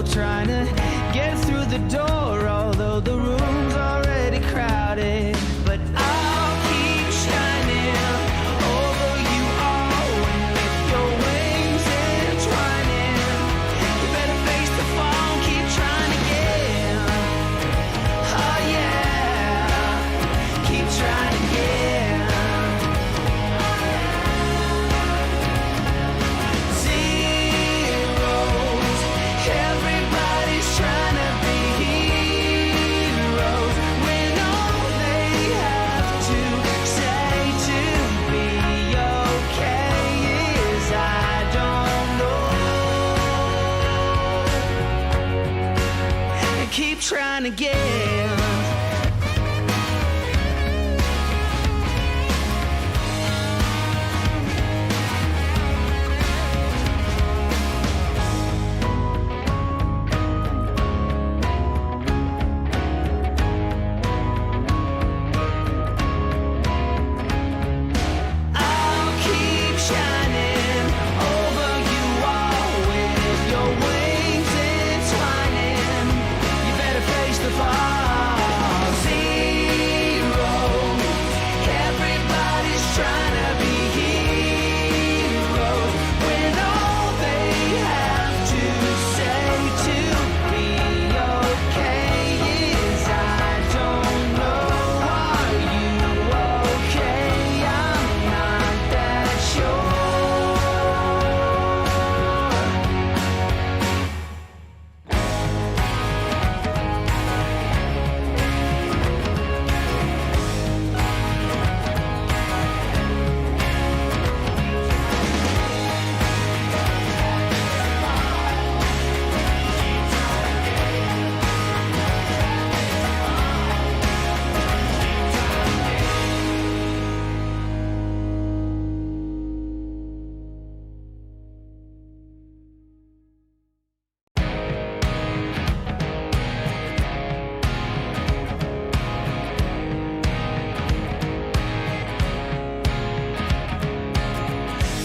still trying to get through the door, although the room's already crowded. But I'll keep shining over you all, and with your wings entwining, you better face the fall and keep trying again. Oh yeah, keep trying again. Zeros, everybody's trying to be heroes when all they have to say to be okay is I don't know. And keep trying again. I'll keep shining over you all with your wings entwining. You better face the fall. Zero, everybody's trying to be heroes when all they have to say to be okay is I don't know. Are you okay? I'm not that sure.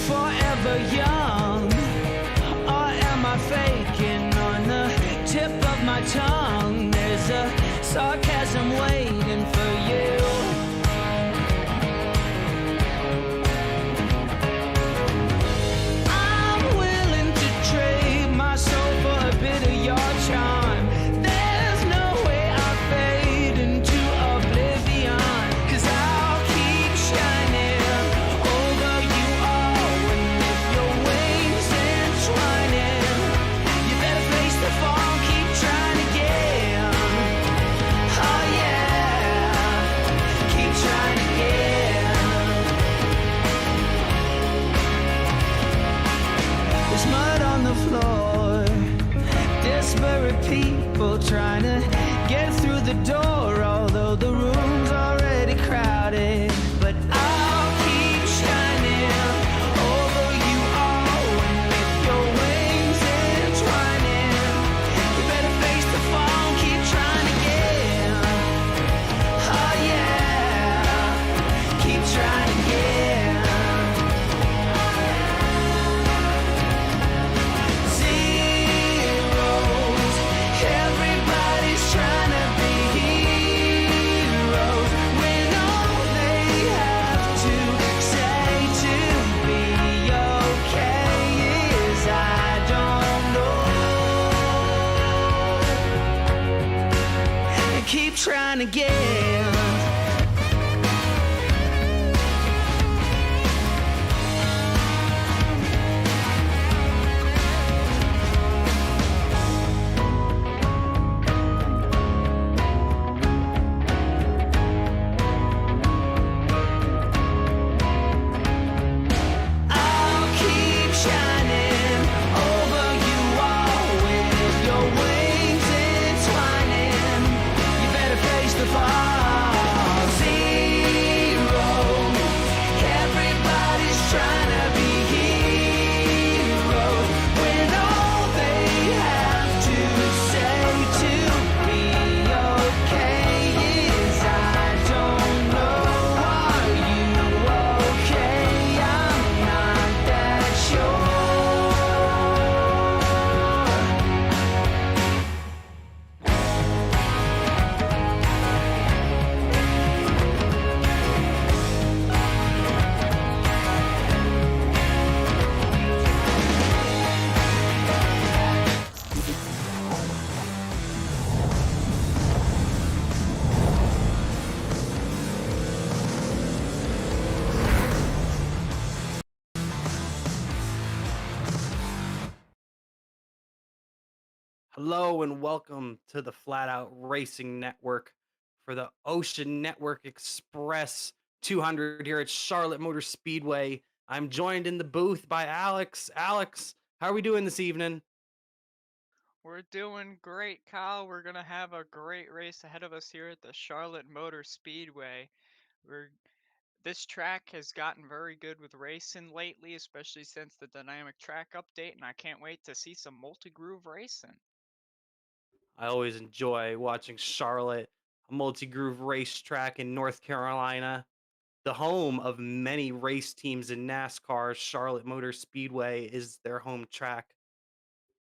Forever young, or am I faking? On the tip of my tongue, there's a sarcasm waiting for you. I'm willing to trade my soul for a bit of your charm. There's no way I fade into oblivion, 'cause I'll keep shining over you all, and if your Hello and welcome to the Flatout Racing Network for the Ocean Network Express 200 here at Charlotte Motor Speedway. I'm joined in the booth by Alex. Alex, how are we doing this evening? We're doing great, Kyle. We're gonna have a great race ahead of us here at the Charlotte Motor Speedway. We're This track has gotten very good with racing lately, especially since the dynamic track update, and I can't wait to see some multi-groove racing. I always enjoy watching Charlotte, a multi groove racetrack in North Carolina, the home of many race teams in NASCAR. Charlotte Motor Speedway is their home track.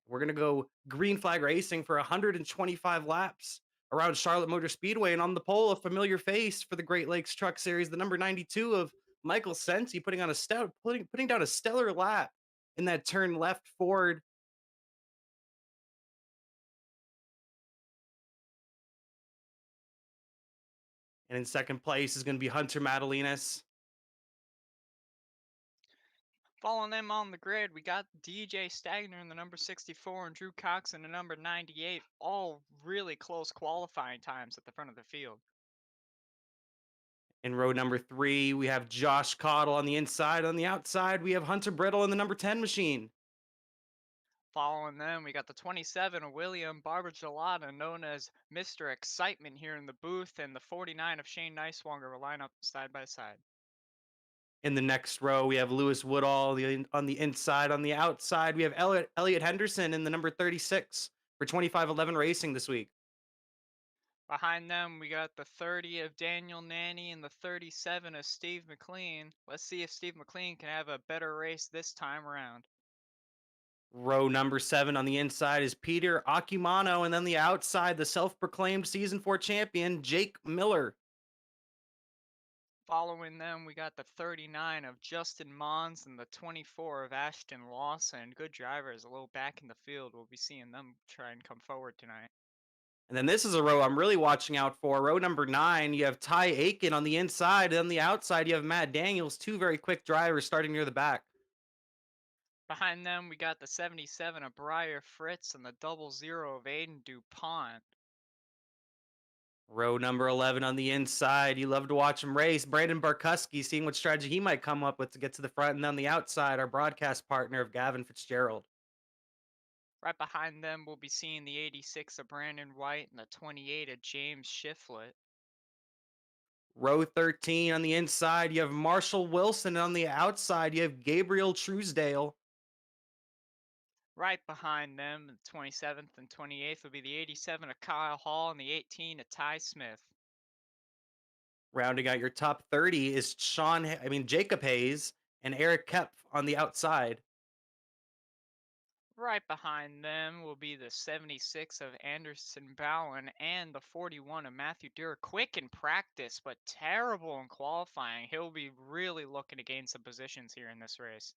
We're going to go green flag racing for 125 laps around Charlotte Motor Speedway. And on the pole, a familiar face for the Great Lakes Truck Series, the number 92 of Michael Sensi, putting down a stellar lap in that turn left forward. And in second place is going to be Hunter Madalinas. Following them on the grid, we got DJ Stagner in the number 64 and Drew Cox in the number 98, all really close qualifying times at the front of the field. In row number 3, we have Josh Cottle on the inside. On the outside, we have Hunter Brittle in the number 10 machine. Following them, we got the 27 of William Barbagelotta, known as Mr. Excitement here in the booth, and the 49 of Shane Neiswanger will line up side by side. In the next row, we have Lewis Woodall on the inside. On the outside, we have Elliot Henderson in the number 36 for 2511 Racing this week. Behind them, we got the 30 of Daniel Nanny and the 37 of Steve Mclean. Let's see if Steve Mclean can have a better race this time around. Row number 7 on the inside is Peter Accumano, and then the outside, the self-proclaimed Season 4 champion, Jake Miller. Following them, we got the 39 of Justin Mons and the 24 of Ashton Lawson. Good drivers, a little back in the field. We'll be seeing them try and come forward tonight. And then this is a row I'm really watching out for. Row number 9, you have Ty Aiken on the inside, and on the outside, you have Matt Daniels, two very quick drivers starting near the back. Behind them, we got the 77 of Briar Fritz and the 00 of Aiden DuPont. Row number 11 on the inside. You love to watch him race. Brandon Barkuski, seeing what strategy he might come up with to get to the front. And on the outside, our broadcast partner of Gavin Fitzgerald. Right behind them, we'll be seeing the 86 of Brandon White and the 28 of James Shiflett. Row 13 on the inside, you have Marshall Wilson. And on the outside, you have Gabriel Truesdale. Right behind them, the 27th and 28th will be the 87 of Kyle Hall and the 18 of Ty Smith. Rounding out your top 30 is Jacob Hayes and Eric Kepf on the outside. Right behind them will be the 76 of Anderson Bowen and the 41 of Matthew Dura. Quick in practice, but terrible in qualifying. He'll be really looking to gain some positions here in this race.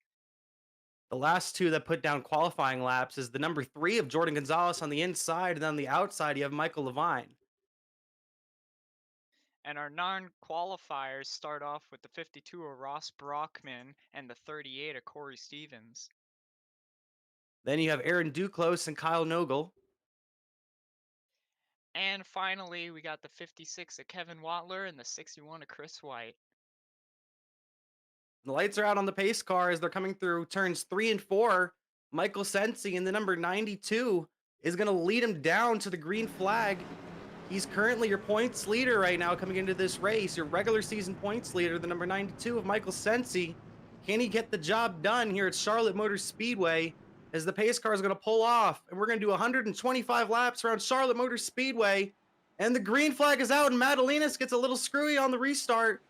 The last two that put down qualifying laps is the number 3 of Jordan Gonzalez on the inside, and on the outside, you have Michael Levine. And our non-qualifiers start off with the 52 of Ross Brockman and the 38 of Corey Stevens. Then you have Aaron Duclos and Kyle Nogel. And finally, we got the 56 of Kevin Watler and the 61 of Chris White. The lights are out on the pace car as they're coming through turns 3 and 4. Michael Sensi in the number 92 is going to lead him down to the green flag. He's currently your points leader right now coming into this race. Your regular season points leader, the number 92 of Michael Sensi. Can he get the job done here at Charlotte Motor Speedway as the pace car is going to pull off? And we're going to do 125 laps around Charlotte Motor Speedway. And the green flag is out and Madalinas gets a little screwy on the restart.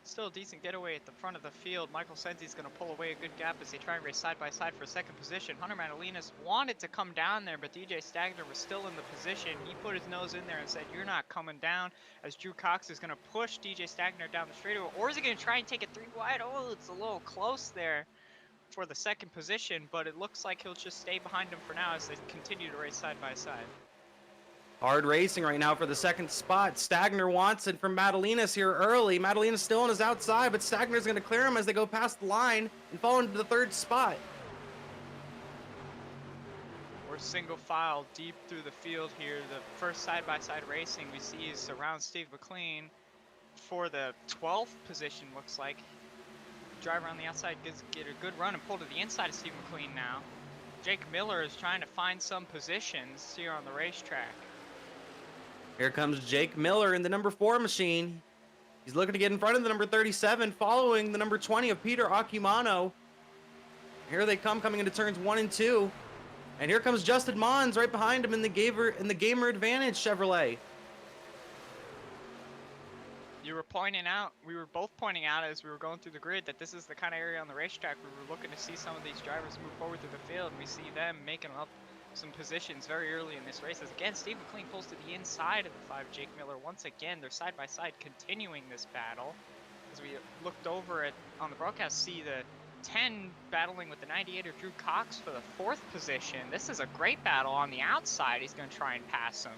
Still a decent getaway at the front of the field. Michael Sensi's going to pull away a good gap as they try and race side by side for second position. Hunter Madalinas wanted to come down there, but DJ Stagner was still in the position. He put his nose in there and said, "You're not coming down," as Drew Cox is going to push DJ Stagner down the straightaway. Or is he going to try and take it 3 wide? Oh, it's a little close there for the second position, but it looks like he'll just stay behind him for now as they continue to race side by side. Hard racing right now for the second spot. Stagner wants it from Madalinas here early. Madalinas still on his outside, but Stagner's going to clear him as they go past the line and fall into the third spot. single file deep through the field here. The first side-by-side racing we see is around Steve Mclean for the 12th position, looks like. Driver on the outside get a good run and pull to the inside of Steve Mclean now. Jake Miller is trying to find some positions here on the racetrack. Here comes Jake Miller in the number 4 machine. He's looking to get in front of the number 37, following the number 20 of Peter Akimano. Here they come, coming into turns 1 and 2. And here comes Justin Mons right behind him in the Gamer Advantage Chevrolet. We were both pointing out as we were going through the grid that this is the kind of area on the racetrack we were looking to see some of these drivers move forward through the field, and we see them making up some positions very early in this race. As again, Steve Mclean pulls to the inside of the 5 Jake Miller. Once again, they're side by side continuing this battle. As we looked over at on the broadcast, see the 10 battling with the 98 of Drew Cox for the 4th position. This is a great battle on the outside. He's going to try and pass him.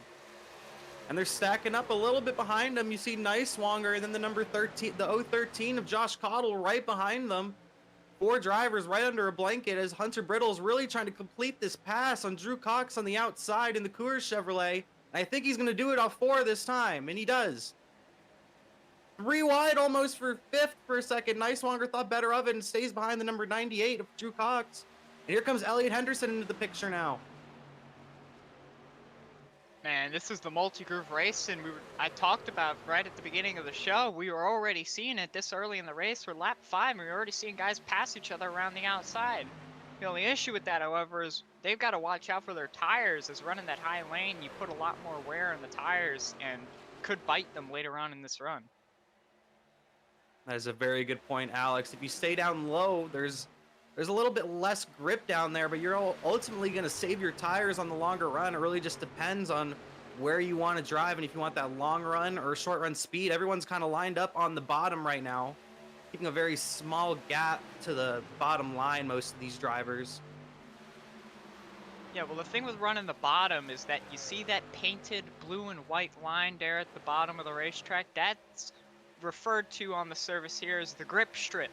And they're stacking up a little bit behind them. You see Niswanger and then the number 13, the 013 of Josh Cottle right behind them. 4 drivers right under a blanket as Hunter Brittle's really trying to complete this pass on Drew Cox on the outside in the Coors Chevrolet. And I think he's going to do it off 4 this time, and he does. 3 wide almost for 5th for a second. Niswanger thought better of it and stays behind the number 98 of Drew Cox. And here comes Elliot Henderson into the picture now. Man, this is the multi-groove race, and I talked about right at the beginning of the show, we were already seeing it this early in the race. We're lap 5, and we're already seeing guys pass each other around the outside. The only issue with that, however, is they've got to watch out for their tires, as running that high lane, you put a lot more wear on the tires, and could bite them later on in this run. That is a very good point, Alex. If you stay down low, there's a little bit less grip down there, but you're ultimately going to save your tires on the longer run. It really just depends on where you want to drive and if you want that long run or short run speed. Everyone's kind of lined up on the bottom right now, keeping a very small gap to the bottom line, most of these drivers. Yeah, well, the thing with running the bottom is that you see that painted blue and white line there at the bottom of the racetrack. That's referred to on the service here as the grip strip,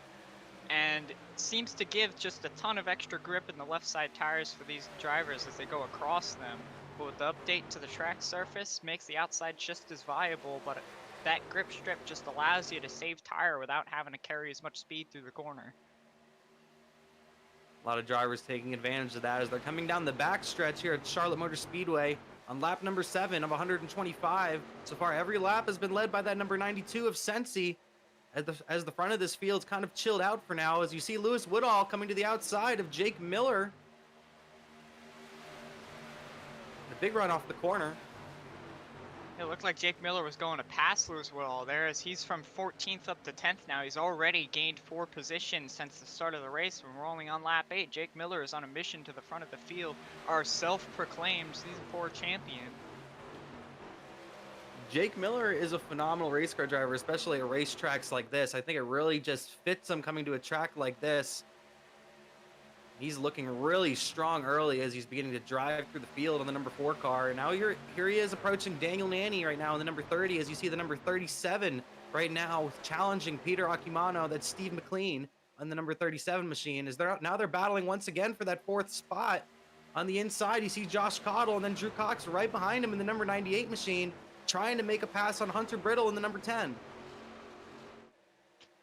and it seems to give just a ton of extra grip in the left side tires for these drivers as they go across them. But with the update to the track surface, makes the outside just as viable, but that grip strip just allows you to save tire without having to carry as much speed through the corner. A lot of drivers taking advantage of that as they're coming down the back stretch here at Charlotte Motor Speedway on lap number 7 of 125. So far, every lap has been led by that number 92 of Sensi, as the front of this field's kind of chilled out for now, as you see Lewis Woodall coming to the outside of Jake Miller. A big run off the corner. It looked like Jake Miller was going to pass Lewis Woodall there, as he's from 14th up to 10th now. He's already gained 4 positions since the start of the race. When we're only on lap 8, Jake Miller is on a mission to the front of the field, our self-proclaimed Season 4 champion. Jake Miller is a phenomenal race car driver, especially at racetracks like this. I think it really just fits him coming to a track like this. He's looking really strong early as he's beginning to drive through the field on the number 4 car. And now here he is approaching Daniel Nanny right now in the number 30, as you see the number 37 right now challenging Peter Akimano. That's Steve Mclean on the number 37 machine. Now they're battling once again for that 4th spot. On the inside, you see Josh Cottle and then Drew Cox right behind him in the number 98 machine, trying to make a pass on Hunter Brittle in the number 10.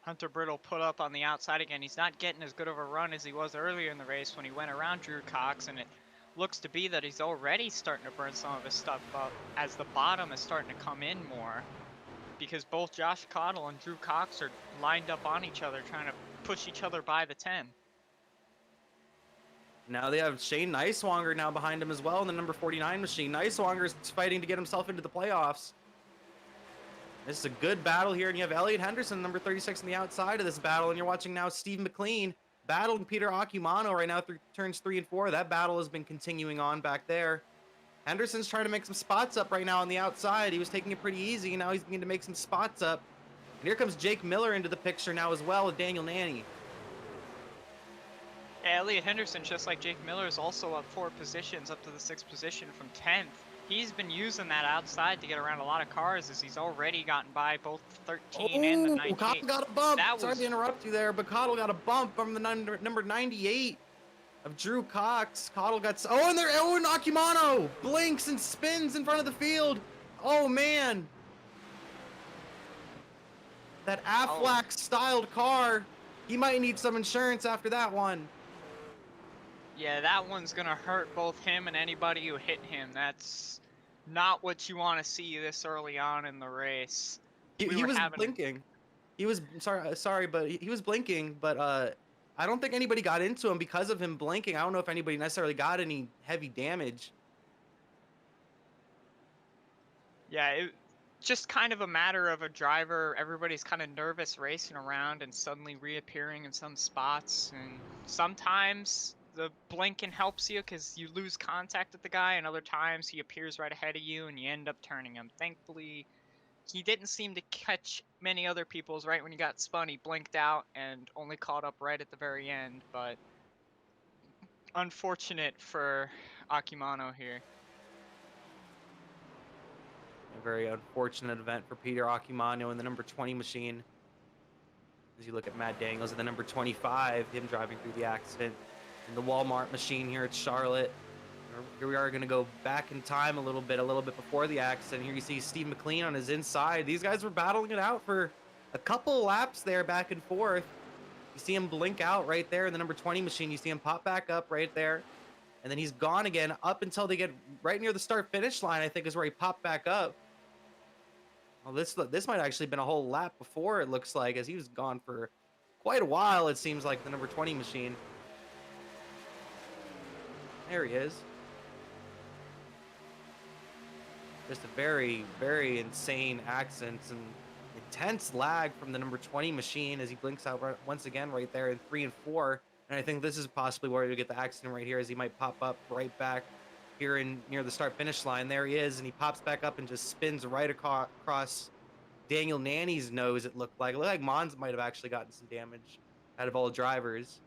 Hunter Brittle put up on the outside again. He's not getting as good of a run as he was earlier in the race when he went around Drew Cox, and it looks to be that he's already starting to burn some of his stuff up as the bottom is starting to come in more, because both Josh Cottle and Drew Cox are lined up on each other trying to push each other by the 10. Now they have Shane Niswanger now behind him as well in the number 49 machine. Niswanger is fighting to get himself into the playoffs. This is a good battle here, and you have Elliot Henderson, number 36, on the outside of this battle, and you're watching now Steve Mclean battling Peter Akimano right now through turns 3 and 4. That battle has been continuing on back there. Henderson's trying to make some spots up right now on the outside. He was taking it pretty easy, and now he's beginning to make some spots up. And here comes Jake Miller into the picture now as well with Daniel Nanny. Elliot Henderson, just like Jake Miller, is also up 4 positions up to the 6th position from 10th. He's been using that outside to get around a lot of cars, as he's already gotten by both 13 and the 98. Cottle got a bump. Sorry to interrupt you there, but Cottle got a bump from the number 98 of Drew Cox. Cottle got, oh, and Akimano blinks and spins in front of the field. Oh man. That Aflac styled car, he might need some insurance after that one. Yeah, that one's gonna hurt both him and anybody who hit him. That's not what you want to see this early on in the race. He was blinking. He was sorry, but he was blinking. But I don't think anybody got into him because of him blinking. I don't know if anybody necessarily got any heavy damage. Yeah, it just kind of a matter of a driver. Everybody's kind of nervous racing around and suddenly reappearing in some spots. And sometimes the blinking helps you because you lose contact with the guy, and other times he appears right ahead of you and you end up turning him. Thankfully, he didn't seem to catch many other people's right when he got spun. He blinked out and only caught up right at the very end, but unfortunate for Akimano here. A very unfortunate event for Peter Akimano in the number 20 machine. As you look at Matt Daniels in the number 25, him driving through the accident in the Walmart machine here at Charlotte. Here we are going to go back in time a little bit before the accident. Here you see Steve Mclean on his inside. These guys were battling it out for a couple laps there, back and forth. You see him blink out right there in the number 20 machine. You see him pop back up right there. And then he's gone again up until they get right near the start-finish line, I think is where he popped back up. Well, this might actually have been a whole lap before, it looks like, as he was gone for quite a while, it seems like, the number 20 machine. There he is. Just a very, very insane accident and intense lag from the number 20 machine as he blinks out once again right there in 3 and 4. And I think this is possibly where you get the accident right here, as he might pop up right back here near the start-finish line. There he is, and he pops back up and just spins right across Daniel Nanny's nose, it looked like. It looked like Mons might have actually gotten some damage out of all drivers.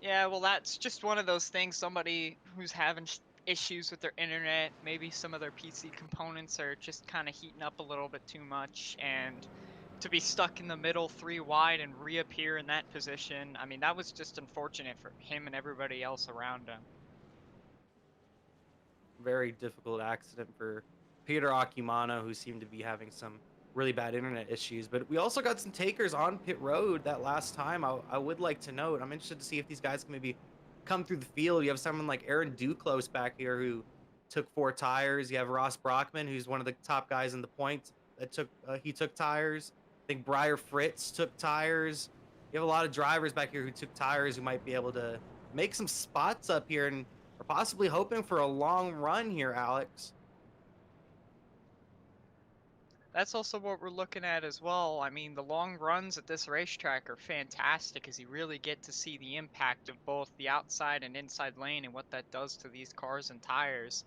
Yeah, well, that's just one of those things. Somebody who's having issues with their internet, maybe some of their PC components are just kind of heating up a little bit too much, and to be stuck in the middle 3 wide and reappear in that position, I mean, that was just unfortunate for him and everybody else around him. Very difficult accident for Peter Akimano, who seemed to be having some really bad internet issues. But we also got some takers on pit road that last time. I would like to note, I'm interested to see if these guys can maybe come through the field. You have someone like Aaron Duclos back here who took 4 tires. You have Ross Brockman, who's one of the top guys in the points that he took tires. I think Briar Fritz took tires. You have a lot of drivers back here who took tires, who might be able to make some spots up here and are possibly hoping for a long run here, Alex. That's also what we're looking at as well. I mean, the long runs at this racetrack are fantastic, as you really get to see the impact of both the outside and inside lane and what that does to these cars and tires.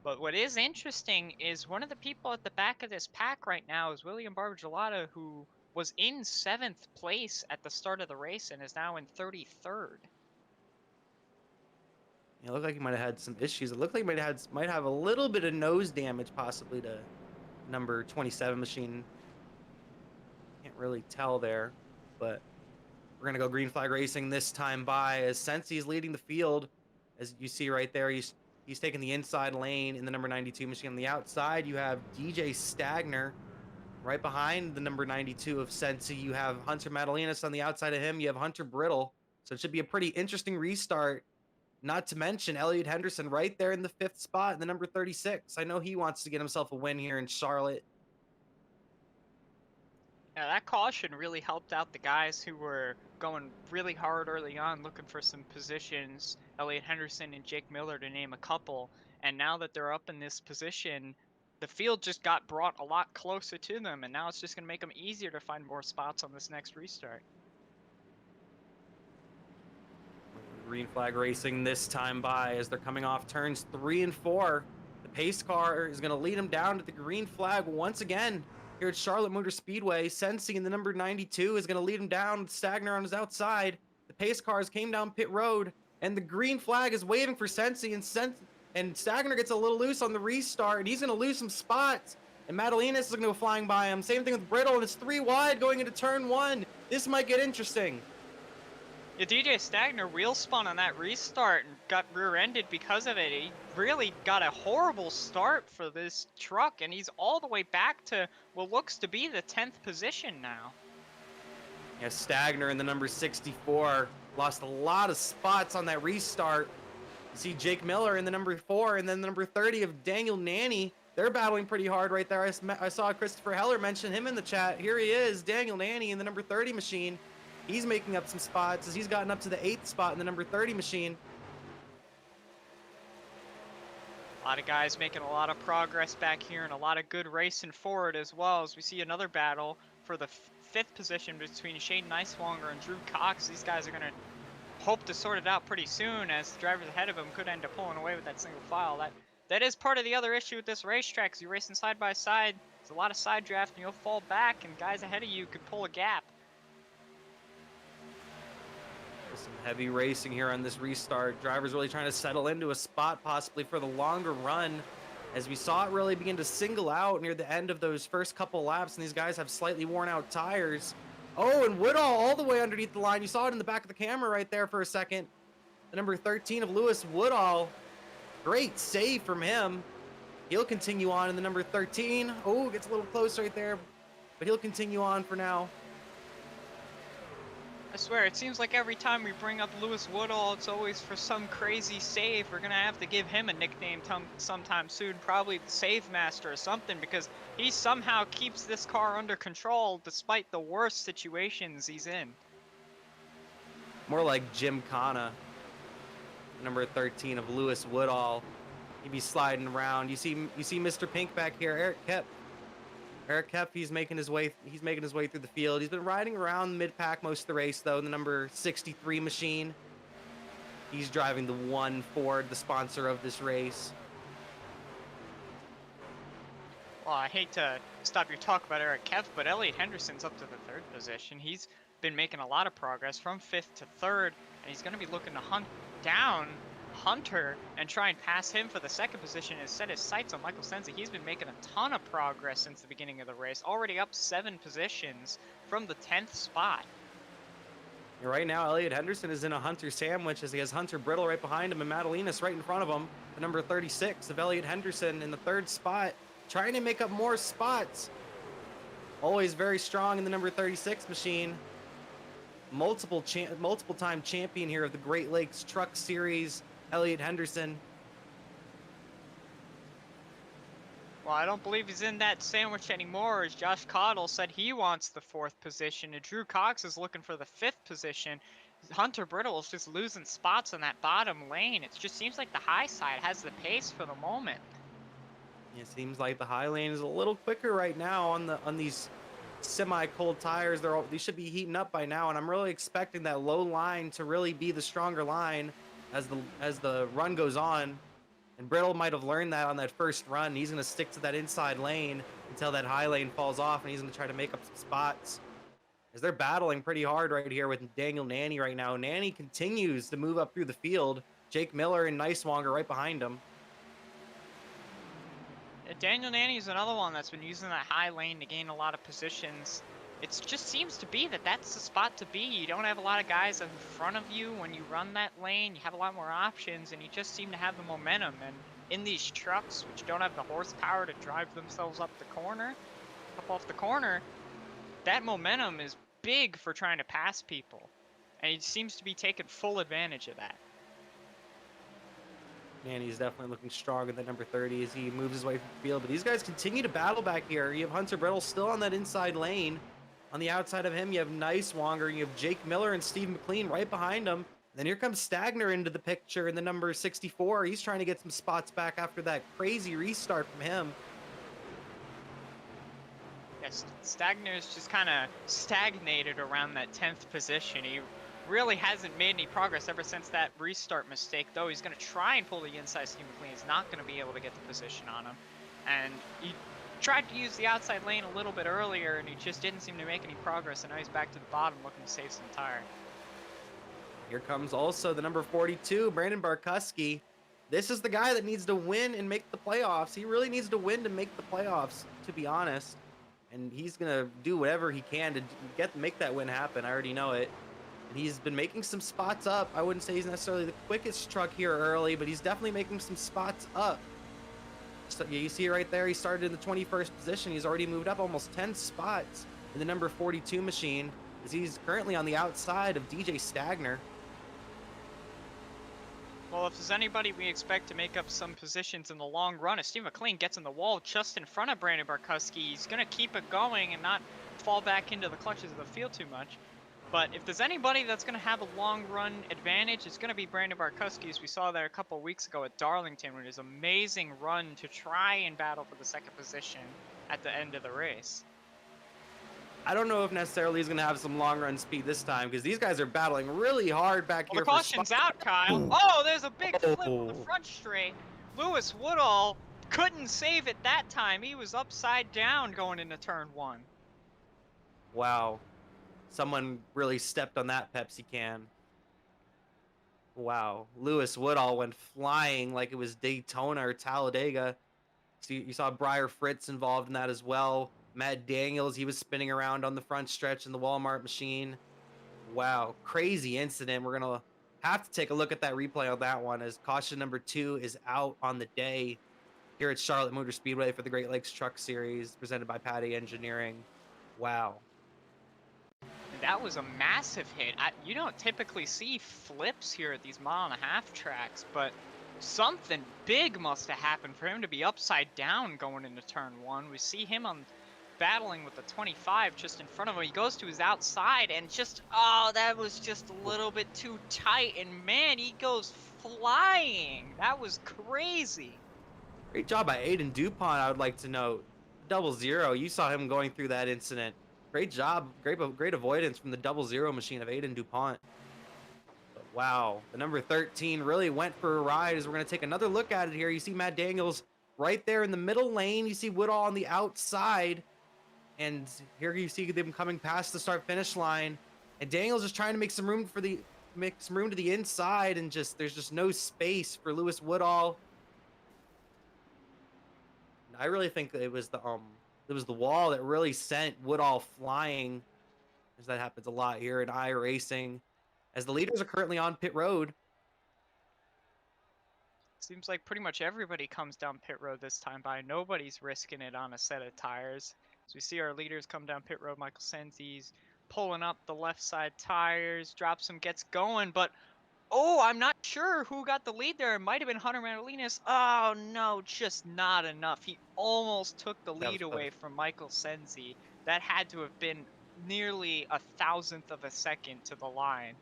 But what is interesting is one of the people at the back of this pack right now is William Barbagelotta, who was in 7th place at the start of the race and is now in 33rd. It looked like he might have had some issues. It looked like he might have a little bit of nose damage, possibly, to number 27 machine. Can't really tell there, but we're gonna go green flag racing this time by, as Sensi's leading the field. As you see right there, he's taking the inside lane in the number 92 machine. On the outside, you have DJ Stagner. Right behind the number 92 of Sensi, you have Hunter Madalinas. On the outside of him, you have Hunter Brittle. So it should be a pretty interesting restart. Not to mention Elliot Henderson right there in the 5th spot in the number 36. I know he wants to get himself a win here in Charlotte. Yeah, that caution really helped out the guys who were going really hard early on, looking for some positions. Elliot Henderson and Jake Miller, to name a couple. And now that they're up in this position, the field just got brought a lot closer to them, and now it's just going to make them easier to find more spots on this next restart. Green flag racing this time by, as they're coming off turns 3 and 4. The pace car is going to lead them down to the green flag once again here at Charlotte Motor Speedway. Sensi in the number 92 is going to lead him down with Stagner on his outside. The pace cars came down pit road, and the green flag is waving for Sensi, and Stagner gets a little loose on the restart, and he's going to lose some spots. And Madalinas is going to go flying by him. Same thing with Brittle, and it's 3 wide going into turn 1. This might get interesting. Yeah, DJ Stagner wheel spun on that restart and got rear-ended because of it. He really got a horrible start for this truck, and he's all the way back to what looks to be the 10th position now. Yeah, Stagner in the number 64 lost a lot of spots on that restart. You see Jake Miller in the number 4, and then the number 30 of Daniel Nanny. They're battling pretty hard right there. I saw Christopher Heller mention him in the chat. Here he is, Daniel Nanny in the number 30 machine. He's making up some spots as he's gotten up to the 8th spot in the number 30 machine. A lot of guys making a lot of progress back here and a lot of good racing forward as well, as we see another battle for the 5th position between Shane Neiswanger and Drew Cox. These guys are going to hope to sort it out pretty soon, as the drivers ahead of him could end up pulling away with that single file. That is part of the other issue with this racetrack, is you're racing side by side. There's a lot of side draft and you'll fall back, and guys ahead of you could pull a gap. Some heavy racing here on this restart. Drivers really trying to settle into a spot possibly for the longer run, as we saw it really begin to single out near the end of those first couple laps, and these guys have slightly worn out tires. Oh, and Woodall all the way underneath the line. You saw it in the back of the camera right there for a second. The number 13 of Lewis Woodall. Great save from him. He'll continue on in the number 13. Oh, gets a little close right there, but he'll continue on for now. I swear, it seems like every time we bring up Lewis Woodall, it's always for some crazy save. We're going to have to give him a nickname sometime soon, probably the Save Master or something, because he somehow keeps this car under control despite the worst situations he's in. More like Jim Kana, number 13 of Lewis Woodall. He'd be sliding around. You see Mr. Pink back here, Eric Kep. Eric Kep, he's making his way through the field. He's been riding around mid-pack most of the race, though, in the number 63 machine. He's driving the 1 Ford, the sponsor of this race. Well, I hate to stop your talk about Eric Kep, but Elliott Henderson's up to the 3rd position. He's been making a lot of progress from 5th to 3rd, and he's going to be looking to hunt down Hunter and try and pass him for the 2nd position and set his sights on Michael Sensi. He's been making a ton of progress since the beginning of the race, already up 7 positions from the 10th spot. Right now, Elliot Henderson is in a Hunter sandwich as he has Hunter Brittle right behind him and Madalinas right in front of him. The number 36 of Elliot Henderson in the 3rd spot, trying to make up more spots. Always very strong in the number 36 machine. Multiple time champion here of the Great Lakes Truck Series, Elliot Henderson. Well, I don't believe he's in that sandwich anymore, as Josh Cottle said he wants the 4th position, and Drew Cox is looking for the 5th position. Hunter Brittle is just losing spots on that bottom lane. It just seems like the high side has the pace for the moment. It seems like the high lane is a little quicker right now on these semi-cold tires. They should be heating up by now, and I'm really expecting that low line to really be the stronger line as the run goes on. And Brittle might have learned that on that first run. He's going to stick to that inside lane until that high lane falls off, and he's going to try to make up some spots. As they're battling pretty hard right here with Daniel Nanny right now. Nanny continues to move up through the field. Jake Miller and Neiswanger right behind him. Daniel Nanny is another one that's been using that high lane to gain a lot of positions. It just seems to be that that's the spot to be. You don't have a lot of guys in front of you when you run that lane. You have a lot more options, and you just seem to have the momentum. And in these trucks, which don't have the horsepower to drive themselves up off the corner, that momentum is big for trying to pass people. And he seems to be taking full advantage of that. Nanny's definitely looking strong in the number 30 as he moves his way from the field. But these guys continue to battle back here. You have Hunter Brittle still on that inside lane. On the outside of him, you have Neiswanger, you have Jake Miller and Steve Mclean right behind him. Then here comes Stagner into the picture in the number 64. He's trying to get some spots back after that crazy restart from him. Yes, Stagner's just kind of stagnated around that 10th position. He really hasn't made any progress ever since that restart mistake, though. He's going to try and pull the inside Steve McLean. He's not going to be able to get the position on him. And he tried to use the outside lane a little bit earlier, and he just didn't seem to make any progress, and now he's back to the bottom looking to save some tire. Here comes also the number 42, Brandon Barkuski. This is the guy that needs to win and make the playoffs. He really needs to win to make the playoffs, to be honest. And he's going to do whatever he can to make that win happen. I already know it. And he's been making some spots up. I wouldn't say he's necessarily the quickest truck here early, but he's definitely making some spots up. So yeah, you see it right there. He started in the 21st position. He's already moved up almost 10 spots in the number 42 machine, as he's currently on the outside of DJ Stagner. Well, if there's anybody we expect to make up some positions in the long run, if Steve Mclean gets in the wall just in front of Brandon Barkuski, he's going to keep it going and not fall back into the clutches of the field too much. But if there's anybody that's going to have a long run advantage, it's going to be Brandon Barkuski, as we saw there a couple weeks ago at Darlington, with his amazing run to try and battle for the second position at the end of the race. I don't know if necessarily he's going to have some long run speed this time, because these guys are battling really hard back Well, here. the caution's out, Kyle. Oh, there's a big flip on the Oh. front straight. Lewis Woodall couldn't save it that time. He was upside down going into turn 1. Wow. Someone really stepped on that Pepsi can. Wow. Lewis Woodall went flying like it was Daytona or Talladega. So you saw Briar Fritz involved in that as well. Matt Daniels, he was spinning around on the front stretch in the Walmart machine. Wow. Crazy incident. We're going to have to take a look at that replay on that one, as caution number 2 is out on the day here at Charlotte Motor Speedway for the Great Lakes Truck Series presented by Patti Engineering. Wow. That was a massive hit. You don't typically see flips here at these 1.5 mile tracks, but something big must have happened for him to be upside down going into turn 1. We see him on battling with the 25 just in front of him. He goes to his outside and just, oh, that was just a little bit too tight. And man, he goes flying. That was crazy. Great job by Aiden DuPont, I would like to note. 00, you saw him going through that incident. Great job, great avoidance from the 00 machine of Aiden DuPont. But wow, the number 13 really went for a ride, as we're going to take another look at it here. You see Matt Daniels right there in the middle lane. You see Woodall on the outside. And here you see them coming past the start-finish line. And Daniels just trying to make some room to the inside, and there's just no space for Lewis Woodall. I really think that it was the wall that really sent Woodall flying, as that happens a lot here in iRacing, as the leaders are currently on pit road. Seems like pretty much everybody comes down pit road this time by. Nobody's risking it on a set of tires. As we see our leaders come down pit road, Michael Senzi's pulling up the left side tires, drops him, gets going, but oh, I'm not sure who got the lead there. It might have been Hunter Mandolinas. Oh no, just not enough. He almost took the lead away from Michael Senzi. That had to have been nearly 1,000th of a second to the line.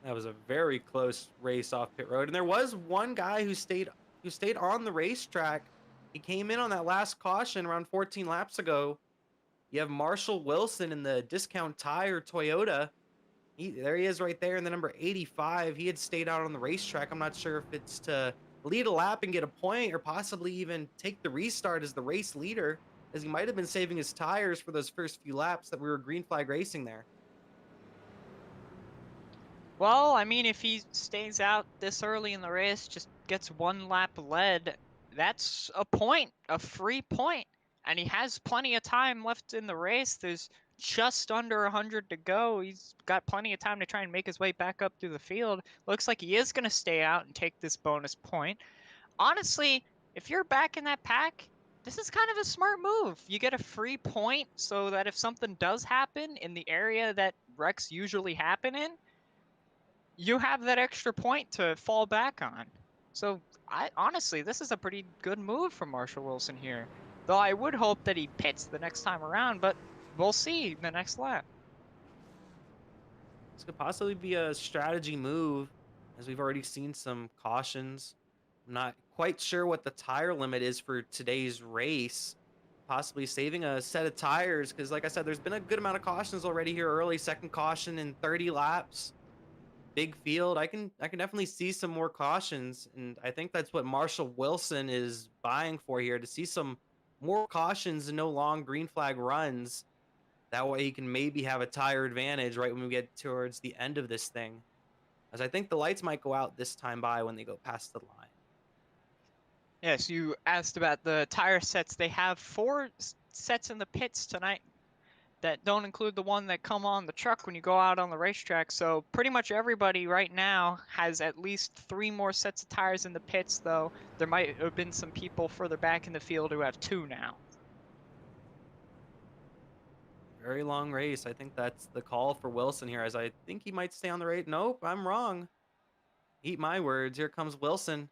That was a very close race off pit road, and there was one guy who stayed on the racetrack. He came in on that last caution around 14 laps ago. You have Marshall Wilson in the Discount Tire Toyota. There he is right there in the number 85. He had stayed out on the racetrack. I'm not sure if it's to lead a lap and get a point, or possibly even take the restart as the race leader, as he might have been saving his tires for those first few laps that we were green flag racing there. Well, I mean, if he stays out this early in the race, just gets 1 lap led, that's a point, a free point. And he has plenty of time left in the race. There's just under 100 to go. He's got plenty of time to try and make his way back up through the field. Looks like he is going to stay out and take this bonus point. Honestly, if you're back in that pack, this is kind of a smart move. You get a free point so that if something does happen in the area that wrecks usually happen in, you have that extra point to fall back on. So honestly, this is a pretty good move from Marshall Wilson here. Though I would hope that he pits the next time around, but we'll see the next lap. This could possibly be a strategy move, as we've already seen some cautions. I'm not quite sure what the tire limit is for today's race. Possibly saving a set of tires, because like I said, there's been a good amount of cautions already here early. Second caution in 30 laps. Big field. I can definitely see some more cautions, and I think that's what Marshall Wilson is buying for here, to see some more cautions and no long green flag runs. That way he can maybe have a tire advantage right when we get towards the end of this thing, as I think the lights might go out this time by when they go past the line. Yes, you asked about the tire sets. They have 4 sets in the pits tonight that don't include the one that come on the truck when you go out on the racetrack. So pretty much everybody right now has at least 3 more sets of tires in the pits, though there might have been some people further back in the field who have 2 now. Very long race. I think that's the call for Wilson here, as I think he might stay on the race. Nope, I'm wrong. Eat my words. Here comes Wilson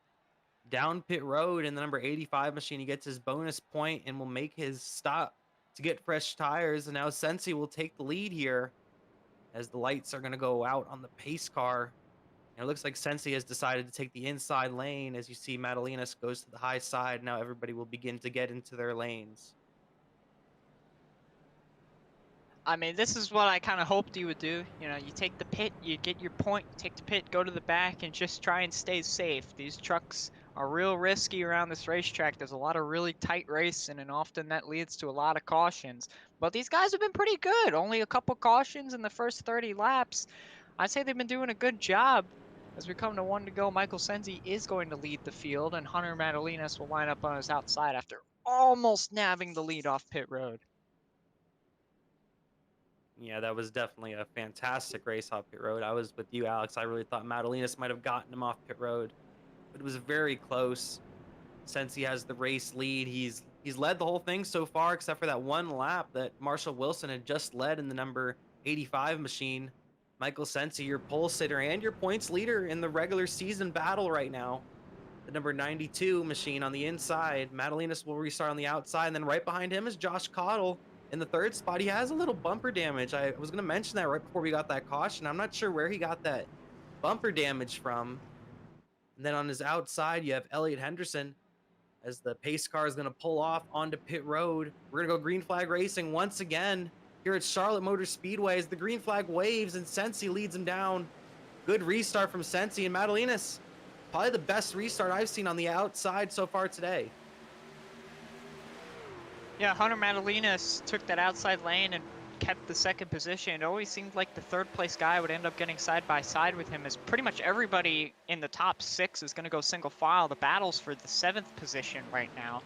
down pit road in the number 85 machine. He gets his bonus point and will make his stop to get fresh tires. And now Sensi will take the lead here as the lights are going to go out on the pace car. And it looks like Sensi has decided to take the inside lane. As you see, Madalinas goes to the high side. Now everybody will begin to get into their lanes. I mean, this is what I kind of hoped you would do. You know, you take the pit, you get your point, take the pit, go to the back, and just try and stay safe. These trucks are real risky around this racetrack. There's a lot of really tight racing, and often that leads to a lot of cautions. But these guys have been pretty good. Only a couple cautions in the first 30 laps. I'd say they've been doing a good job. As we come to 1 to go, Michael Sensi is going to lead the field, and Hunter Madalinas will line up on his outside after almost nabbing the lead off pit road. Yeah, that was definitely a fantastic race off pit road. I was with you, Alex. I really thought Madalinas might have gotten him off pit road, but it was very close. Since he has the race lead, he's led the whole thing so far, except for that one lap that Marshall Wilson had just led in the number 85 machine. Michael Sensi, your pole sitter and your points leader in the regular season battle right now. The number 92 machine on the inside. Madalinas will restart on the outside, and then right behind him is Josh Cottle. In the 3rd spot, he has a little bumper damage. I was going to mention that right before we got that caution. I'm not sure where he got that bumper damage from. And then on his outside, you have Elliot Henderson as the pace car is going to pull off onto pit road. We're going to go green flag racing once again here at Charlotte Motor Speedway as the green flag waves and Sensi leads him down. Good restart from Sensi, and Madalinas, probably the best restart I've seen on the outside so far today. Yeah, Hunter Madalinas took that outside lane and kept the 2nd position. It always seemed like the 3rd place guy would end up getting side by side with him, as pretty much everybody in the top 6 is going to go single file. The battle's for the 7th position right now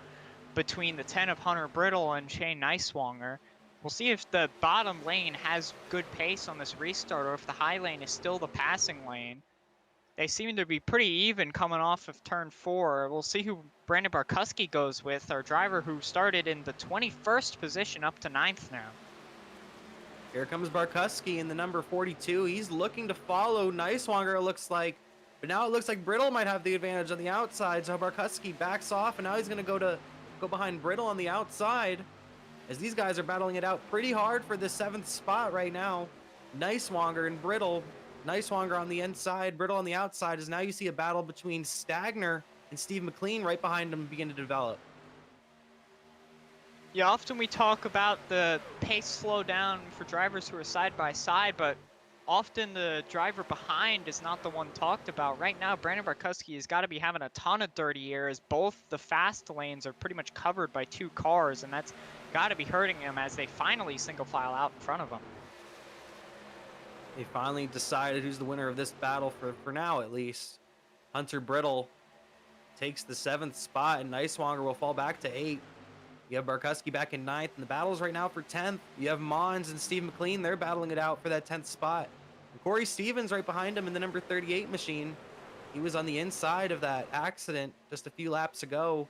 between the 10 of Hunter Brittle and Shane Neiswanger. We'll see if the bottom lane has good pace on this restart or if the high lane is still the passing lane. They seem to be pretty even coming off of turn 4. We'll see who Brandon Barkuski goes with, our driver who started in the 21st position up to 9th now. Here comes Barkuski in the number 42. He's looking to follow Neiswanger, it looks like. But now it looks like Brittle might have the advantage on the outside. So Barkuski backs off, and now he's going to go behind Brittle on the outside, as these guys are battling it out pretty hard for the 7th spot right now. Neiswanger and Brittle. Neiswanger on the inside, Brittle on the outside, as now you see a battle between Stagner and Steve Mclean right behind him begin to develop. Yeah, often we talk about the pace slow down for drivers who are side by side, but often the driver behind is not the one talked about. Right now, Brandon Barkuski has got to be having a ton of dirty air, as both the fast lanes are pretty much covered by 2 cars, and that's got to be hurting him as they finally single file out in front of him. They finally decided who's the winner of this battle for now, at least. Hunter Brittle takes the 7th spot, and Neiswanger will fall back to 8. You have Barkuski back in 9th, and the battle's right now for 10th. You have Mons and Steve Mclean. They're battling it out for that 10th spot. And Corey Stevens right behind him in the number 38 machine. He was on the inside of that accident just a few laps ago.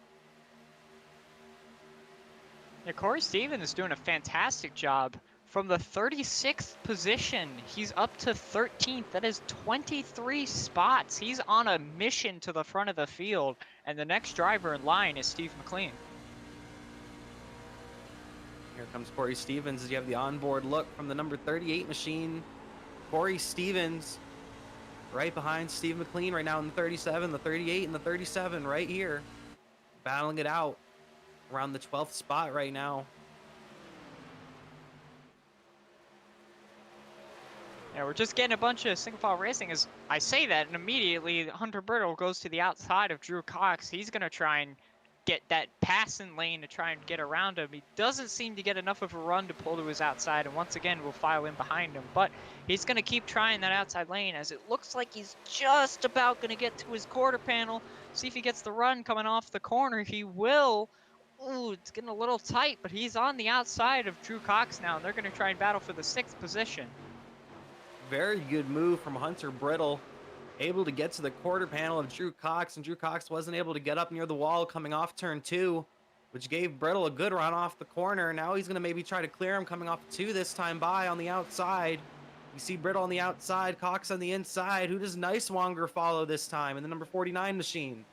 Yeah, Corey Stevens is doing a fantastic job. From the 36th position, he's up to 13th. That is 23 spots. He's on a mission to the front of the field, and the next driver in line is Steve Mclean. Here comes Corey Stevens as you have the onboard look from the number 38 machine. Corey Stevens right behind Steve Mclean right now in the 37, the 38, and the 37 right here. Battling it out around the 12th spot right now. Yeah, we're just getting a bunch of single file racing. As I say that, and immediately Hunter Brittle goes to the outside of Drew Cox. He's going to try and get that passing lane to try and get around him. He doesn't seem to get enough of a run to pull to his outside, and once again we'll file in behind him. But he's going to keep trying that outside lane, as it looks like he's just about going to get to his quarter panel. See if he gets the run coming off the corner. He will. Ooh, Ooh, it's getting a little tight, but he's on the outside of Drew Cox now, and they're going to try and battle for the 6th position. Very good move from Hunter Brittle. Able to get to the quarter panel of Drew Cox, and Drew Cox wasn't able to get up near the wall coming off turn 2, which gave Brittle a good run off the corner. Now he's going to maybe try to clear him coming off 2 this time by on the outside. You see Brittle on the outside, Cox on the inside. Who does Nicewanger follow this time in the number 49 machine?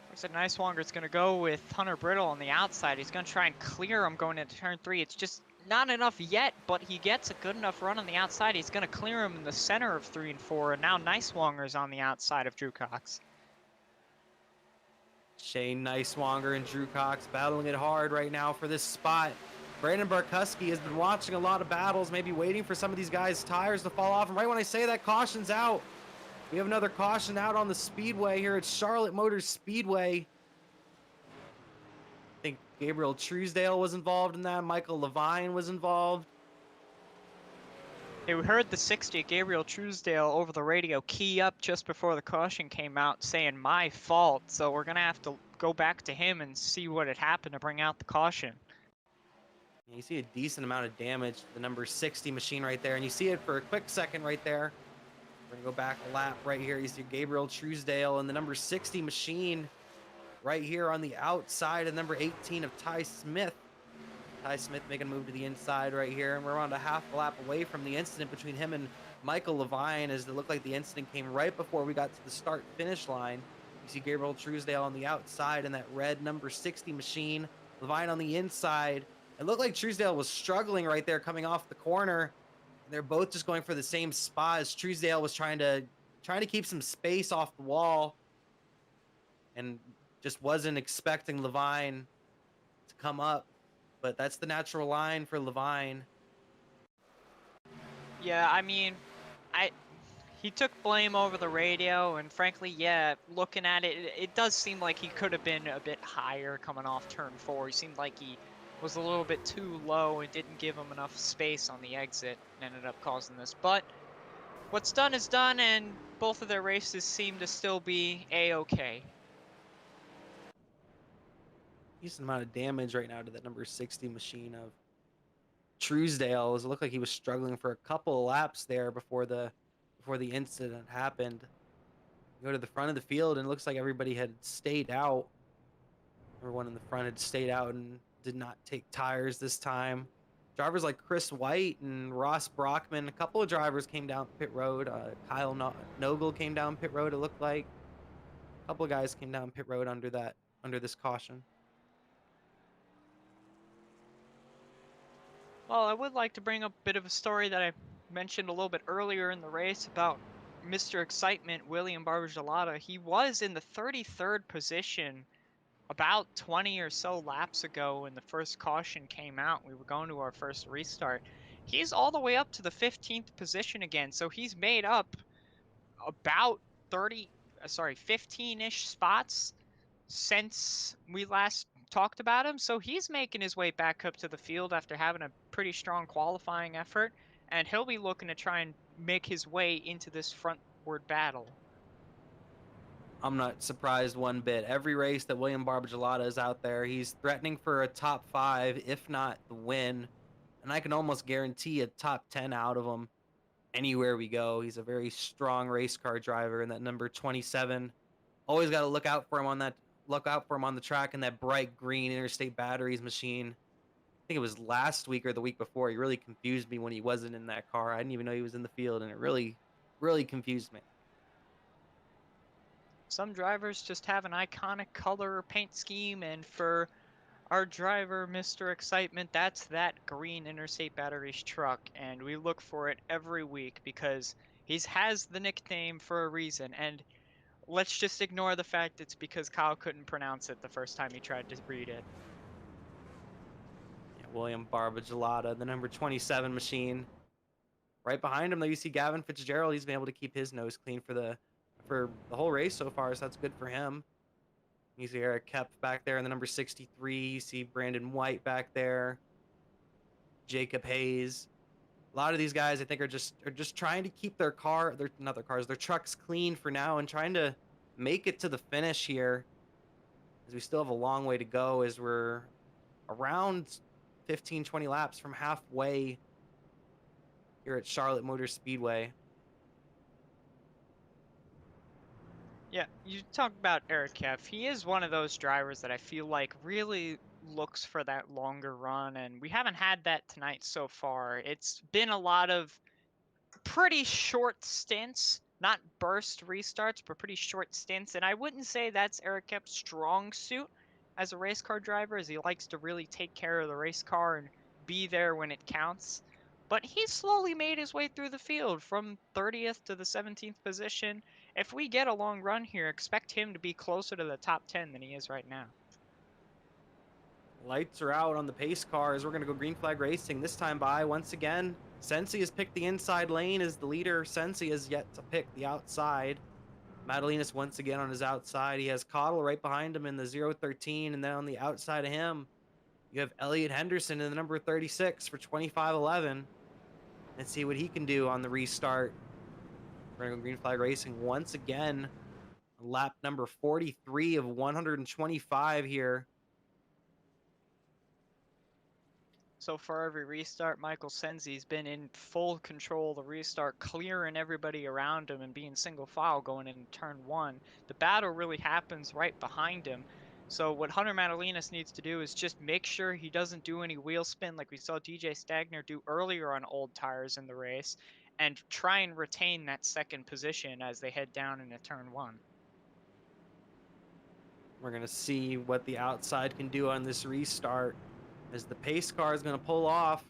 Looks like Nicewanger's going to go with Hunter Brittle on the outside. He's going to try and clear him going into turn 3. It's just not enough yet, but he gets a good enough run on the outside. He's going to clear him in the center of 3 and 4, and now Nicewanger's on the outside of Drew Cox. Shane Nicewanger and Drew Cox battling it hard right now for this spot. Brandon Barkuski has been watching a lot of battles, maybe waiting for some of these guys' tires to fall off. And right when I say that, caution's out. We have another caution out on the speedway here at Charlotte Motor Speedway. I think Gabriel Truesdale was involved in that. Michael Levine was involved. Hey, we heard the 60 Gabriel Truesdale over the radio key up just before the caution came out saying, "My fault." So we're going to have to go back to him and see what had happened to bring out the caution. You see a decent amount of damage to the number 60 machine right there, and you see it for a quick second right there. We're gonna go back a lap right here. You see Gabriel Truesdale and the number 60 machine right here on the outside of number 18 of Ty Smith. Ty Smith making a move to the inside right here, and we're around a half a lap away from the incident between him and Michael Levine, as it looked like the incident came right before we got to the start-finish line. You see Gabriel Truesdale on the outside in that red number 60 machine. Levine on the inside. It looked like Truesdale was struggling right there coming off the corner. They're both just going for the same spot as Truesdale was trying to keep some space off the wall and just wasn't expecting Levine to come up. But that's the natural line for Levine. Yeah, I mean, he took blame over the radio, and frankly, yeah, looking at it, it does seem like he could have been a bit higher coming off turn 4. He seemed like he was a little bit too low and didn't give him enough space on the exit and ended up causing this. But what's done is done, and both of their races seem to still be A-okay. Decent amount of damage right now to that number 60 machine of Truesdale. It looked like he was struggling for a couple of laps there before the incident happened. You go to the front of the field, and it looks like everybody had stayed out. Everyone in the front had stayed out and did not take tires this time. Drivers like Chris White and Ross Brockman, a couple of drivers came down pit road. Kyle Nogel came down pit road, it looked like. A couple of guys came down pit road under this caution. Well, I would like to bring up a bit of a story that I mentioned a little bit earlier in the race about Mr. Excitement, William Barbagelotta. He was in the 33rd position about 20 or so laps ago when the first caution came out. We were going to our first restart. He's all the way up to the 15th position again, so he's made up about 15-ish spots since we last talked about him. So he's making his way back up to the field after having a pretty strong qualifying effort, and he'll be looking to try and make his way into this frontward battle. I'm not surprised one bit. Every race that William Barbagelotta is out there, he's threatening for a top 5, if not the win. And I can almost guarantee a top 10 out of him anywhere we go. He's a very strong race car driver, and that number 27. Always got to look out for him on the track in that bright green Interstate Batteries machine. I think it was last week or the week before. He really confused me when he wasn't in that car. I didn't even know he was in the field, and it really, really confused me. Some drivers just have an iconic color or paint scheme, and for our driver, Mr. Excitement, that's that green Interstate Batteries truck, and we look for it every week because he has the nickname for a reason, and let's just ignore the fact it's because Kyle couldn't pronounce it the first time he tried to read it. Yeah, William Barbagelotta, the number 27 machine. Right behind him, though, you see Gavin Fitzgerald. He's been able to keep his nose clean for the whole race so far, so that's good for him. You see Eric Kep back there in the number 63. You see Brandon White back there. Jacob Hayes. A lot of these guys, I think, are just trying to keep their trucks clean for now and trying to make it to the finish here. as we still have a long way to go, as we're around 15, 20 laps from halfway here at Charlotte Motor Speedway. Yeah, you talk about Eric Keff. He is one of those drivers that I feel like really looks for that longer run, and we haven't had that tonight so far. It's been a lot of pretty short stints, not burst restarts, but pretty short stints. And I wouldn't say that's Eric Kep's strong suit as a race car driver, as he likes to really take care of the race car and be there when it counts. But he's slowly made his way through the field from 30th to the 17th position. If we get a long run here, expect him to be closer to the top 10 than he is right now. Lights are out on the pace cars. We're going to go green flag racing. This time by, once again, Sensi has picked the inside lane as the leader. Sensi has yet to pick the outside. Madalinas once again on his outside. He has Cottle right behind him in the 013, and then on the outside of him, you have Elliot Henderson in the number 36 for 25.11. Let's see what he can do on the restart. We're going to go green flag racing once again. Lap number 43 of 125 here. So for every restart, Michael Senzi's been in full control of the restart, clearing everybody around him and being single file going into turn 1. The battle really happens right behind him. So what Hunter Madalinas needs to do is just make sure he doesn't do any wheel spin like we saw DJ Stagner do earlier on old tires in the race, and try and retain that second position as they head down into turn 1. We're going to see what the outside can do on this restart, as the pace car is going to pull off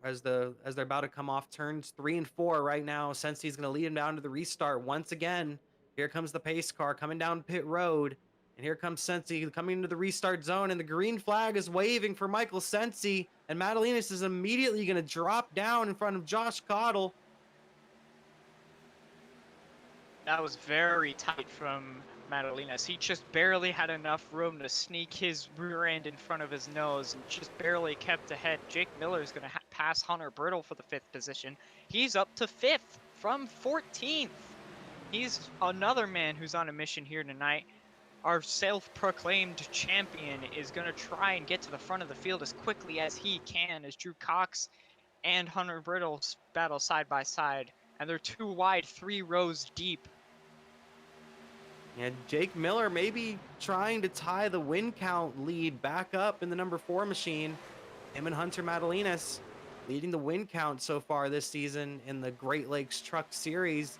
as they're about to come off turns 3 and 4 right now. Sensi's going to lead him down to the restart once again. Here comes the pace car coming down pit road, and here comes Sensi coming into the restart zone, and the green flag is waving for Michael Sensi, and Madalinas is immediately going to drop down in front of Josh Cottle. That was very tight from Madalinas. He just barely had enough room to sneak his rear end in front of his nose and just barely kept ahead. Jake Miller is going to pass Hunter Brittle for the 5th position. He's up to 5th from 14th. He's another man who's on a mission here tonight. Our self-proclaimed champion is going to try and get to the front of the field as quickly as he can, as Drew Cox and Hunter Brittle battle side by side. And they're 2 wide, 3 rows deep. And Jake Miller maybe trying to tie the win count lead back up in the number 4 machine. Him and Hunter Madalinas leading the win count so far this season in the Great Lakes Truck Series.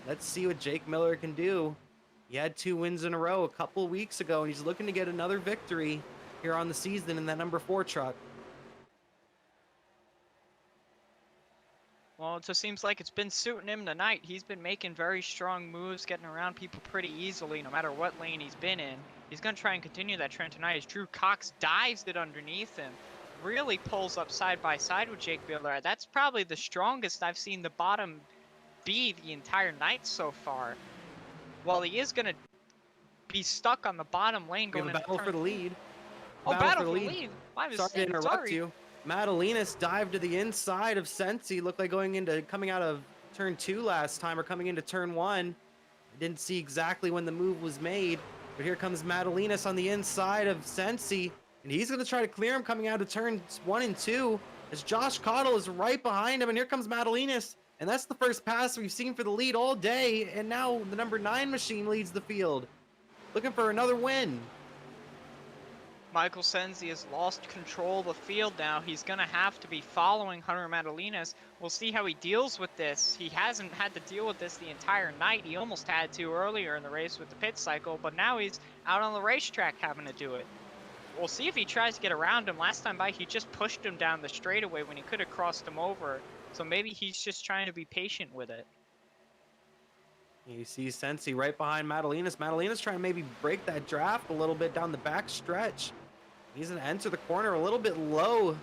Let's see what Jake Miller can do. He had 2 wins in a row a couple weeks ago, and he's looking to get another victory here on the season in that number 4 truck. Well, it just seems like it's been suiting him tonight. He's been making very strong moves, getting around people pretty easily, no matter what lane he's been in. He's going to try and continue that trend tonight as Drew Cox dives it underneath him. Really pulls up side by side with Jake Miller. That's probably the strongest I've seen the bottom be the entire night so far. While he is going to be stuck on the bottom lane going into into battle for the lead. Oh, battle for the lead. My mistake. Sorry to interrupt you. Madalinas dived to the inside of Sensi. Looked like coming out of turn 2 last time, or coming into turn 1. Didn't see exactly when the move was made, but here comes Madalinas on the inside of Sensi, and he's going to try to clear him coming out of turns 1 and 2, as Josh Cottle is right behind him, and here comes Madalinas, and that's the first pass we've seen for the lead all day, and now the number 9 machine leads the field, looking for another win. Michael Sensi has lost control of the field now. He's going to have to be following Hunter Madalinas. We'll see how he deals with this. He hasn't had to deal with this the entire night. He almost had to earlier in the race with the pit cycle, but now he's out on the racetrack having to do it. We'll see if he tries to get around him. Last time by, he just pushed him down the straightaway when he could have crossed him over. So maybe he's just trying to be patient with it. You see Sensi right behind Madalinas. Madalinas trying to maybe break that draft a little bit down the back stretch. He's going to enter the corner a little bit low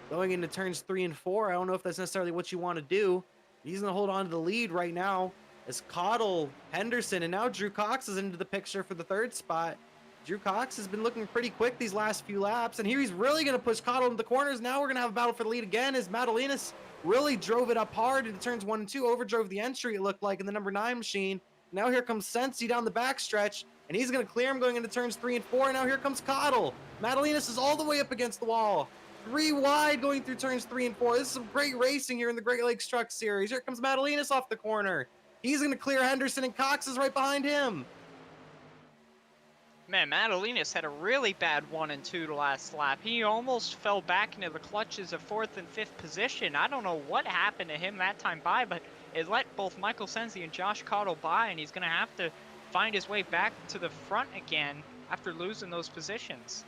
going into turns 3 and 4. I don't know if that's necessarily what you want to do. He's going to hold on to the lead right now as Cottle, Henderson, and now Drew Cox is into the picture for the 3rd spot. Drew Cox has been looking pretty quick these last few laps, and here he's really going to push Cottle into the corners. Now we're going to have a battle for the lead again as Madalinas really drove it up hard into turns 1 and 2, overdrove the entry, it looked like, in the number 9 machine. Now here comes Sensi down the backstretch. and he's going to clear him going into turns 3 and 4. And now here comes Coddle. Madalinas is all the way up against the wall. 3 wide going through turns 3 and 4. This is some great racing here in the Great Lakes Truck Series. Here comes Madalinas off the corner. He's going to clear Henderson, and Cox is right behind him. Man, Madalinas had a really bad 1 and 2 to last lap. He almost fell back into the clutches of 4th and 5th position. I don't know what happened to him that time by, but it let both Michael Sensi and Josh Cottle by, and he's going to have to find his way back to the front again after losing those positions.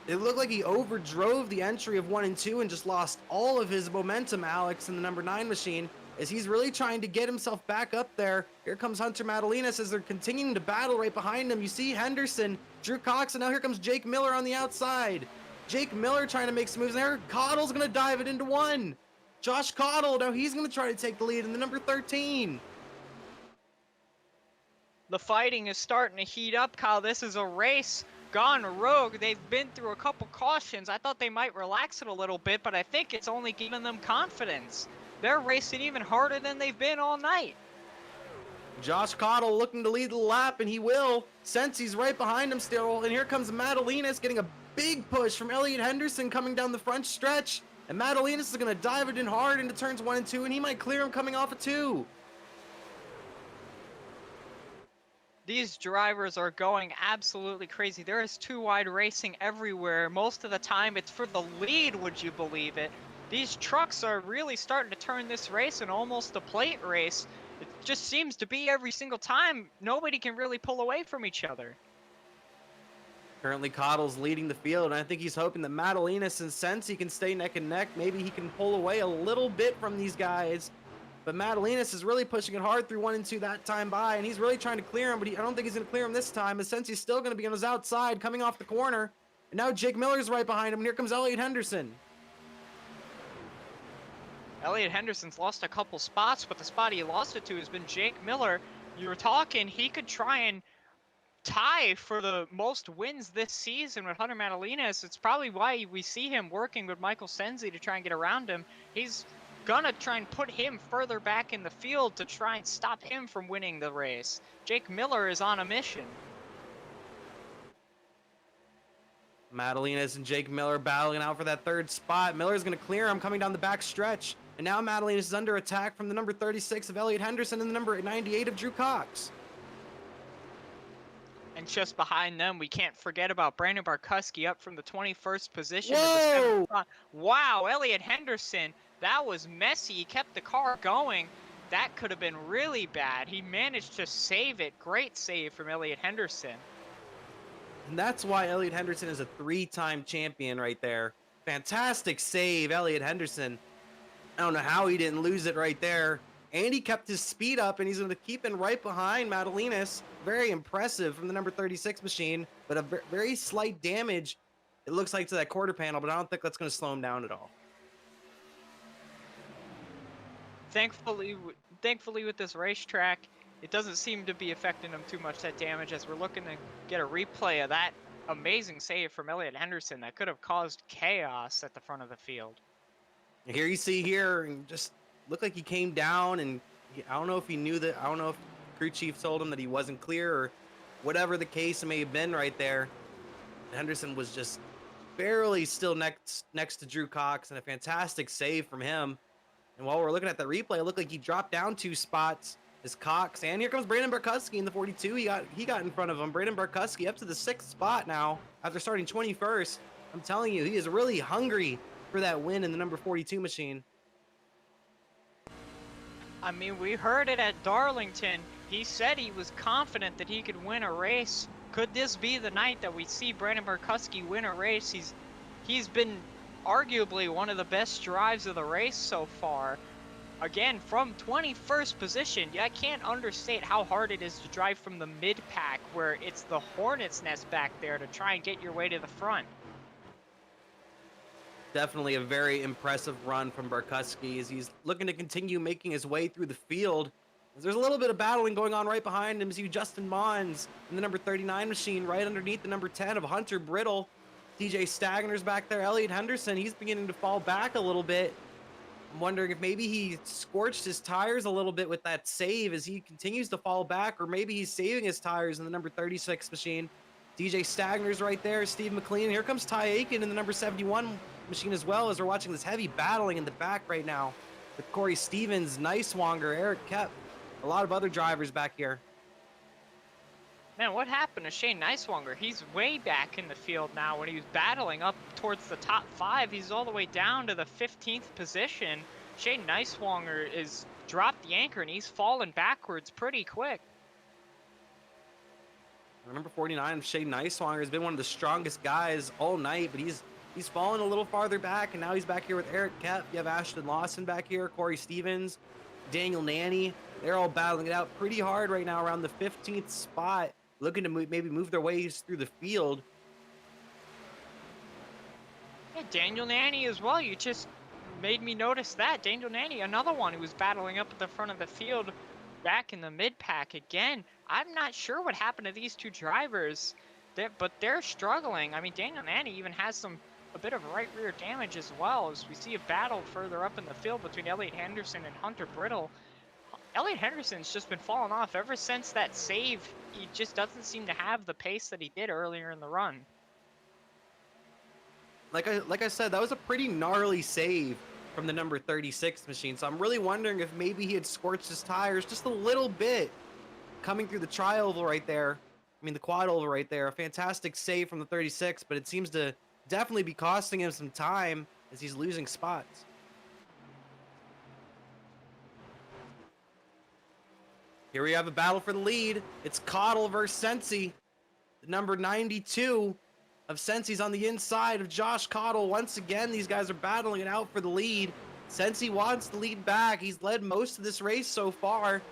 It looked like he overdrove the entry of 1 and 2 and just lost all of his momentum, Alex, in the number 9 machine, as he's really trying to get himself back up there. Here comes Hunter Madalinas as they're continuing to battle right behind him. You see Henderson, Drew Cox, and now here comes Jake Miller on the outside. Jake Miller trying to make some moves there. Cottle's going to dive it into 1. Josh Cottle, now he's going to try to take the lead in the number 13. The fighting is starting to heat up, Kyle. This is a race gone rogue. They've been through a couple cautions. I thought they might relax it a little bit, but I think it's only giving them confidence. They're racing even harder than they've been all night. Josh Cottle looking to lead the lap, and he will. Sensi's right behind him still, and here comes Madalinas getting a big push from Elliot Henderson coming down the front stretch. And Madalinas is going to dive it in hard into turns 1 and 2, and he might clear him coming off of 2. These drivers are going absolutely crazy. There is 2 wide racing everywhere. Most of the time it's for the lead, would you believe it? These trucks are really starting to turn this race into almost a plate race. It just seems to be every single time. Nobody can really pull away from each other. Currently, Cottle's leading the field, and I think he's hoping that Madalinas and Sensi can stay neck and neck. Maybe he can pull away a little bit from these guys. But Madalinas is really pushing it hard through 1 and 2 that time by, and he's really trying to clear him, but I don't think he's going to clear him this time, as Sensi's still going to be on his outside, coming off the corner. And now Jake Miller's right behind him, and here comes Elliot Henderson. Elliot Henderson's lost a couple spots, but the spot he lost it to has been Jake Miller. You were talking, he could try and tie for the most wins this season with Hunter Madalinas. It's probably why we see him working with Michael Sensi to try and get around him. He's gonna try and put him further back in the field to try and stop him from winning the race. Jake Miller is on a mission. Madalinas and Jake Miller battling out for that 3rd spot. Miller's going to clear him coming down the back stretch. And now Madalinas is under attack from the number 36 of Elliot Henderson and the number 98 of Drew Cox. And just behind them, we can't forget about Brandon Barkuski up from the 21st position. Whoa! Wow, Elliot Henderson, that was messy. He kept the car going. That could have been really bad. He managed to save it. Great save from Elliot Henderson. And that's why Elliot Henderson is a 3-time champion right there. Fantastic save, Elliot Henderson. I don't know how he didn't lose it right there. And he kept his speed up, and he's going to keep in right behind Madalinas. Very impressive from the number 36 machine, but a very slight damage, it looks like, to that quarter panel, but I don't think that's going to slow him down at all. Thankfully with this racetrack, it doesn't seem to be affecting them too much, that damage, as we're looking to get a replay of that amazing save from Elliot Henderson that could have caused chaos at the front of the field. Here you see here, and just looked like he came down, and I don't know if he knew that. I don't know if crew chief told him that he wasn't clear or whatever the case may have been right there. Henderson was just barely still next to Drew Cox, and a fantastic save from him. And while we're looking at that replay, it looked like he dropped down 2 spots. Is Cox, and here comes Brandon Barkuski in the 42. He got in front of him. Brandon Barkuski up to the 6th spot now after starting 21st. I'm telling you, he is really hungry for that win in the number 42 machine. I mean, we heard it at Darlington. He said he was confident that he could win a race. Could this be the night that we see Brandon Barkuski win a race? He's been arguably one of the best drives of the race so far. Again, from 21st position, I can't understate how hard it is to drive from the mid-pack, where it's the hornet's nest back there, to try and get your way to the front. Definitely a very impressive run from Barkuski as he's looking to continue making his way through the field. There's a little bit of battling going on right behind him. See Justin Mons in the number 39 machine right underneath the number 10 of Hunter Brittle. DJ Stagner's back there. Elliot Henderson, he's beginning to fall back a little bit. I'm wondering if maybe he scorched his tires a little bit with that save as he continues to fall back, or maybe he's saving his tires in the number 36 machine. DJ Stagner's right there, Steve McLean. Here comes Ty Aiken in the number 71 machine as well, as we're watching this heavy battling in the back right now with Corey Stevens, Nicewanger, Eric Kep, a lot of other drivers back here. Man, what happened to Shane Nicewanger? He's way back in the field now. When he was battling up towards the top 5, he's all the way down to the 15th position. Shane Nicewanger is dropped the anchor and he's fallen backwards pretty quick. Number 49, Shane Nicewanger, has been one of the strongest guys all night, but he's fallen a little farther back, and now he's back here with Eric Kep. You have Ashton Lawson back here, Corey Stevens, Daniel Nanny. They're all battling it out pretty hard right now around the 15th spot, looking to maybe move their ways through the field. Yeah, Daniel Nanny as well. You just made me notice that. Daniel Nanny, another one who was battling up at the front of the field, back in the mid-pack again. I'm not sure what happened to these two drivers, but they're struggling. I mean, Daniel Nanny even has a bit of right rear damage as well, as we see a battle further up in the field between Elliott Henderson and Hunter Brittle. Elliott Henderson's just been falling off ever since that save. He just doesn't seem to have the pace that he did earlier in the run. Like I said, that was a pretty gnarly save from the number 36 machine. So I'm really wondering if maybe he had scorched his tires just a little bit coming through the tri-oval right there. I mean, the quad oval right there. A fantastic save from the 36, but it seems to definitely be costing him some time as he's losing spots. Here we have a battle for the lead. It's Cottle versus Sensi. The number 92 of Sensi's on the inside of Josh Cottle. Once again, these guys are battling it out for the lead. Sensi wants the lead back. He's led most of this race so far.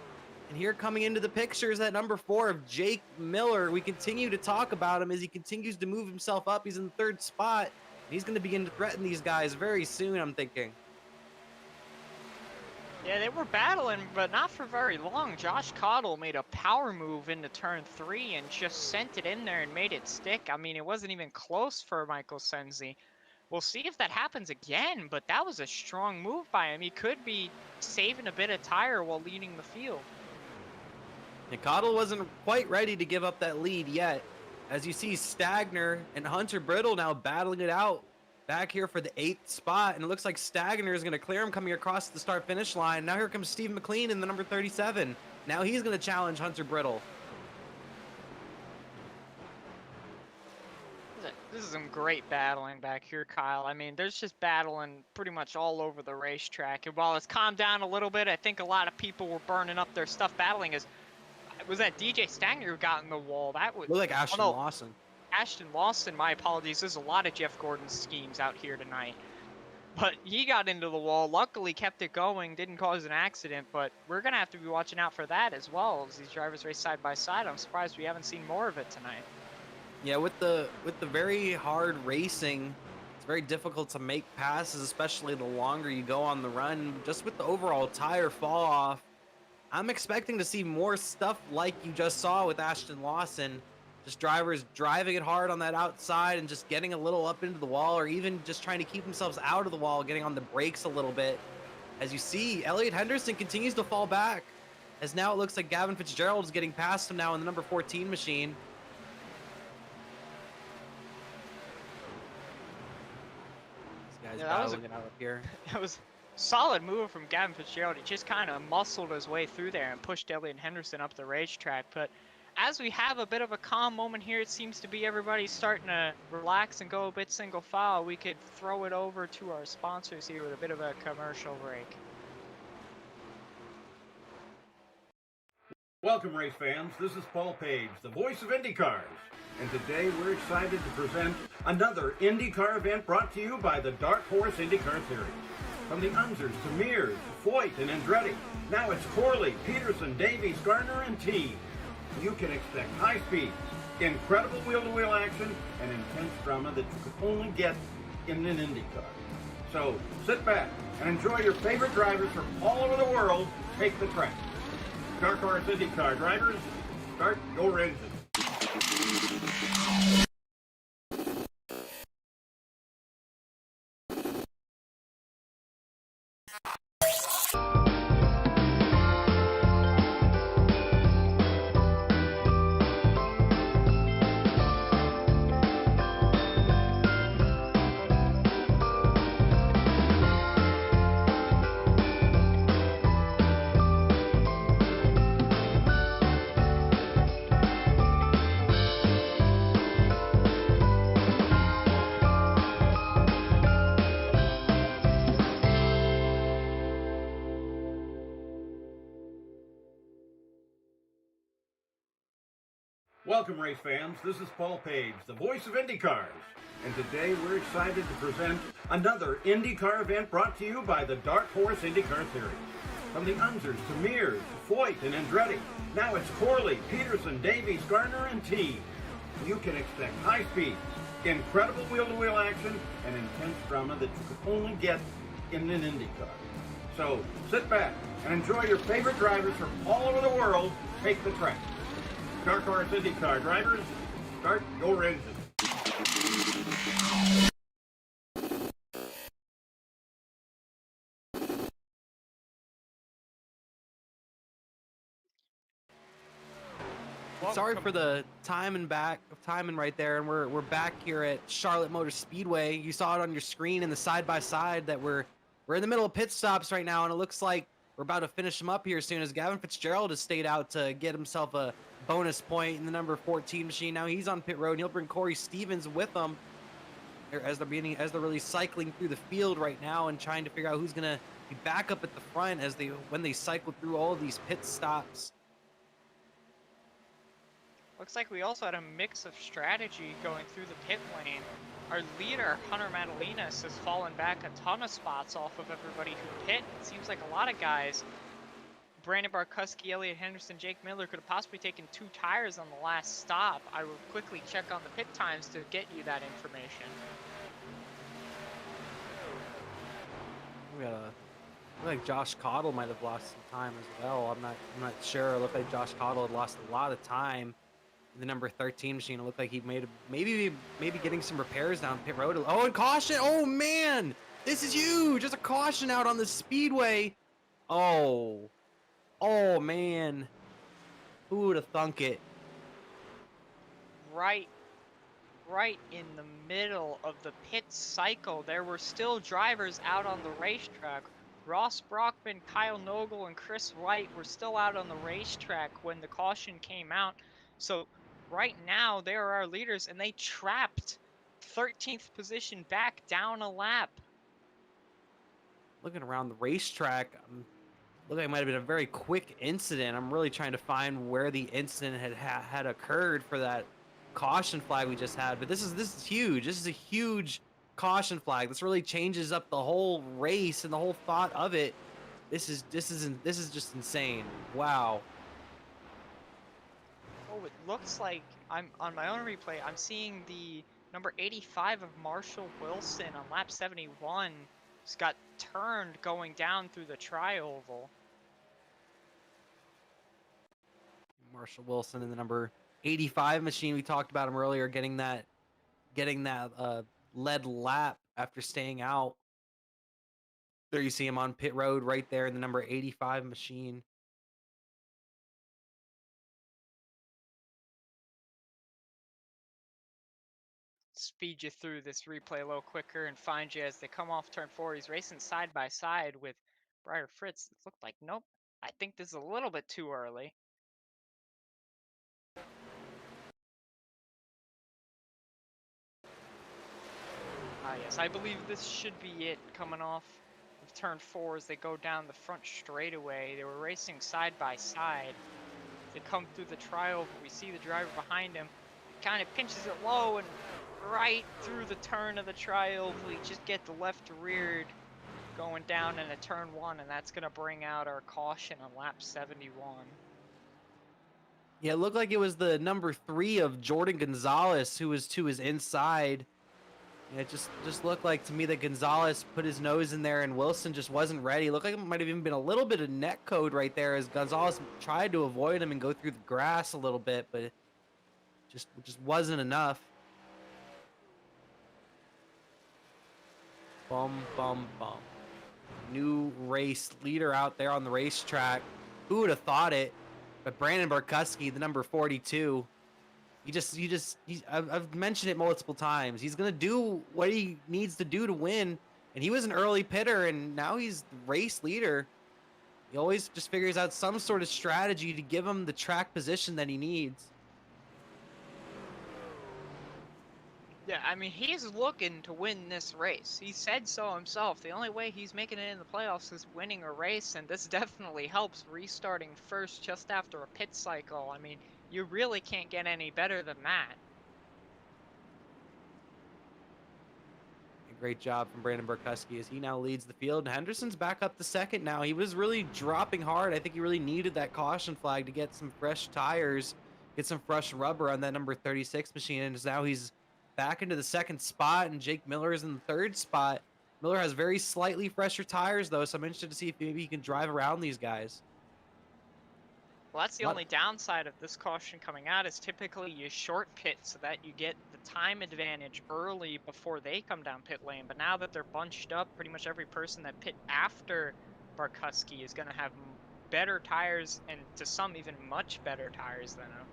And here coming into the picture is that number 4 of Jake Miller. We continue to talk about him as he continues to move himself up. He's in the 3rd spot. He's going to begin to threaten these guys very soon, I'm thinking. Yeah, they were battling, but not for very long. Josh Cottle made a power move into turn 3 and just sent it in there and made it stick. I mean, it wasn't even close for Michael Sensi. We'll see if that happens again, but that was a strong move by him. He could be saving a bit of tire while leading the field. And Cottle wasn't quite ready to give up that lead yet. As you see, Stagner and Hunter Brittle now battling it out back here for the 8th spot, and it looks like Stagner is going to clear him coming across the start-finish line. Now here comes Steve McLean in the number 37. Now he's going to challenge Hunter Brittle. This is some great battling back here, Kyle. I mean, there's just battling pretty much all over the racetrack. And while it's calmed down a little bit, I think a lot of people were burning up their stuff battling. Was that DJ Stagner who got in the wall? That would look like Ashton Lawson. Ashton Lawson, my apologies. There's a lot of Jeff Gordon schemes out here tonight. But he got into the wall, luckily kept it going, didn't cause an accident, but we're going to have to be watching out for that as well as these drivers race side by side. I'm surprised we haven't seen more of it tonight. Yeah, with the very hard racing, it's very difficult to make passes, especially the longer you go on the run. Just with the overall tire fall off, I'm expecting to see more stuff like you just saw with Ashton Lawson. Just drivers driving it hard on that outside and just getting a little up into the wall, or even just trying to keep themselves out of the wall, getting on the brakes a little bit. As you see, Elliot Henderson continues to fall back, as now it looks like Gavin Fitzgerald is getting past him now in the number 14 machine. This guy's battling it out up here. That was a solid move from Gavin Fitzgerald. He just kind of muscled his way through there and pushed Elliot Henderson up the racetrack. But as we have a bit of a calm moment here, it seems to be everybody starting to relax and go a bit single file. We could throw it over to our sponsors here with a bit of a commercial break. Welcome, race fans. This is Paul Page, the voice of IndyCars. And today we're excited to present another IndyCar event brought to you by the Dark Horse IndyCar Series. From the Unzers to Mears, Foyt, and Andretti, now it's Corley, Peterson, Davies, Gardner, and Team. You can expect high speeds, incredible wheel-to-wheel action, and intense drama that you could only get in an IndyCar. So sit back and enjoy your favorite drivers from all over the world take the track. Dark Horse IndyCar drivers, start your engine. Welcome, race fans. This is Paul Page, the voice of IndyCars. And today we're excited to present another IndyCar event brought to you by the Dark Horse IndyCar Series. From the Unzers to Mears, Foyt, and Andretti, now it's Corley, Peterson, Davies, Gardner, and T. You can expect high speeds, incredible wheel-to-wheel action, and intense drama that you could only get in an IndyCar. So sit back and enjoy your favorite drivers from all over the world take the track. Dark Horse IndyCar drivers, start your engine. Sorry for the timing right there, and we're back here at Charlotte Motor Speedway. You saw it on your screen in the side-by-side that we're in the middle of pit stops right now, and it looks like we're about to finish them up here soon as Gavin Fitzgerald has stayed out to get himself a bonus point in the number 14 machine. Now he's on pit road, and he'll bring Corey Stevens with him as they're really cycling through the field right now and trying to figure out who's gonna be back up at the front when they cycle through all of these pit stops. Looks like we also had a mix of strategy going through the pit lane. Our leader, Hunter Madalinas, has fallen back a ton of spots off of everybody who pit. It seems like a lot of guys, Brandon Barkuski, Elliot Henderson, Jake Miller, could have possibly taken 2 tires on the last stop. I will quickly check on the pit times to get you that information. We got look like Josh Cottle might have lost some time as well. I'm not sure. It looked like Josh Cottle had lost a lot of time. The number 13 machine. It looked like he maybe getting some repairs down pit road. Oh, and caution! Oh man, this is huge! Just a caution out on the speedway. Oh man, who would have thunk it? Right in the middle of the pit cycle, there were still drivers out on the racetrack. Ross Brockman, Kyle Nogel, and Chris White were still out on the racetrack when the caution came out. So right now, they are our leaders, and they trapped 13th position back down a lap. Looking around the racetrack, looked like it might have been a very quick incident. I'm really trying to find where the incident had occurred for that caution flag we just had. But this is huge. This is a huge caution flag. This really changes up the whole race and the whole thought of it. This is just insane. Wow. Oh, it looks like I'm on my own replay. I'm seeing the number 85 of Marshall Wilson on lap 71. Just got turned going down through the tri-oval. Marshall Wilson in the number 85 machine. We talked about him earlier, getting that lead lap after staying out. There you see him on pit road right there in the number 85 machine. Speed you through this replay a little quicker and find you as they come off turn 4. He's racing side by side with Briar Fritz. It looked like, nope, I think this is a little bit too early. Yes, I believe this should be it coming off of turn 4 as they go down the front straightaway. They were racing side by side. They come through the tri-oval. We see the driver behind him. Kind of pinches it low and right through the turn of the tri-oval. You just get the left reared going down into turn 1, and that's going to bring out our caution on lap 71. Yeah, it looked like it was the number 3 of Jordan Gonzalez who was to his inside. And it just looked like to me that Gonzalez put his nose in there and Wilson just wasn't ready. It looked like it might have even been a little bit of net code right there as Gonzalez tried to avoid him and go through the grass a little bit, but it just wasn't enough. Bum, bum, bum. New race leader out there on the racetrack. Who would have thought it? But Brandon Barkuski, the number 42, I've mentioned it multiple times. He's going to do what he needs to do to win. And he was an early pitter, and now he's the race leader. He always just figures out some sort of strategy to give him the track position that he needs. Yeah, I mean, he's looking to win this race. He said so himself. The only way he's making it in the playoffs is winning a race, and this definitely helps restarting first just after a pit cycle. I mean, You really can't get any better than that. A great job from Brandon Barkuski as he now leads the field. And Henderson's back up to second now. He was really dropping hard. I think he really needed that caution flag to get some fresh tires, get some fresh rubber on that number 36 machine. And now he's back into the second spot, and Jake Miller is in the third spot. Miller has very slightly fresher tires, though, so I'm interested to see if maybe he can drive around these guys. Well, that's the only downside of this caution coming out is typically you short pit so that you get the time advantage early before they come down pit lane. But now that they're bunched up, pretty much every person that pit after Barkuski is going to have better tires, and to some even much better tires than him.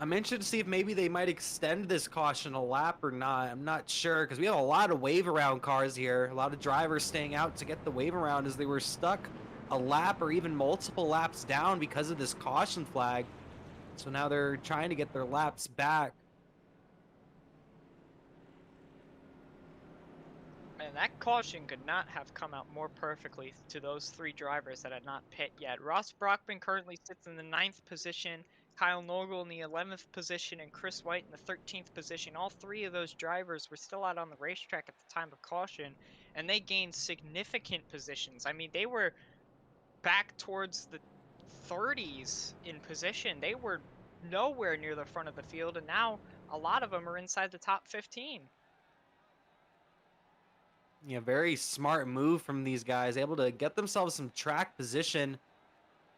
I'm interested to see if maybe they might extend this caution a lap or not. I'm not sure because we have a lot of wave around cars here. A lot of drivers staying out to get the wave around as they were stuck a lap or even multiple laps down because of this caution flag. So now they're trying to get their laps back. Man, that caution could not have come out more perfectly to those three drivers that had not pit yet. Ross Brockman currently sits in the 9th position, Kyle Nogel in the 11th position, and Chris White in the 13th position. All three of those drivers were still out on the racetrack at the time of caution, and they gained significant positions. I mean, they were back towards the 30s in position. They were nowhere near the front of the field, and now a lot of them are inside the top 15. Yeah, very smart move from these guys, able to get themselves some track position.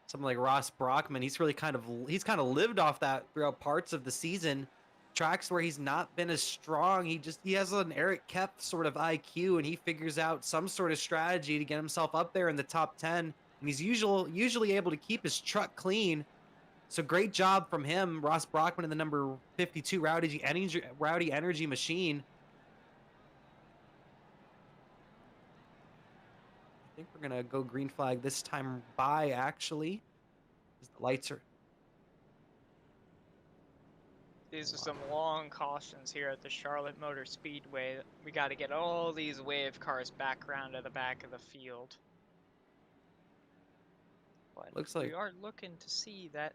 Something like Ross Brockman, he's kind of lived off that throughout parts of the season. Tracks where he's not been as strong, he has an Eric Kepf sort of IQ, and he figures out some sort of strategy to get himself up there in the top 10. And he's usually able to keep his truck clean. So great job from him, Ross Brockman in the number 52 Rowdy Energy machine. I think we're gonna go green flag this time by actually. The lights are. These are some long cautions here at the Charlotte Motor Speedway. We got to get all these wave cars back around to the back of the field. But Looks like we are looking to see that.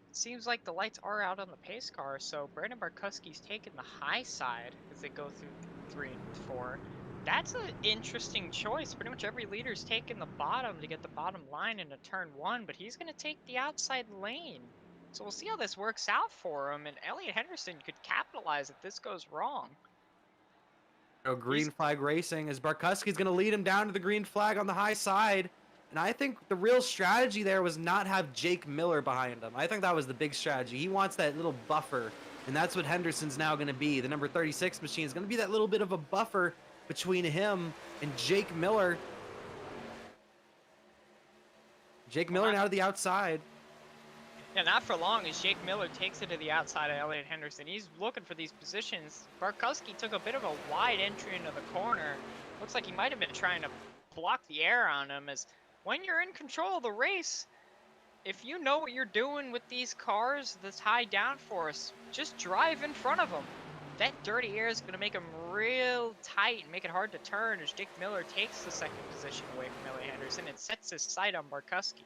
It seems like the lights are out on the pace car, so Brandon Barkuski's taking the high side as they go through 3 and 4. That's an interesting choice. Pretty much every leader's taking the bottom to get the bottom line into turn 1, but he's going to take the outside lane. So we'll see how this works out for him, and Elliott Henderson could capitalize if this goes wrong. Green flag racing as Barkuski's going to lead him down to the green flag on the high side. And I think the real strategy there was not have Jake Miller behind him. I think that was the big strategy. He wants that little buffer, and that's what Henderson's now going to be. The number 36 machine is going to be that little bit of a buffer between him and Jake Miller. Jake Miller now to the outside. Yeah, not for long as Jake Miller takes it to the outside of Elliott Henderson. He's looking for these positions. Barkuski took a bit of a wide entry into the corner. Looks like he might have been trying to block the air on him, as when you're in control of the race, if you know what you're doing with these cars, this high downforce, just drive in front of them. That dirty air is going to make them real tight and make it hard to turn as Jake Miller takes the second position away from Elliott Henderson and sets his sight on Barkuski.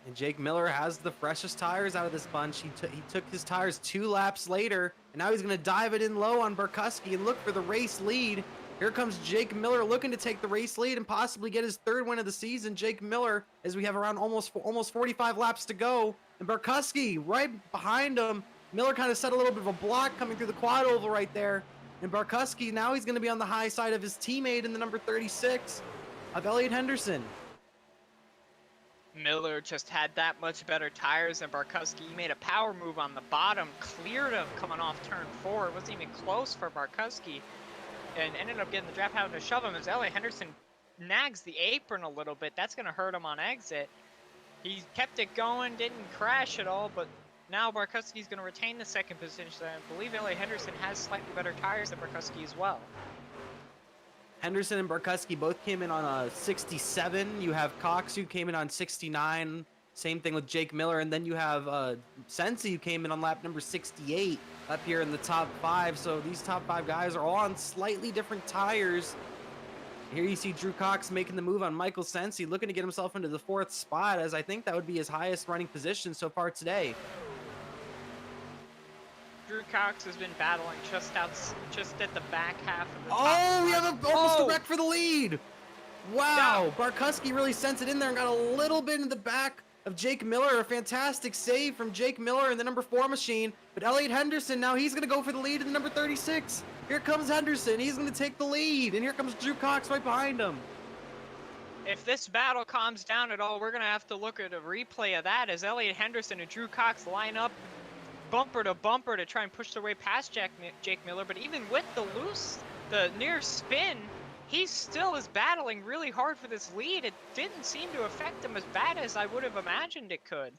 And Jake Miller has the freshest tires out of this bunch. He took his tires 2 laps later, and now he's going to dive it in low on Barkuski and look for the race lead. Here comes Jake Miller looking to take the race lead and possibly get his 3rd win of the season. Jake Miller, as we have around almost 45 laps to go. And Barkuski right behind him. Miller kind of set a little bit of a block coming through the quad oval right there. And Barkuski, now he's going to be on the high side of his teammate in the number 36 of Elliott Henderson. Miller just had that much better tires than Barkuski. He made a power move on the bottom, cleared him coming off turn 4. It wasn't even close for Barkuski, and ended up getting the draft, having to shove him as Elliott Henderson nags the apron a little bit. That's going to hurt him on exit. He kept it going, didn't crash at all, but now Barkuski's going to retain the second position. I believe Elliott Henderson has slightly better tires than Barkuski as well. Henderson and Barkuski both came in on a 67. You have Cox who came in on 69. Same thing with Jake Miller. And then you have Sensi who came in on lap number 68 up here in the top 5. So these top 5 guys are all on slightly different tires. Here you see Drew Cox making the move on Michael Sensi, looking to get himself into the 4th spot, as I think that would be his highest running position so far today. Drew Cox has been battling just at the back half of the top Oh, we five. have almost a wreck for the lead. Wow, Barkuski really sent it in there and got a little bit in the back of Jake Miller. A fantastic save from Jake Miller in the number 4 machine. But Elliott Henderson, now he's going to go for the lead in the number 36. Here comes Henderson. He's going to take the lead. And here comes Drew Cox right behind him. If this battle calms down at all, we're going to have to look at a replay of that as Elliott Henderson and Drew Cox line up bumper to bumper to try and push their way past Jake Miller. But even with the near spin, he still is battling really hard for this lead. It didn't seem to affect him as bad as I would have imagined it could.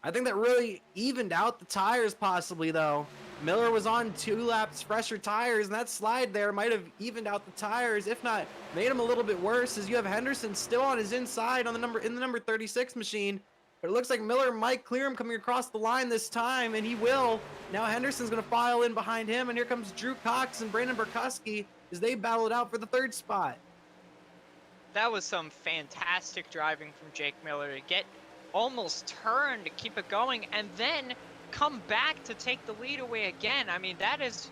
I think that really evened out the tires possibly, though. Miller was on 2 laps fresher tires, and that slide there might have evened out the tires, if not made him a little bit worse, as you have Henderson still on his inside on the number 36 machine. But it looks like Miller might clear him coming across the line this time, and he will. Now Henderson's going to file in behind him, and here comes Drew Cox and Brandon Barkuski as they battle it out for the 3rd spot. That was some fantastic driving from Jake Miller to get almost turned to keep it going and then come back to take the lead away again. I mean, that is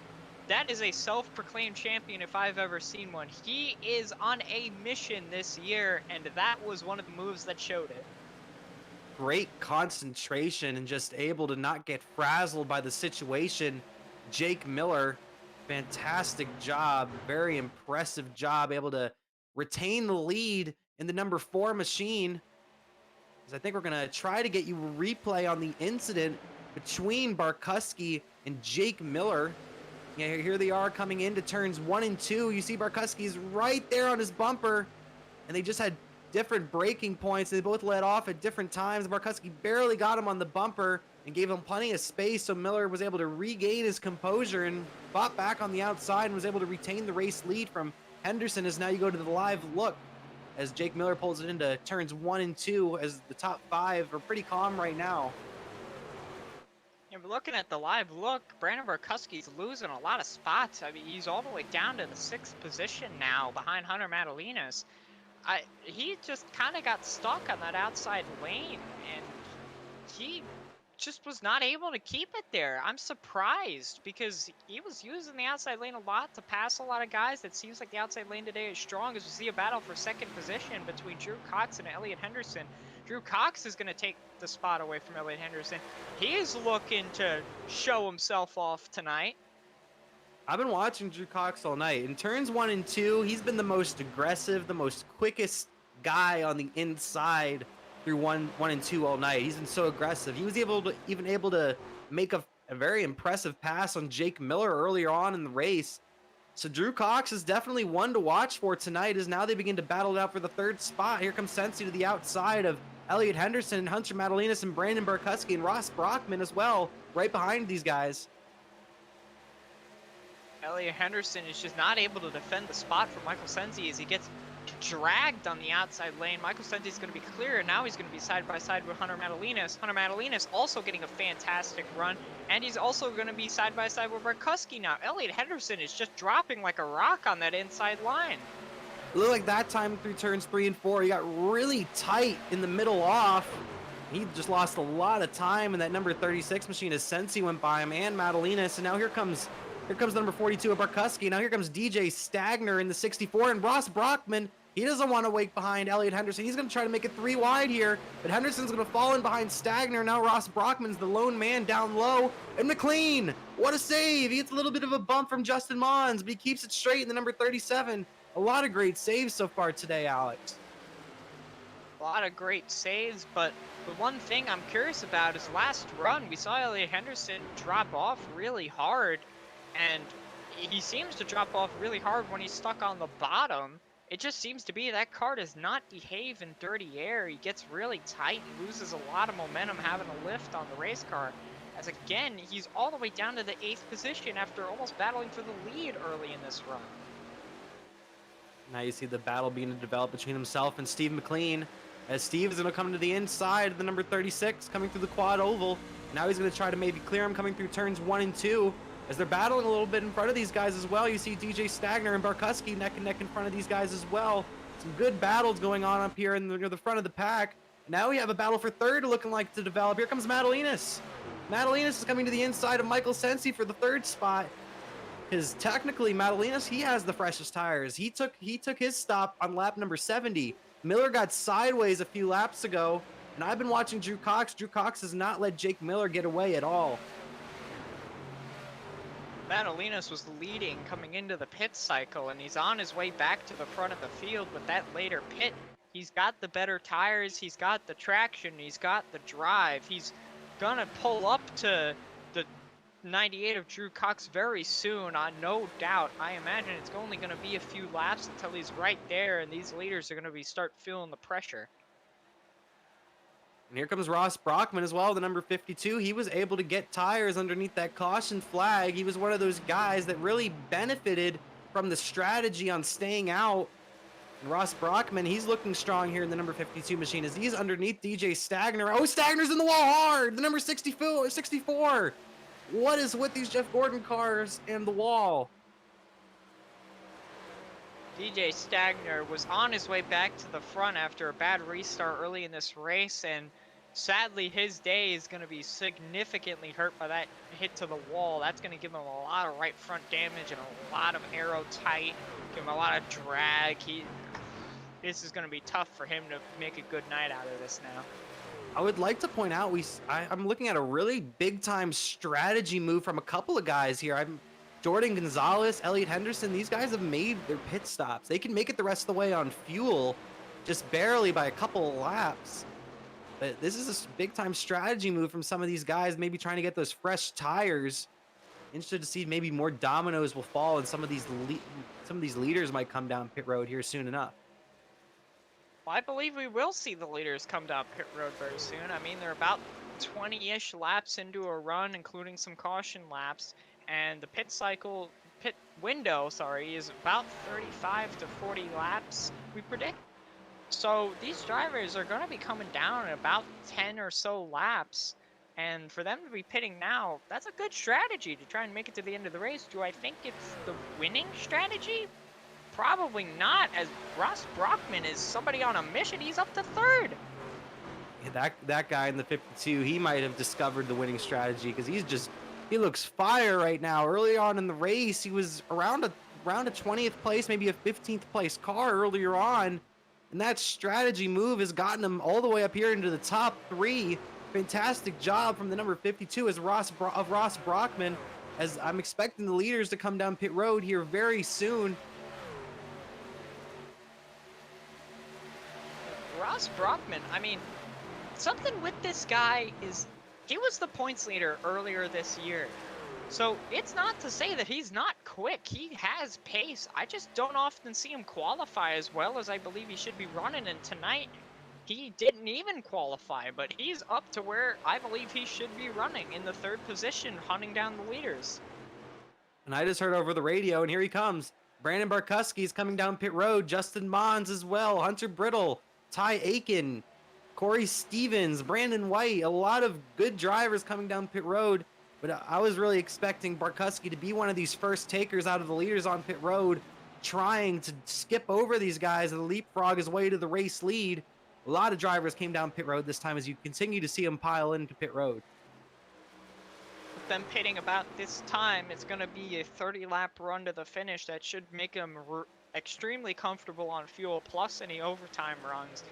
a self-proclaimed champion if I've ever seen one. He is on a mission this year, and that was one of the moves that showed it. Great concentration and just able to not get frazzled by the situation. Jake Miller, fantastic job, very impressive job, able to retain the lead in the number 4 machine. As I think we're gonna try to get you a replay on the incident between Barkuski and Jake Miller. Yeah, here they are coming into turns 1 and 2. You see Barkuski's right there on his bumper, and they just had different braking points. They both let off at different times. Barkuski barely got him on the bumper and gave him plenty of space, so Miller was able to regain his composure and fought back on the outside and was able to retain the race lead from Henderson. As now you go to the live look as Jake Miller pulls it into turns 1 and 2, as the top 5 are pretty calm right now. And we're looking at the live look, Brandon Barkuski's losing a lot of spots. I mean, he's all the way down to the 6th position now behind Hunter Madalinas. He just kind of got stuck on that outside lane, and he just was not able to keep it there. I'm surprised because he was using the outside lane a lot to pass a lot of guys. It seems like the outside lane today is strong, as we see a battle for 2nd position between Drew Cox and Elliott Henderson. Drew Cox is going to take the spot away from Elliott Henderson. He is looking to show himself off tonight. I've been watching Drew Cox all night. In turns 1 and 2, he's been the most aggressive, the most quickest guy on the inside through 1 and 2 all night. He's been so aggressive. He was able to make a very impressive pass on Jake Miller earlier on in the race. So Drew Cox is definitely one to watch for tonight, as now they begin to battle it out for the 3rd spot. Here comes Sensi to the outside of Elliott Henderson and Hunter Madalinas and Brandon Barkuski and Ross Brockman as well, right behind these guys. Elliott Henderson is just not able to defend the spot for Michael Sensi as he gets dragged on the outside lane. Michael Sensi is going to be clear, and now he's going to be side by side with Hunter Madalinas. Hunter Madalinas also getting a fantastic run, and he's also going to be side by side with Barkuski now. Elliott Henderson is just dropping like a rock on that inside line. It looked like that time through turns 3 and 4, he got really tight in the middle off. He just lost a lot of time in that number 36 machine as Sensi went by him and Madalinas, and now here comes number 42 of Barkuski. Now here comes DJ Stagner in the 64, and Ross Brockman, he doesn't want to wait behind Elliott Henderson. He's going to try to make it 3 wide here, but Henderson's going to fall in behind Stagner. Now Ross Brockman's the lone man down low, and Mclean, what a save. He gets a little bit of a bump from Justin Mons, but he keeps it straight in the number 37. A lot of great saves so far today, Alex. A lot of great saves, but the one thing I'm curious about is last run, we saw Elliott Henderson drop off really hard, and he seems to drop off really hard when he's stuck on the bottom. It just seems to be that car does not behave in dirty air. He gets really tight and loses a lot of momentum having a lift on the race car. As again, he's all the way down to the 8th position after almost battling for the lead early in this run. Now you see the battle beginning to develop between himself and Steve Mclean, as Steve is going to come to the inside of the number 36 coming through the quad oval. Now he's going to try to maybe clear him coming through turns 1 and 2. as they're battling a little bit in front of these guys as well. You see DJ Stagner and Barkuski neck and neck in front of these guys as well. Some good battles going on up here in the, near the front of the pack. Now we have a battle for third looking like to develop. Here comes Madalinas. Madalinas is coming to the inside of Michael Sensi for the third spot. Because technically, Madalinas, he has the freshest tires. He took his stop on lap number 70. Miller got sideways a few laps ago, and I've been watching Drew Cox. Drew Cox has not let Jake Miller get away at all. Madalinas was leading coming into the pit cycle, and he's on his way back to the front of the field with that later pit. He's got the better tires, he's got the traction, he's got the drive. He's gonna pull up to the 98 of Drew Cox very soon, no doubt. I imagine it's only gonna be a few laps until he's right there, and these leaders are gonna start feeling the pressure. And here comes Ross Brockman as well, the number 52. He was able to get tires underneath that caution flag. He was one of those guys that really benefited from the strategy on staying out. And Ross Brockman, he's looking strong here in the number 52 machine as he's underneath DJ Stagner. Oh, Stagner's in the wall hard! The number 64. What is with these Jeff Gordon cars and the wall? DJ Stagner was on his way back to the front after a bad restart early in this race, and sadly his day is going to be significantly hurt by that hit to the wall. That's going to give him a lot of right front damage and a lot of aero tight, give him a lot of drag. This is going to be tough for him to make a good night out of this now. I would like to point out, I'm looking at a really big time strategy move from a couple of guys here. Jordan Gonzalez, Elliot Henderson, these guys have made their pit stops. They can make it the rest of the way on fuel, just barely by a couple of laps. But this is a big time strategy move from some of these guys, maybe trying to get those fresh tires. Interested to see maybe more dominoes will fall and some of these leaders might come down pit road here soon enough. Well, I believe we will see the leaders come down pit road very soon. I mean, they're about 20-ish laps into a run, including some caution laps. And the pit window, is about 35 to 40 laps, we predict. So these drivers are going to be coming down in about 10 or so laps. And for them to be pitting now, that's a good strategy to try and make it to the end of the race. Do I think it's the winning strategy? Probably not, as Ross Brockman is somebody on a mission. He's up to third. Yeah, that guy in the 52, he might have discovered the winning strategy because he looks fire right now. Early on in the race, he was around a 20th place, maybe a 15th place car earlier on. And that strategy move has gotten him all the way up here into the top 3. Fantastic job from the number 52 as Ross Brockman, as I'm expecting the leaders to come down pit road here very soon. Ross Brockman, I mean, something with this guy is he was the points leader earlier this year. So it's not to say that he's not quick. He has pace. I just don't often see him qualify as well as I believe he should be running. And tonight, he didn't even qualify, but he's up to where I believe he should be running in the third position, hunting down the leaders. And I just heard over the radio, and here he comes. Brandon Barkuski is coming down pit road. Justin Mons as well. Hunter Brittle, Ty Aiken, Corey Stevens, Brandon White, a lot of good drivers coming down pit road. But I was really expecting Barkuski to be one of these first takers out of the leaders on pit road, trying to skip over these guys and leapfrog his way to the race lead. A lot of drivers came down pit road this time as you continue to see them pile into pit road. With them pitting about this time, it's going to be a 30-lap run to the finish that should make them extremely comfortable on fuel, plus any overtime runs.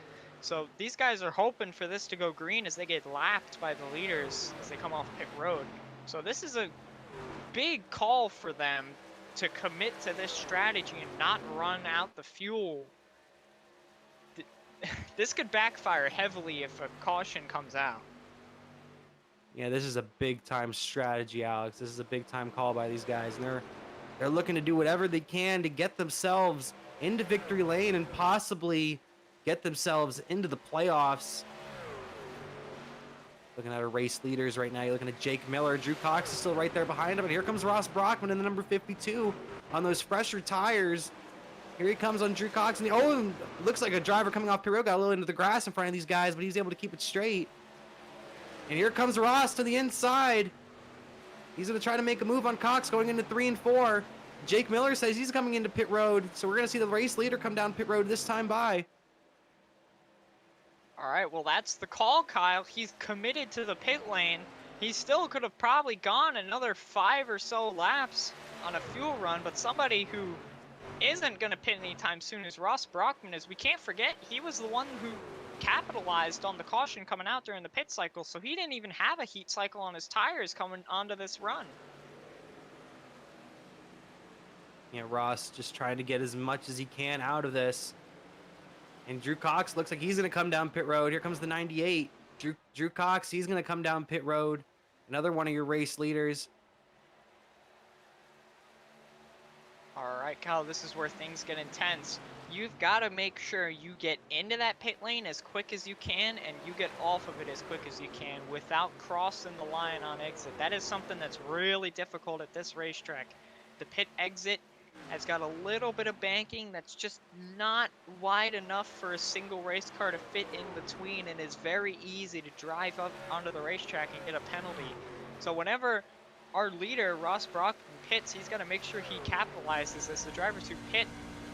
So these guys are hoping for this to go green as they get lapped by the leaders as they come off pit road. So this is a big call for them to commit to this strategy and not run out the fuel. This could backfire heavily if a caution comes out. Yeah, this is a big-time strategy, Alex. This is a big-time call by these guys. And they're looking to do whatever they can to get themselves into victory lane and possibly get themselves into the playoffs. Looking at our race leaders right now. You're looking at Jake Miller. Drew Cox is still right there behind him. But here comes Ross Brockman in the number 52 on those fresher tires. Here he comes on Drew Cox. And looks like a driver coming off pit road. Got a little into the grass in front of these guys, but he's able to keep it straight. And here comes Ross to the inside. He's going to try to make a move on Cox going into 3 and 4. Jake Miller says he's coming into pit road, so we're going to see the race leader come down pit road this time by. All right, well, that's the call, Kyle. He's committed to the pit lane. He still could have probably gone another 5 or so laps on a fuel run, but somebody who isn't going to pit anytime soon is Ross Brockman, as we can't forget he was the one who capitalized on the caution coming out during the pit cycle, so he didn't even have a heat cycle on his tires coming onto this run. Yeah, Ross just trying to get as much as he can out of this. And Drew Cox looks like he's going to come down pit road. Here comes the 98. Drew Cox, he's going to come down pit road. Another one of your race leaders. All right, Kyle, this is where things get intense. You've got to make sure you get into that pit lane as quick as you can, and you get off of it as quick as you can without crossing the line on exit. That is something that's really difficult at this racetrack. The pit exit has got a little bit of banking that's just not wide enough for a single race car to fit in between, and is very easy to drive up onto the racetrack and get a penalty. So whenever our leader, Ross Brockman, pits, he's got to make sure he capitalizes this. The drivers who pit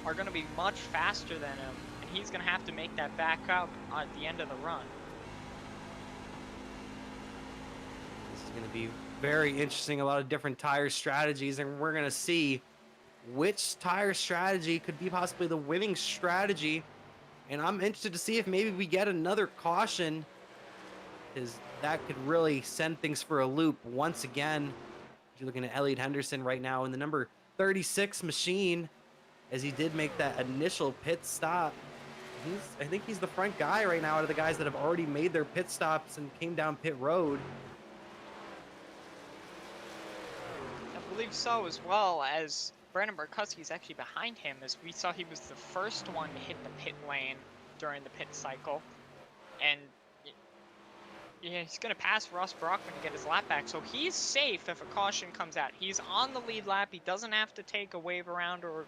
are going to be much faster than him, and he's going to have to make that back up at the end of the run. This is going to be very interesting. A lot of different tire strategies, and we're going to see which tire strategy could be possibly the winning strategy. And I'm interested to see if maybe we get another caution, because that could really send things for a loop once again. You're looking at Elliott Henderson right now in the number 36 machine, as he did make that initial pit stop. I think he's the front guy right now out of the guys that have already made their pit stops and came down pit road. I believe so, as well as Brandon Barkuski is actually behind him, as we saw he was the first one to hit the pit lane during the pit cycle. And yeah, he's going to pass Ross Brockman to get his lap back, so he's safe if a caution comes out. He's on the lead lap. He doesn't have to take a wave around or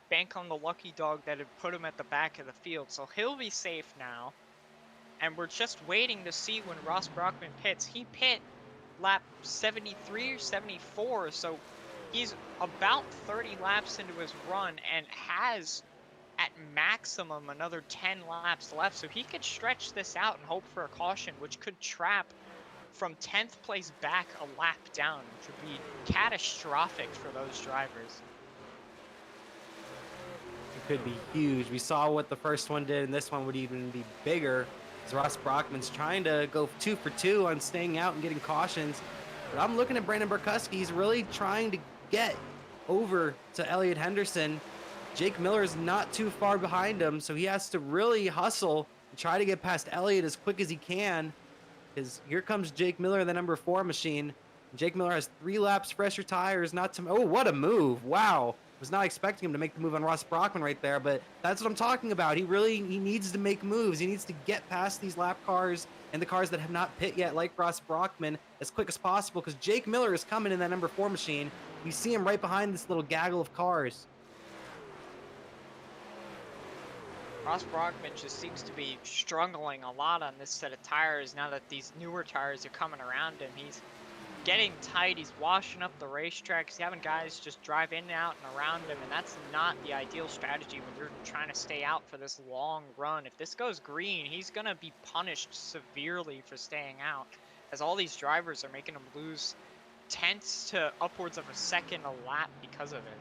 bank on the lucky dog that had put him at the back of the field, so he'll be safe now. And we're just waiting to see when Ross Brockman pits. He pit lap 73 or 74, so he's about 30 laps into his run and has at maximum another 10 laps left, so he could stretch this out and hope for a caution, which could trap from 10th place back a lap down, which would be catastrophic for those drivers. It could be huge. We saw what the first one did, and this one would even be bigger, as Ross Brockman's trying to go 2 for 2 on staying out and getting cautions. But I'm looking at Brandon Barkuski. He's really trying to get over to Elliott Henderson. Jake Miller is not too far behind him, so he has to really hustle and try to get past Elliott as quick as he can, because here comes Jake Miller, the number 4 machine. Jake Miller has 3 laps fresher tires. Oh, what a move. Wow. Was not expecting him to make the move on Ross Brockman right there, but that's what I'm talking about. He needs to make moves. He needs to get past these lap cars and the cars that have not pit yet, like Ross Brockman, as quick as possible, because Jake Miller is coming in that number 4 machine. You see him right behind this little gaggle of cars. Ross Brockman just seems to be struggling a lot on this set of tires now that these newer tires are coming around him. He's getting tight, he's washing up the racetrack, he's having guys just drive in and out and around him, and that's not the ideal strategy when you're trying to stay out for this long run. If this goes green, he's going to be punished severely for staying out, as all these drivers are making him lose tenths to upwards of a second a lap because of it.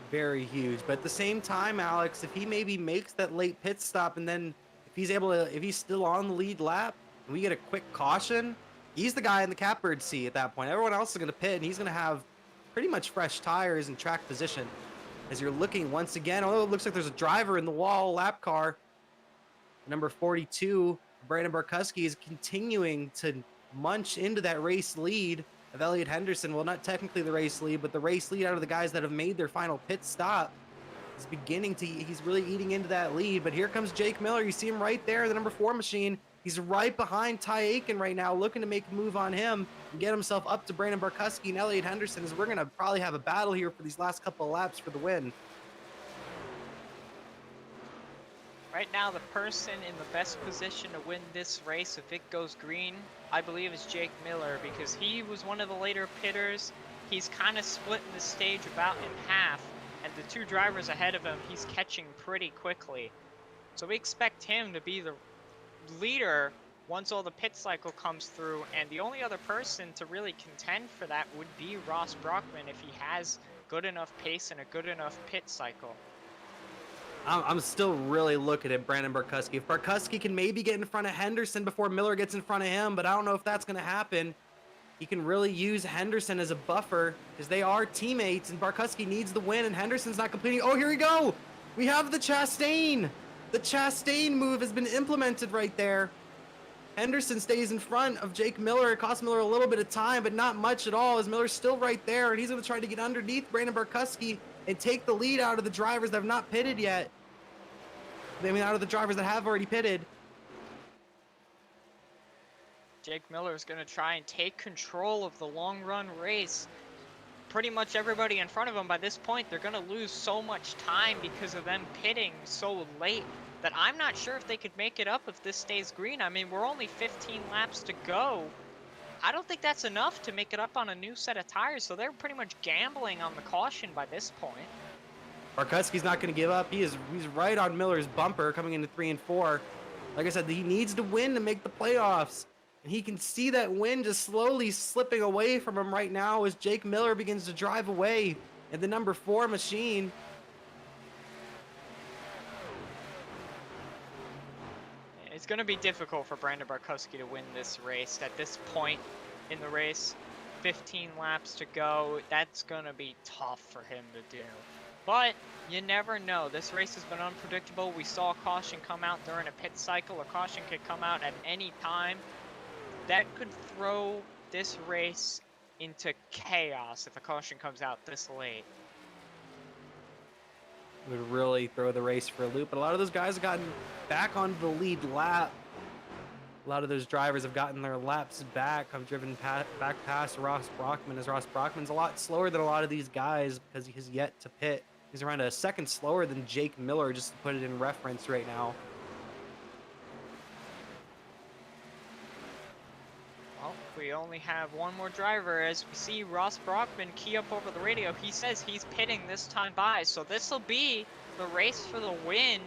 Very huge. But at the same time, Alex, if he maybe makes that late pit stop, and then if he's still on the lead lap and we get a quick caution, he's the guy in the catbird seat at that point. Everyone else is going to pit, and he's going to have pretty much fresh tires and track position. As you're looking once again, oh, it looks like there's a driver in the wall lap car. Number 42, Brandon Barkuski, is continuing to munch into that race lead of Elliott Henderson. Well, not technically the race lead, but the race lead out of the guys that have made their final pit stop. He's really eating into that lead. But here comes Jake Miller. You see him right there, the number 4 machine. He's right behind Ty Aiken right now, looking to make a move on him and get himself up to Brandon Barkuski and Elliott Henderson, as we're going to probably have a battle here for these last couple of laps for the win. Right now, the person in the best position to win this race, if it goes green, I believe is Jake Miller, because he was one of the later pitters. He's kind of splitting the stage about in half, and the two drivers ahead of him, he's catching pretty quickly. So we expect him to be the leader once all the pit cycle comes through, and the only other person to really contend for that would be Ross Brockman if he has good enough pace and a good enough pit cycle. I'm still really looking at Brandon Barkuski. If Barkuski can maybe get in front of Henderson before Miller gets in front of him, but I don't know if that's going to happen. He can really use Henderson as a buffer because they are teammates, and Barkuski needs the win, and Henderson's not completing. Oh, here we go. We have the Chastain. The Chastain move has been implemented right there. Henderson stays in front of Jake Miller. It costs Miller a little bit of time, but not much at all, as Miller's still right there, and he's going to try to get underneath Brandon Barkuski and take the lead out of the drivers that have not pitted yet. I mean, out of the drivers that have already pitted. Jake Miller is going to try and take control of the long run race. Pretty much everybody in front of him by this point, they're going to lose so much time because of them pitting so late that I'm not sure if they could make it up if this stays green. I mean, we're only 15 laps to go. I don't think that's enough to make it up on a new set of tires, so they're pretty much gambling on the caution by this point. Barkuski's not going to give up. He's right on Miller's bumper coming into 3 and 4. Like I said, he needs to win to make the playoffs. And he can see that win just slowly slipping away from him right now as Jake Miller begins to drive away in the number 4 machine. It's going to be difficult for Brandon Barkuski to win this race at this point in the race. 15 laps to go. That's going to be tough for him to do. But you never know. This race has been unpredictable. We saw a caution come out during a pit cycle. A caution could come out at any time. That could throw this race into chaos if a caution comes out this late. Would really throw the race for a loop. But a lot of those guys have gotten back onto the lead lap. A lot of those drivers have gotten their laps back. I've driven back past Ross Brockman, as Ross Brockman's a lot slower than a lot of these guys because he has yet to pit. He's around a second slower than Jake Miller, just to put it in reference right now. Well, we only have one more driver. As we see Ross Brockman key up over the radio, he says he's pitting this time by. So this will be the race for the win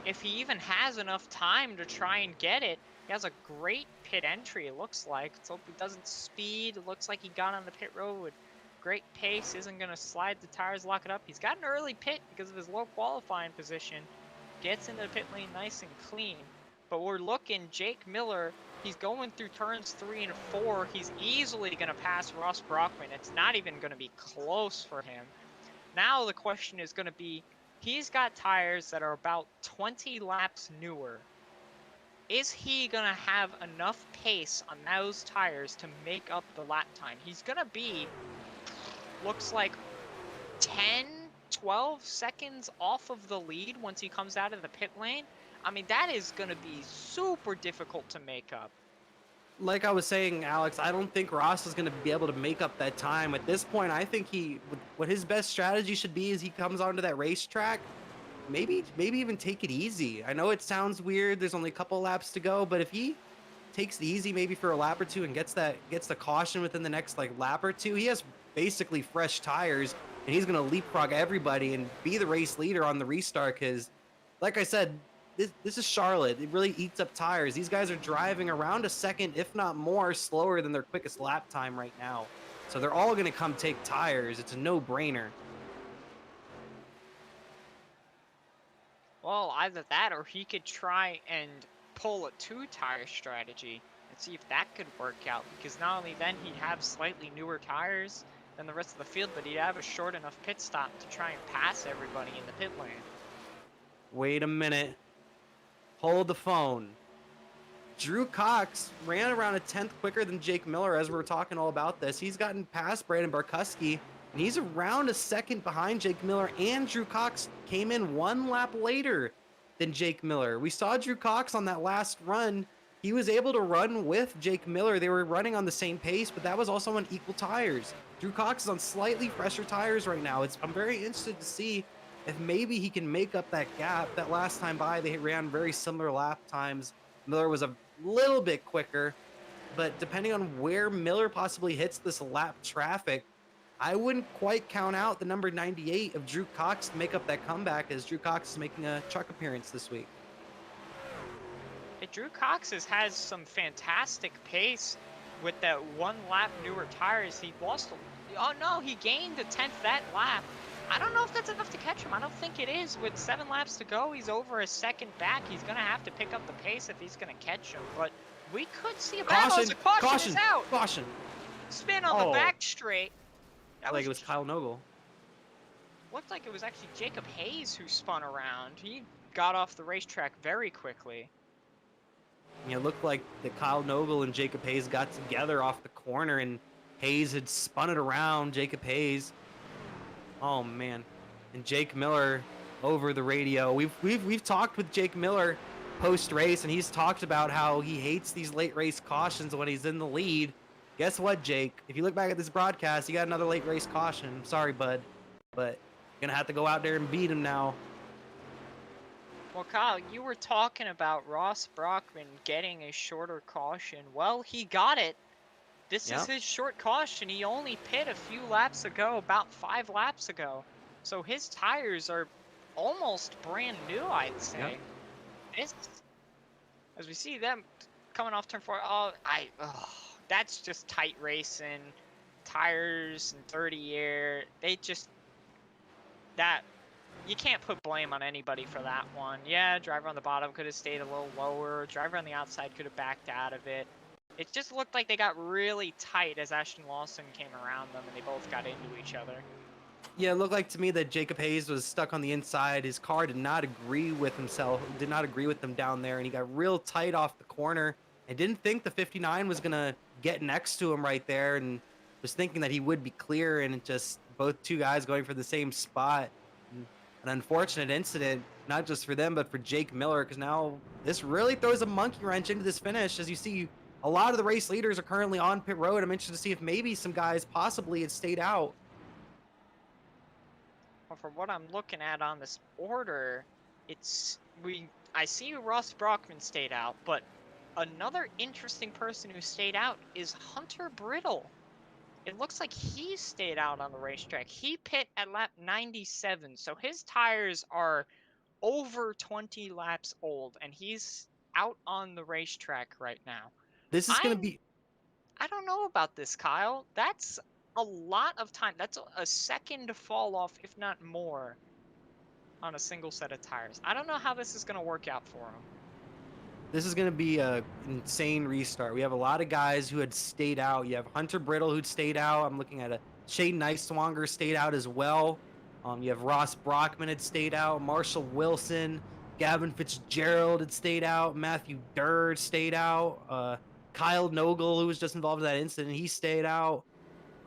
if he even has enough time to try and get it. He has a great pit entry, it looks like. Let's hope he doesn't speed. It looks like he got on the pit road with great pace. Isn't going to slide the tires, lock it up. He's got an early pit because of his low qualifying position. Gets into the pit lane nice and clean. But we're looking, Jake Miller, he's going through turns 3 and 4. He's easily going to pass Ross Brockman. It's not even going to be close for him. Now the question is going to be, he's got tires that are about 20 laps newer. Is he going to have enough pace on those tires to make up the lap time? He's going to be, looks like 10, 12 seconds off of the lead once he comes out of the pit lane. I mean, that is going to be super difficult to make up. Like I was saying, Alex, I don't think Ross is going to be able to make up that time. At this point, I think what his best strategy should be is he comes onto that racetrack, maybe even take it easy. I know it sounds weird. There's only a couple laps to go, but if he takes it easy maybe for a lap or two and gets the caution within the next lap or two, he has basically fresh tires, and he's going to leapfrog everybody and be the race leader on the restart because, like I said, this is Charlotte. It really eats up tires. These guys are driving around a second, if not more, slower than their quickest lap time right now. So they're all going to come take tires. It's a no-brainer. Well, either that or he could try and pull a 2-tire strategy and see if that could work out. Because not only then he'd have slightly newer tires than the rest of the field, but he'd have a short enough pit stop to try and pass everybody in the pit lane. Wait a minute. Hold the phone. Drew Cox ran around a 10th quicker than Jake Miller as we were talking all about this. He's gotten past Brandon Barkuski, and he's around a second behind Jake Miller, and Drew Cox came in 1 lap later than Jake Miller. We saw Drew Cox on that last run. He was able to run with Jake Miller. They were running on the same pace, but that was also on equal tires. Drew Cox is on slightly fresher tires right now. I'm very interested to see if maybe he can make up that gap. That last time by, they ran very similar lap times. Miller was a little bit quicker, but depending on where Miller possibly hits this lap traffic, I wouldn't quite count out the number 98 of Drew Cox to make up that comeback, as Drew Cox is making a truck appearance this week. Drew Cox has some fantastic pace with that one lap newer tires. He lost, oh no, he gained a 10th that lap. I don't know if that's enough to catch him. I don't think it is. With 7 laps to go, he's over a second back. He's going to have to pick up the pace if he's going to catch him. But we could see a battle. Caution is out. Caution. Spin on the back straight. It was Kyle Nogel. Looked like it was actually Jacob Hayes who spun around. He got off the racetrack very quickly. It looked like the Kyle Nogel and Jacob Hayes got together off the corner, and Hayes had spun it around. Jacob Hayes. Oh man. And Jake Miller over the radio. We've talked with Jake Miller post race, and he's talked about how he hates these late race cautions when he's in the lead. Guess what, Jake? If you look back at this broadcast, you got another late race caution. I'm sorry, bud, but you're gonna have to go out there and beat him now. Well, Kyle, you were talking about Ross Brockman getting a shorter caution. Well, he got it. This is his short caution. He only pit a few laps ago, about 5 laps ago. So his tires are almost brand new, I'd say. Yep. As we see them coming off turn 4, that's just tight racing. Tires and 30 air. You can't put blame on anybody for that one. Yeah, driver on the bottom could have stayed a little lower. Driver on the outside could have backed out of it. It just looked like they got really tight as Ashton Lawson came around them and they both got into each other. Yeah, it looked like to me that Jacob Hayes was stuck on the inside. His car did not agree with himself, did not agree with them down there, and he got real tight off the corner. I didn't think the 59 was going to get next to him right there, and was thinking that he would be clear, and it just both two guys going for the same spot. An unfortunate incident, not just for them, but for Jake Miller, because now this really throws a monkey wrench into this finish. As you see, a lot of the race leaders are currently on pit road. I'm interested to see if maybe some guys possibly had stayed out. Well, from what I'm looking at on this order, I see Ross Brockman stayed out, but another interesting person who stayed out is Hunter Brittle. It looks like he stayed out on the racetrack. He pit at lap 97, so his tires are over 20 laps old, and he's out on the racetrack right now. This is going to be... I don't know about this, Kyle. That's a lot of time. That's a second fall off, if not more, on a single set of tires. I don't know how this is going to work out for him. This is going to be an insane restart. We have a lot of guys who had stayed out. You have Hunter Brittle who'd stayed out. I'm looking at Shane Neiswanger stayed out as well. You have Ross Brockman had stayed out. Marshall Wilson, Gavin Fitzgerald had stayed out. Matthew Durr stayed out. Kyle Nogel, who was just involved in that incident, he stayed out.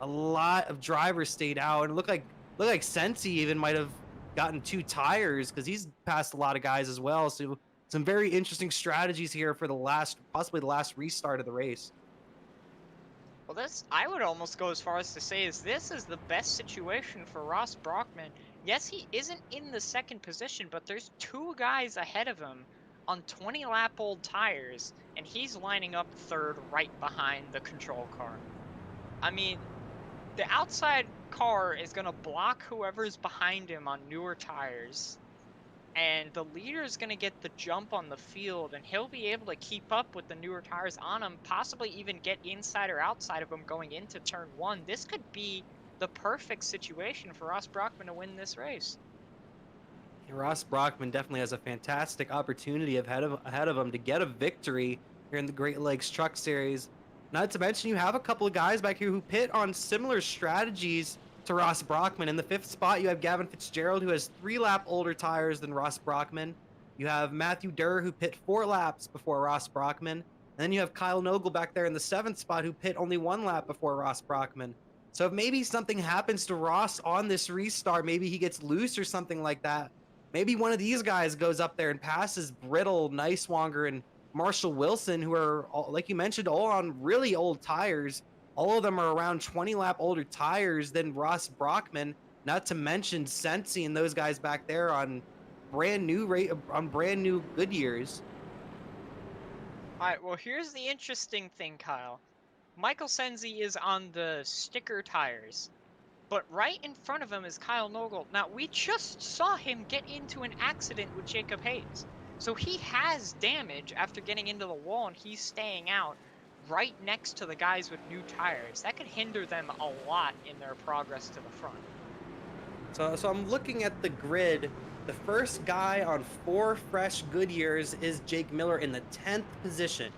A lot of drivers stayed out. And it looked like Sensi even might have gotten 2 tires, because he's passed a lot of guys as well. So some very interesting strategies here for possibly the last restart of the race. Well, I would almost go as far as to say this is the best situation for Ross Brockman. Yes, he isn't in the second position, but there's 2 guys ahead of him on 20-lap-old tires, and he's lining up third right behind the control car. I mean, the outside car is going to block whoever's behind him on newer tires. And the leader is going to get the jump on the field, and he'll be able to keep up with the newer tires on him, possibly even get inside or outside of him going into turn 1. This could be the perfect situation for Ross Brockman to win this race. Ross Brockman definitely has a fantastic opportunity ahead of him to get a victory here in the Great Lakes Truck Series. Not to mention, you have a couple of guys back here who pit on similar strategies to Ross Brockman. In the 5th spot, you have Gavin Fitzgerald, who has 3-lap older tires than Ross Brockman. You have Matthew Durr, who pit 4 laps before Ross Brockman. And then you have Kyle Nogel back there in the 7th spot, who pit only 1 lap before Ross Brockman. So if maybe something happens to Ross on this restart, maybe he gets loose or something like that, maybe one of these guys goes up there and passes Brittle, Neiswanger, and Marshall Wilson, who are, like you mentioned, all on really old tires. All of them are around 20-lap older tires than Ross Brockman. Not to mention Sensi and those guys back there on brand new Goodyears. All right, well, here's the interesting thing, Kyle. Michael Senzi is on the sticker tires, but right in front of him is Kyle Nogel. Now, we just saw him get into an accident with Jacob Hayes. So he has damage after getting into the wall, and he's staying out right next to the guys with new tires. That could hinder them a lot in their progress to the front. So I'm looking at the grid. The first guy on 4 fresh Goodyears is Jake Miller in the 10th position.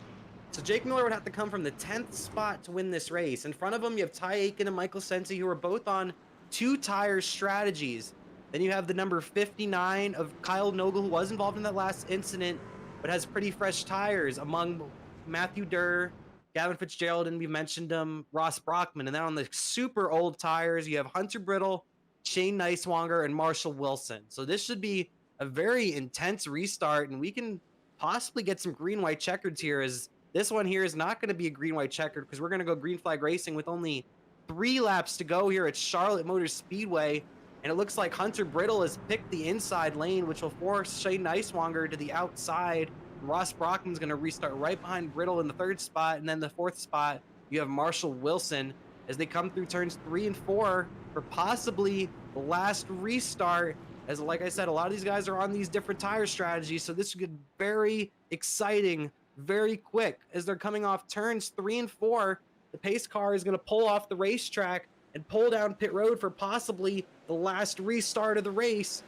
So Jake Miller would have to come from the 10th spot to win this race. In front of him, you have Ty Aiken and Michael Sensi, who are both on 2 tire strategies. Then you have the number 59 of Kyle Nogel, who was involved in that last incident, but has pretty fresh tires, among Matthew Durr, Gavin Fitzgerald, and we mentioned Ross Brockman. And then on the super old tires, you have Hunter Brittle, Shane Neiswanger, and Marshall Wilson. So this should be a very intense restart, and we can possibly get some green-white checkers here, as this one here is not going to be a green-white checkered, because we're going to go green flag racing with only 3 laps to go here at Charlotte Motor Speedway. And it looks like Hunter Brittle has picked the inside lane, which will force Shane Neiswanger to the outside. Ross Brockman's going to restart right behind Brittle in the 3rd spot. And then the 4th spot, you have Marshall Wilson as they come through turns 3 and 4 for possibly the last restart. As like I said, a lot of these guys are on these different tire strategies. So this could be very exciting, very quick. As they're coming off turns 3 and 4, the pace car is going to pull off the racetrack and pull down pit road for possibly the last restart of the race.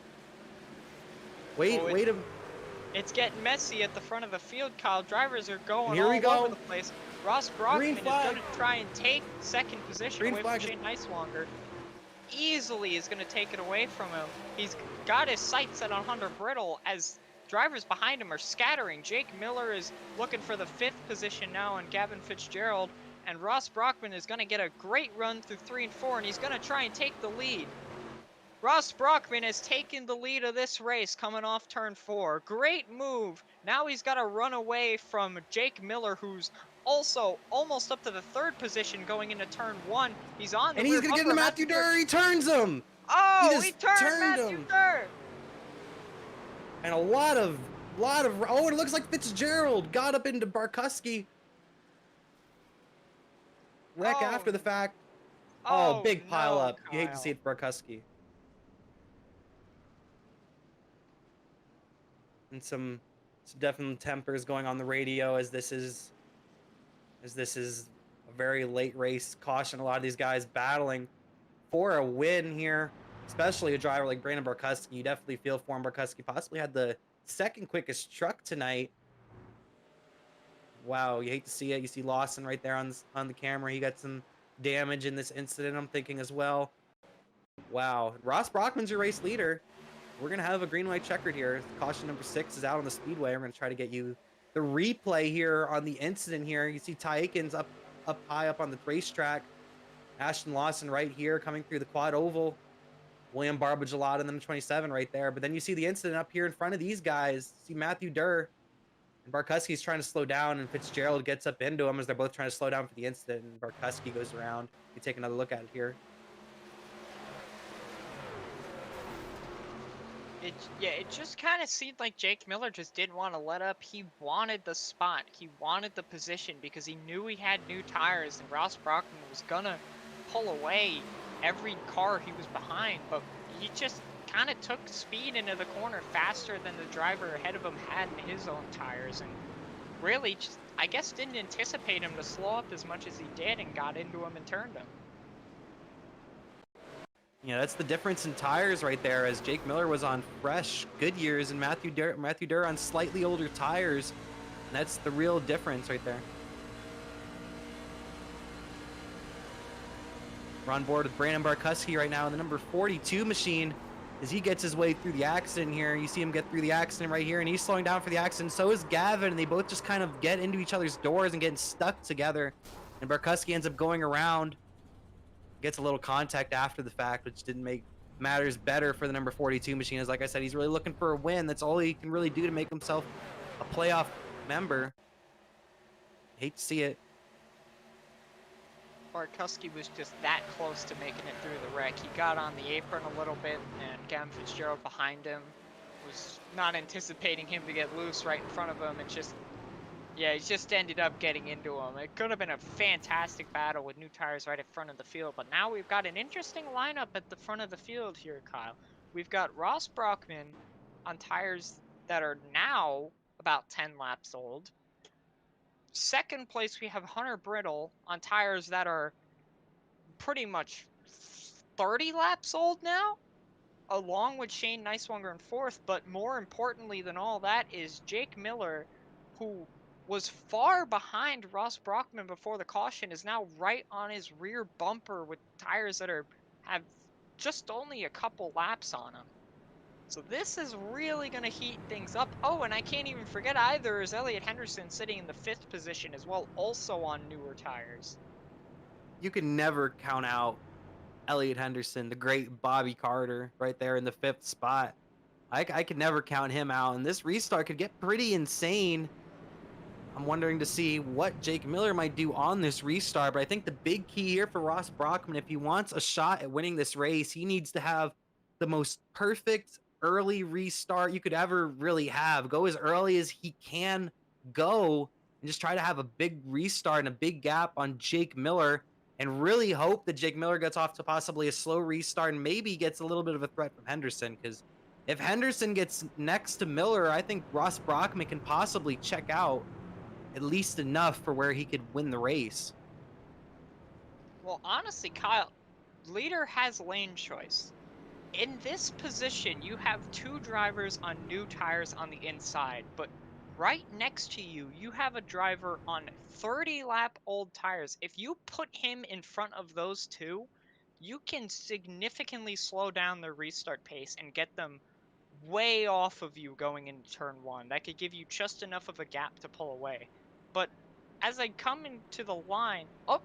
It's getting messy at the front of the field, Kyle. Drivers are going Here we all go. over the place. Ross Brockman is flag. going to try and take 2nd position Green away flag. from Shane Neiswanger. Easily is going to take it away from him. He's got his sights set on Hunter Brittle as drivers behind him are scattering. Jake Miller is looking for the 5th position now on Gavin Fitzgerald. And Ross Brockman is going to get a great run through 3 and 4, and he's going to try and take the lead. Ross Brockman has taken the lead of this race coming off turn 4. Great move. Now he's got to run away from Jake Miller, who's also almost up to the 3rd position going into turn 1. He's on the And he's going to get into Matthew Durr. He turns him. Oh, he turned Matthew Durr. And a lot of, oh, it looks like Fitzgerald got up into Barkuski. Wreck after the fact. Oh, big pile up. Kyle. You hate to see it for Barkuski. And some definite tempers going on the radio as this is a very late race. Caution, a lot of these guys battling for a win here, especially a driver like Brandon Barkuski. You definitely feel for him. Barkuski possibly had the 2nd quickest truck tonight. Wow, you hate to see it. You see Lawson right there on the camera. He got some damage in this incident, I'm thinking, as well. Wow, Ross Brockman's your race leader. We're going to have a green-white checkered here. Caution number 6 is out on the speedway. We're going to try to get you the replay here on the incident here. You see Ty Aikens up high up on the racetrack. Ashton Lawson right here coming through the quad oval. William Barbagelotta and then 27 right there. But then you see the incident up here in front of these guys. See Matthew Durr. And Barkuski's trying to slow down, and Fitzgerald gets up into him as they're both trying to slow down for the incident, and Barkuski goes around. You take another look at it here. It just kind of seemed like Jake Miller just didn't want to let up. He wanted the spot. He wanted the position because he knew he had new tires, and Ross Brockman was going to pull away every car he was behind, but he just kind of took speed into the corner faster than the driver ahead of him had in his own tires, and really just, I guess, didn't anticipate him to slow up as much as he did and got into him and turned him. Yeah, that's the difference in tires right there, as Jake Miller was on fresh Goodyears and Matthew Durr on slightly older tires. And that's the real difference right there. We're on board with Brandon Barkuski right now in the number 42 machine as he gets his way through the accident here. You see him get through the accident right here, and he's slowing down for the accident. So is Gavin, and they both just kind of get into each other's doors and getting stuck together. And Barkuski ends up going around. Gets a little contact after the fact, which didn't make matters better for the number 42 machine. As like I said, he's really looking for a win. That's all he can really do to make himself a playoff member. Hate to see it. Barkuski was just that close to making it through the wreck. He got on the apron a little bit, and Gavin Fitzgerald behind him was not anticipating him to get loose right in front of him, and just, yeah, he just ended up getting into him. It could have been a fantastic battle with new tires right at front of the field, but now we've got an interesting lineup at the front of the field here, Kyle. We've got Ross Brockman on tires that are now about 10 laps old. Second place, we have Hunter Brittle on tires that are pretty much 30 laps old now, along with Shane Neiswanger in fourth. But more importantly than all that is Jake Miller, who was far behind Ross Brockman before the caution, is now right on his rear bumper with tires that have just only a couple laps on them. So this is really going to heat things up. Oh, and I can't even forget either is Elliot Henderson sitting in the 5th position as well, also on newer tires. You can never count out Elliot Henderson, the great Bobby Carter, right there in the 5th spot. I could never count him out, and this restart could get pretty insane. I'm wondering to see what Jake Miller might do on this restart, but I think the big key here for Ross Brockman, if he wants a shot at winning this race, he needs to have the most perfect early restart you could ever really have. Go as early as he can go and just try to have a big restart and a big gap on Jake Miller, and really hope that Jake Miller gets off to possibly a slow restart and maybe gets a little bit of a threat from Henderson, because if Henderson gets next to Miller, I think Ross Brockman can possibly check out at least enough for where he could win the race. Well, honestly, Kyle, leader has lane choice. In this position, you have 2 drivers on new tires on the inside, but right next to you, you have a driver on 30-lap-old tires. If you put him in front of those 2, you can significantly slow down their restart pace and get them way off of you going into turn 1. That could give you just enough of a gap to pull away. But as I come into the line, oh,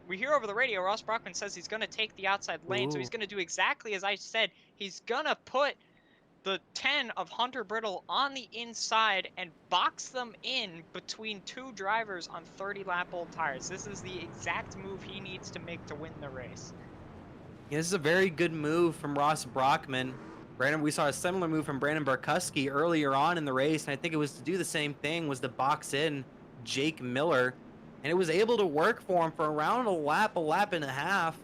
we hear over the radio Ross Brockman says he's going to take the outside lane. So he's going to do exactly as I said. He's going to put the 10 of Hunter Brittle on the inside and box them in between 2 drivers on 30-lap-old tires. This is the exact move he needs to make to win the race. Yeah, this is a very good move from Ross Brockman. We saw a similar move from Brandon Barkuski earlier on in the race, and I think it was to do the same thing, was to box in Jake Miller, and it was able to work for him for around a lap and a half.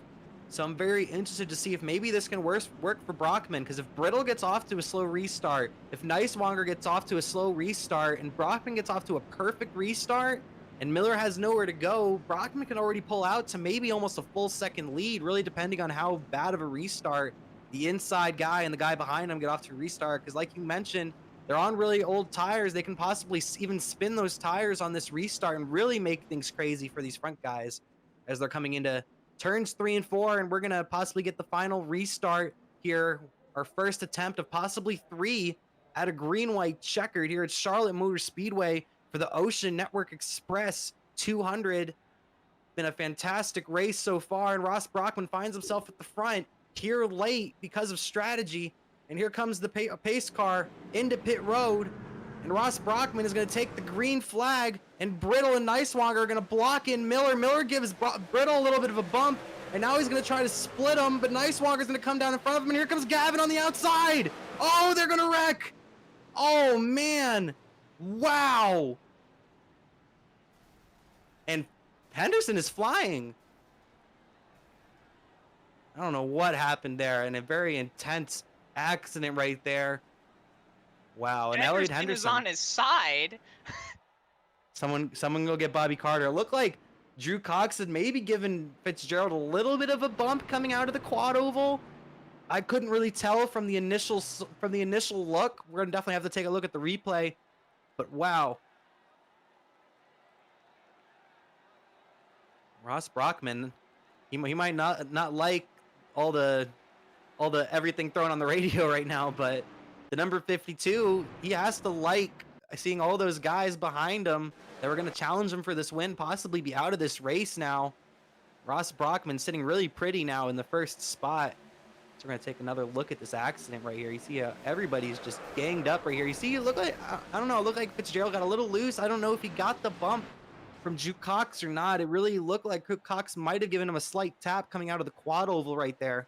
So I'm very interested to see if maybe this can work for Brockman, because if Brittle gets off to a slow restart, if Neiswanger gets off to a slow restart, and Brockman gets off to a perfect restart, and Miller has nowhere to go, Brockman can already pull out to maybe almost a full second lead, really depending on how bad of a restart the inside guy and the guy behind him get off to a restart. Because like you mentioned, they're on really old tires. They can possibly even spin those tires on this restart and really make things crazy for these front guys as they're coming into turns 3 and 4, and we're going to possibly get the final restart here, our first attempt of possibly 3 at a green-white checkered here at Charlotte Motor Speedway for the Ocean Network Express 200. Been a fantastic race so far, and Ross Brockman finds himself at the front here late because of strategy, and here comes the pace car into pit road, and Ross Brockman is going to take the green flag, and Brittle and Neiswanger are going to block in Miller. Miller gives Brittle a little bit of a bump, and now he's going to try to split him, but Neiswanger is going to come down in front of him, and here comes Gavin on the outside. Oh, they're going to wreck. Oh, man. Wow. And Henderson is flying. I don't know what happened there, and a very intense accident right there. Wow, and Elliott Henderson is on his side. Someone go get Bobby Carter. It looked like Drew Cox had maybe given Fitzgerald a little bit of a bump coming out of the quad oval. I couldn't really tell from the initial look. We're gonna definitely have to take a look at the replay. But wow, Ross Brockman, he might not like all the everything thrown on the radio right now, but the number 52, he has to like seeing all those guys behind him that were going to challenge him for this win, possibly be out of this race now. Ross Brockman sitting really pretty now in the first spot. So we're going to take another look at this accident right here. You see how everybody's just ganged up right here. You see, it looked like, I don't know, it looked like Fitzgerald got a little loose. I don't know if he got the bump from Juke Cox or not. It really looked like Cox might have given him a slight tap coming out of the quad oval right there.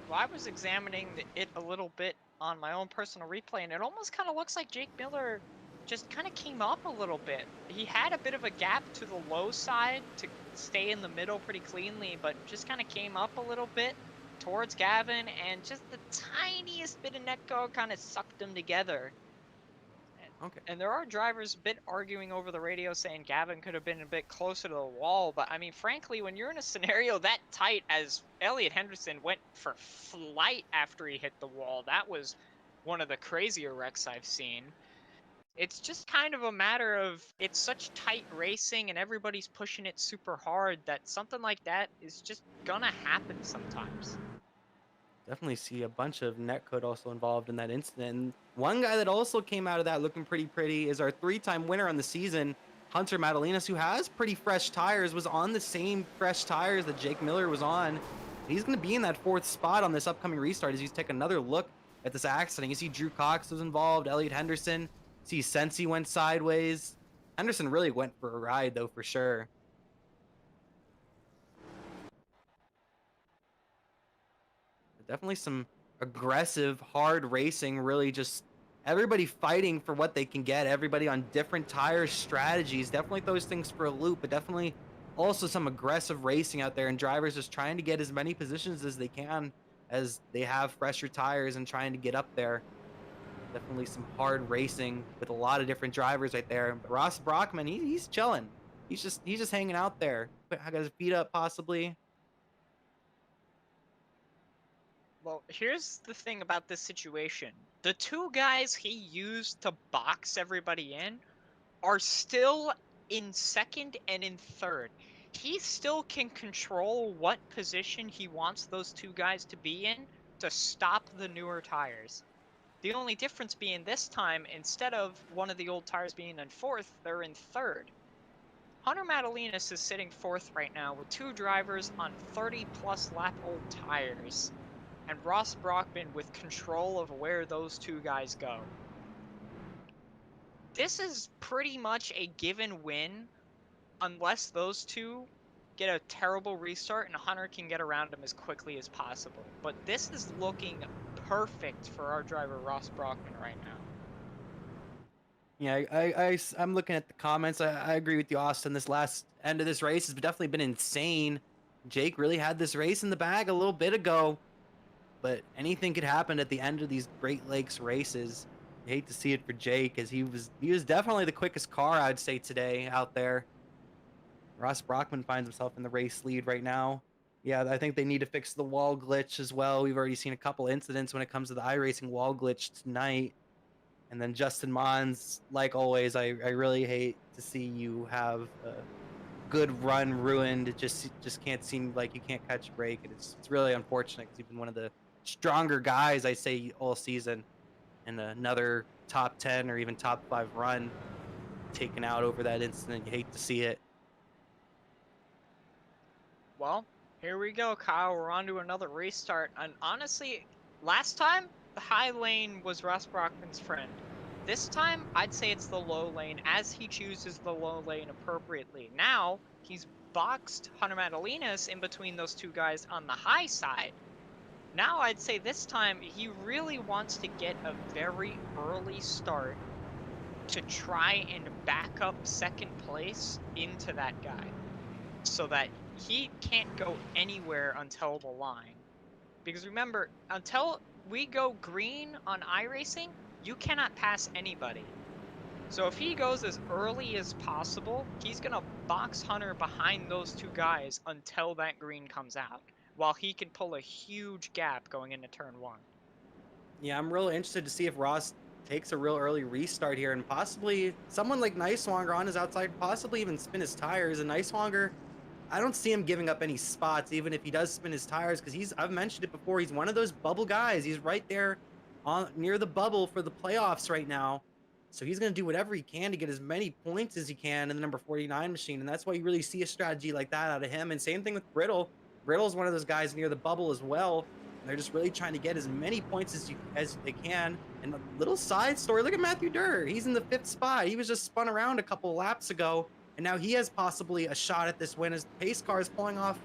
Well, I was examining it a little bit on my own personal replay, and it almost kind of looks like Jake Miller just kind of came up a little bit. He had a bit of a gap to the low side to stay in the middle pretty cleanly, but just kind of came up a little bit towards Gavin, and just the tiniest bit of netco kind of sucked them together. Okay. And there are drivers a bit arguing over the radio saying Gavin could have been a bit closer to the wall, but I mean, frankly, when you're in a scenario that tight as Elliott Henderson went for flight after he hit the wall, that was one of the crazier wrecks I've seen. It's just kind of a matter of, it's such tight racing and everybody's pushing it super hard that something like that is just gonna happen sometimes. Definitely see a bunch of netcode also involved in that incident. And one guy that also came out of that looking pretty is our 3-time winner on the season, Hunter Madalinas, who has pretty fresh tires, was on the same fresh tires that Jake Miller was on. He's going to be in that 4th spot on this upcoming restart as you take another look at this accident. You see Drew Cox was involved, Elliot Henderson, see Sensi went sideways. Henderson really went for a ride though, for sure. Definitely some aggressive, hard racing, really just everybody fighting for what they can get, everybody on different tire strategies. Definitely those things for a loop, but definitely also some aggressive racing out there and drivers just trying to get as many positions as they can as they have fresher tires and trying to get up there. Definitely some hard racing with a lot of different drivers right there. But Ross Brockman, he's chilling. He's just hanging out there. Got his feet up possibly. Well, here's the thing about this situation. The 2 guys he used to box everybody in are still in 2nd and in 3rd. He still can control what position he wants those 2 guys to be in to stop the newer tires. The only difference being this time, instead of one of the old tires being in 4th, they're in 3rd. Hunter Madalinas is sitting 4th right now with 2 drivers on 30-plus lap old tires, and Ross Brockman with control of where those 2 guys go. This is pretty much a given win unless those 2 get a terrible restart and Hunter can get around them as quickly as possible. But this is looking perfect for our driver Ross Brockman right now. Yeah, I'm looking at the comments. I agree with you, Austin. This last end of this race has definitely been insane. Jake really had this race in the bag a little bit ago, but anything could happen at the end of these Great Lakes races. I hate to see it for Jake, as he was definitely the quickest car, I'd say, today out there. Ross Brockman finds himself in the race lead right now. Yeah, I think they need to fix the wall glitch as well. We've already seen a couple incidents when it comes to the iRacing wall glitch tonight. And then Justin Mons, like always, I really hate to see you have a good run ruined. It just can't seem like you can't catch a break. And it's really unfortunate because you've been one of the stronger guys, I say, all season. And another top 10 or even top 5 run taken out over that incident. You hate to see it. Well, here we go, Kyle. We're on to another restart. And honestly, last time, the high lane was Ross Brockman's friend. This time, I'd say it's the low lane, as he chooses the low lane appropriately. Now, he's boxed Hunter Madalinas in between those 2 guys on the high side. Now, I'd say this time, he really wants to get a very early start to try and back up 2nd place into that guy, so that he can't go anywhere until the line. Because remember, until we go green on iRacing, you cannot pass anybody. So if he goes as early as possible, he's going to box Hunter behind those 2 guys until that green comes out, while he can pull a huge gap going into turn 1. Yeah, I'm real interested to see if Ross takes a real early restart here, and possibly someone like Niswanger on his outside, possibly even spin his tires. And Niswanger, I don't see him giving up any spots, even if he does spin his tires, because I've mentioned it before, he's one of those bubble guys. He's right there near the bubble for the playoffs right now. So he's going to do whatever he can to get as many points as he can in the number 49 machine. And that's why you really see a strategy like that out of him. And same thing with Brittle. Brittle's one of those guys near the bubble as well. And they're just really trying to get as many points as they can. And a little side story, look at Matthew Durr. He's in the 5th spot. He was just spun around a couple laps ago, and now he has possibly a shot at this win as the pace car is pulling off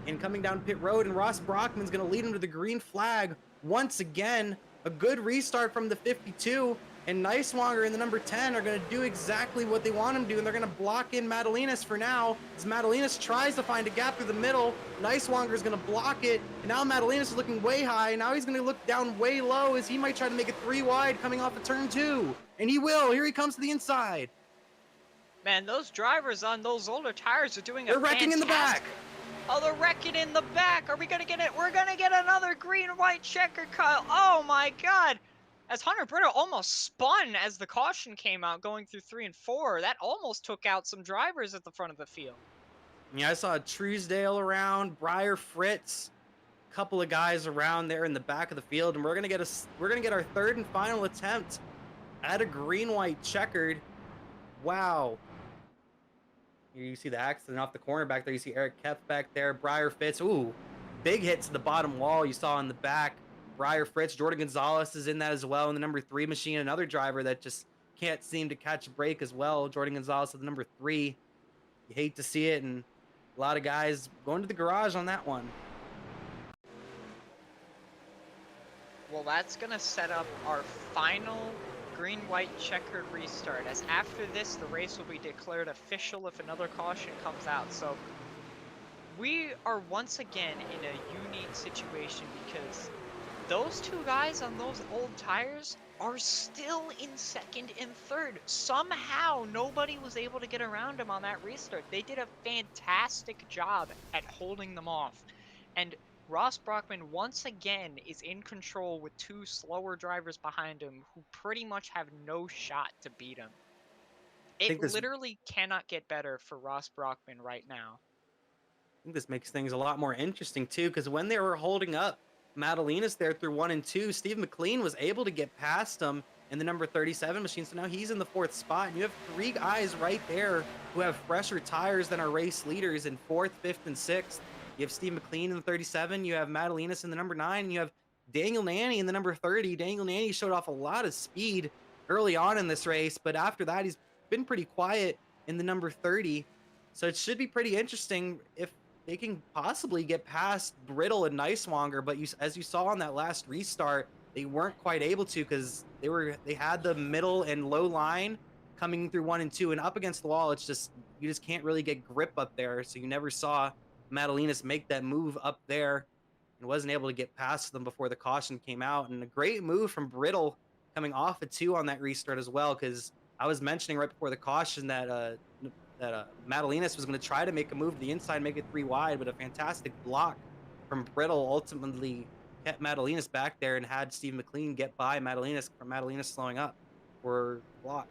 and coming down pit road, and Ross Brockman's going to lead him to the green flag once again. A good restart from the 52, and Niswanger and the number 10 are going to do exactly what they want him to do, and they're going to block in Madalinas for now. As Madalinas tries to find a gap through the middle, Niswanger is going to block it, and now Madalinas is looking way high. Now he's going to look down way low as he might try to make it 3 wide coming off of turn 2, and he will. Here he comes to the inside. Man, those drivers on those older tires are doing They're wrecking in the back. Oh, they're wrecking in the back. Are we going to get it? We're going to get another green-white checker, Kyle. Oh, my God. As Hunter Brittle almost spun as the caution came out going through 3 and 4. That almost took out some drivers at the front of the field. Yeah, I saw Truesdale around, Briar Fritz, a couple of guys around there in the back of the field, and we're gonna get our 3rd and final attempt at a green-white checkered. Wow. Here you see the accident off the corner back there. You see Eric Kepf back there. Briar Fritz. Ooh, big hit to the bottom wall you saw in the back. Briar Fritz. Jordan Gonzalez is in that as well. And the number 3 machine, another driver that just can't seem to catch a break as well. Jordan Gonzalez at the number 3. You hate to see it, and a lot of guys going to the garage on that one. Well, that's going to set up our final green-white checkered restart, as after this the race will be declared official if another caution comes out. So we are once again in a unique situation because those 2 guys on those old tires are still in 2nd and 3rd. Somehow nobody was able to get around them on that restart. They did a fantastic job at holding them off, and Ross Brockman once again is in control with 2 slower drivers behind him who pretty much have no shot to beat him. It literally cannot get better for Ross Brockman right now. I think this makes things a lot more interesting too, because when they were holding up Madalinas there through 1 and 2, Steve McLean was able to get past him in the number 37 machine. So now he's in the 4th spot, and you have 3 guys right there who have fresher tires than our race leaders in 4th, 5th, and 6th. You have Steve McLean in the 37. You have Madalinas in the number 9. And you have Daniel Nanny in the number 30. Daniel Nanny showed off a lot of speed early on in this race, but after that, he's been pretty quiet in the number 30. So it should be pretty interesting if they can possibly get past Brittle and Niswanger. But as you saw on that last restart, they weren't quite able to because they had the middle and low line coming through 1 and 2, and up against the wall. It's just you just can't really get grip up there. So you never saw Madalinas make that move up there and wasn't able to get past them before the caution came out. And a great move from Brittle coming off a 2 on that restart as well, because I was mentioning right before the caution that Madalinas was going to try to make a move to the inside, make it 3 wide, but a fantastic block from Brittle ultimately kept Madalinas back there and had Steve McLean get by Madalinas from Madalinas slowing up for block.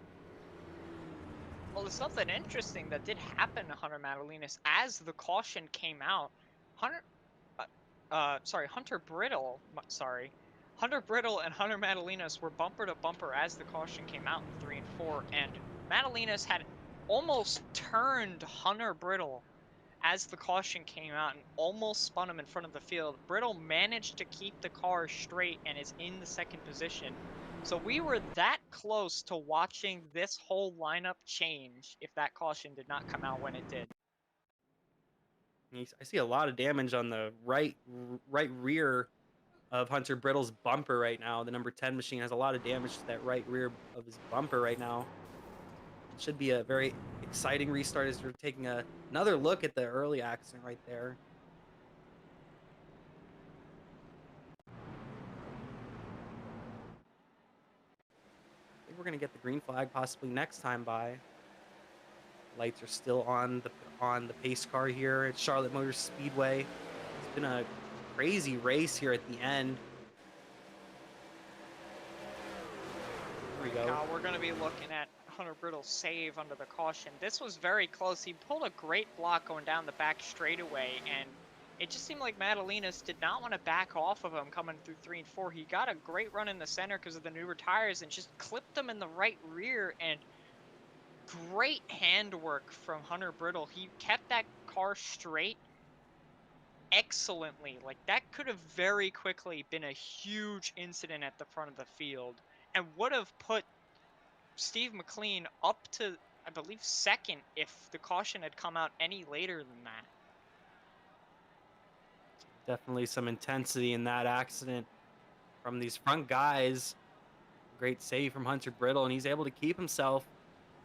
Well, there's something interesting that did happen to Hunter Madalinas as the caution came out. Hunter Brittle and Hunter Madalinas were bumper to bumper as the caution came out in 3 and 4, and Madalinas had almost turned Hunter Brittle as the caution came out and almost spun him in front of the field. Brittle managed to keep the car straight and is in the 2nd position. So we were that close to watching this whole lineup change if that caution did not come out when it did. I see a lot of damage on the right rear of Hunter Brittle's bumper right now. The number 10 machine has a lot of damage to that right rear of his bumper right now. It should be a very exciting restart as you're taking another look at the early accident right there. I think we're gonna get the green flag possibly next time by. Lights are still on the pace car here at Charlotte Motor Speedway. It's been a crazy race here at the end. Here we go. Now we're going to be looking at Hunter Brittle's save under the caution. This was very close. He pulled a great block going down the back straightaway, and it just seemed like Madalinas did not want to back off of him coming through 3 and 4. He got a great run in the center because of the newer tires and just clipped him in the right rear, and great handwork from Hunter Brittle. He kept that car straight excellently. Like, that could have very quickly been a huge incident at the front of the field and would have put Steve Mclean up to, I believe, second if the caution had come out any later than that. Definitely some intensity in that accident from these front guys. Great save from Hunter Brittle, and he's able to keep himself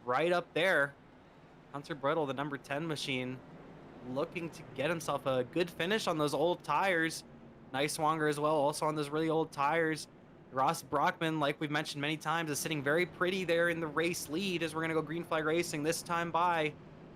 right up there. Hunter Brittle, the number 10 machine, looking to get himself a good finish on those old tires. Niswanger as well, also on those really old tires. Ross Brockman, like we've mentioned many times, is sitting very pretty there in the race lead as we're going to go green flag racing this time by.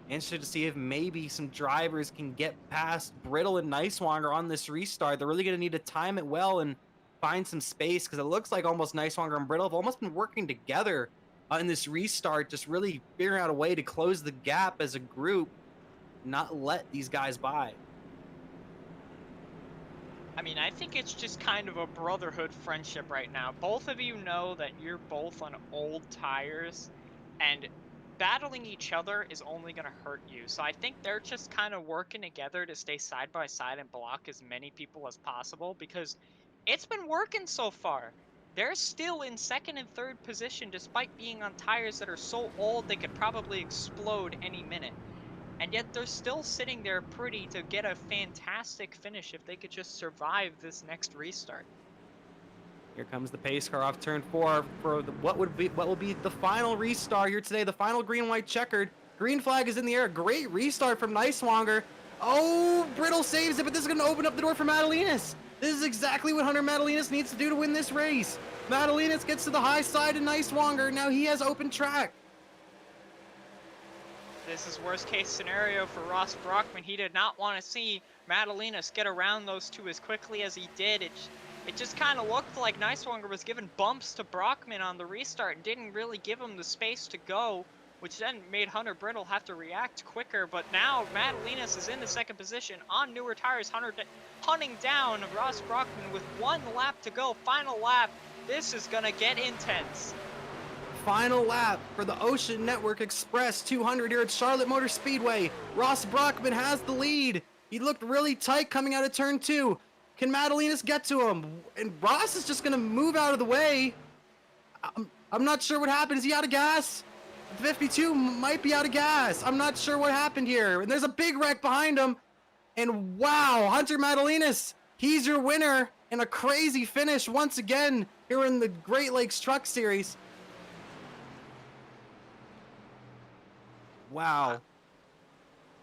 Interested to see if maybe some drivers can get past Brittle and Niswanger on this restart. They're really going to need to time it well and find some space because it looks like almost Niswanger and Brittle have almost been working together in this restart, just really figuring out a way to close the gap as a group, not let these guys by. I mean, I think it's just kind of a brotherhood friendship right now. Both of you know that you're both on old tires, and battling each other is only going to hurt you. So I think they're just kind of working together to stay side by side and block as many people as possible, because it's been working so far. They're still in second and third position despite being on tires that are so old they could probably explode any minute. And yet they're still sitting there pretty to get a fantastic finish if they could just survive this next restart. Here comes the pace car off turn 4 for what will be the final restart here today. The final green-white checkered. Green flag is in the air. Great restart from Niswanger. Oh, Brittle saves it, but this is going to open up the door for Madalinas. This is exactly what Hunter Madalinas needs to do to win this race. Madalinas gets to the high side of Niswanger. Now he has open track. This is worst case scenario for Ross Brockman. He did not want to see Madalinas get around those two as quickly as he did. It just kind of looked like Niswanger was giving bumps to Brockman on the restart and didn't really give him the space to go, which then made Hunter Brittle have to react quicker. But now Madalinas is in the second position on newer tires, hunting down Ross Brockman with 1 lap to go. Final lap. This is going to get intense. Final lap for the Ocean Network Express 200 here at Charlotte Motor Speedway. Ross Brockman has the lead. He looked really tight coming out of turn 2. Can Madalinas get to him? And Ross is just going to move out of the way. I'm not sure what happened. Is he out of gas? The 52 might be out of gas. I'm not sure what happened here. And there's a big wreck behind him. And wow, Hunter Madalinas, he's your winner in a crazy finish once again here in the Great Lakes Truck Series. Wow.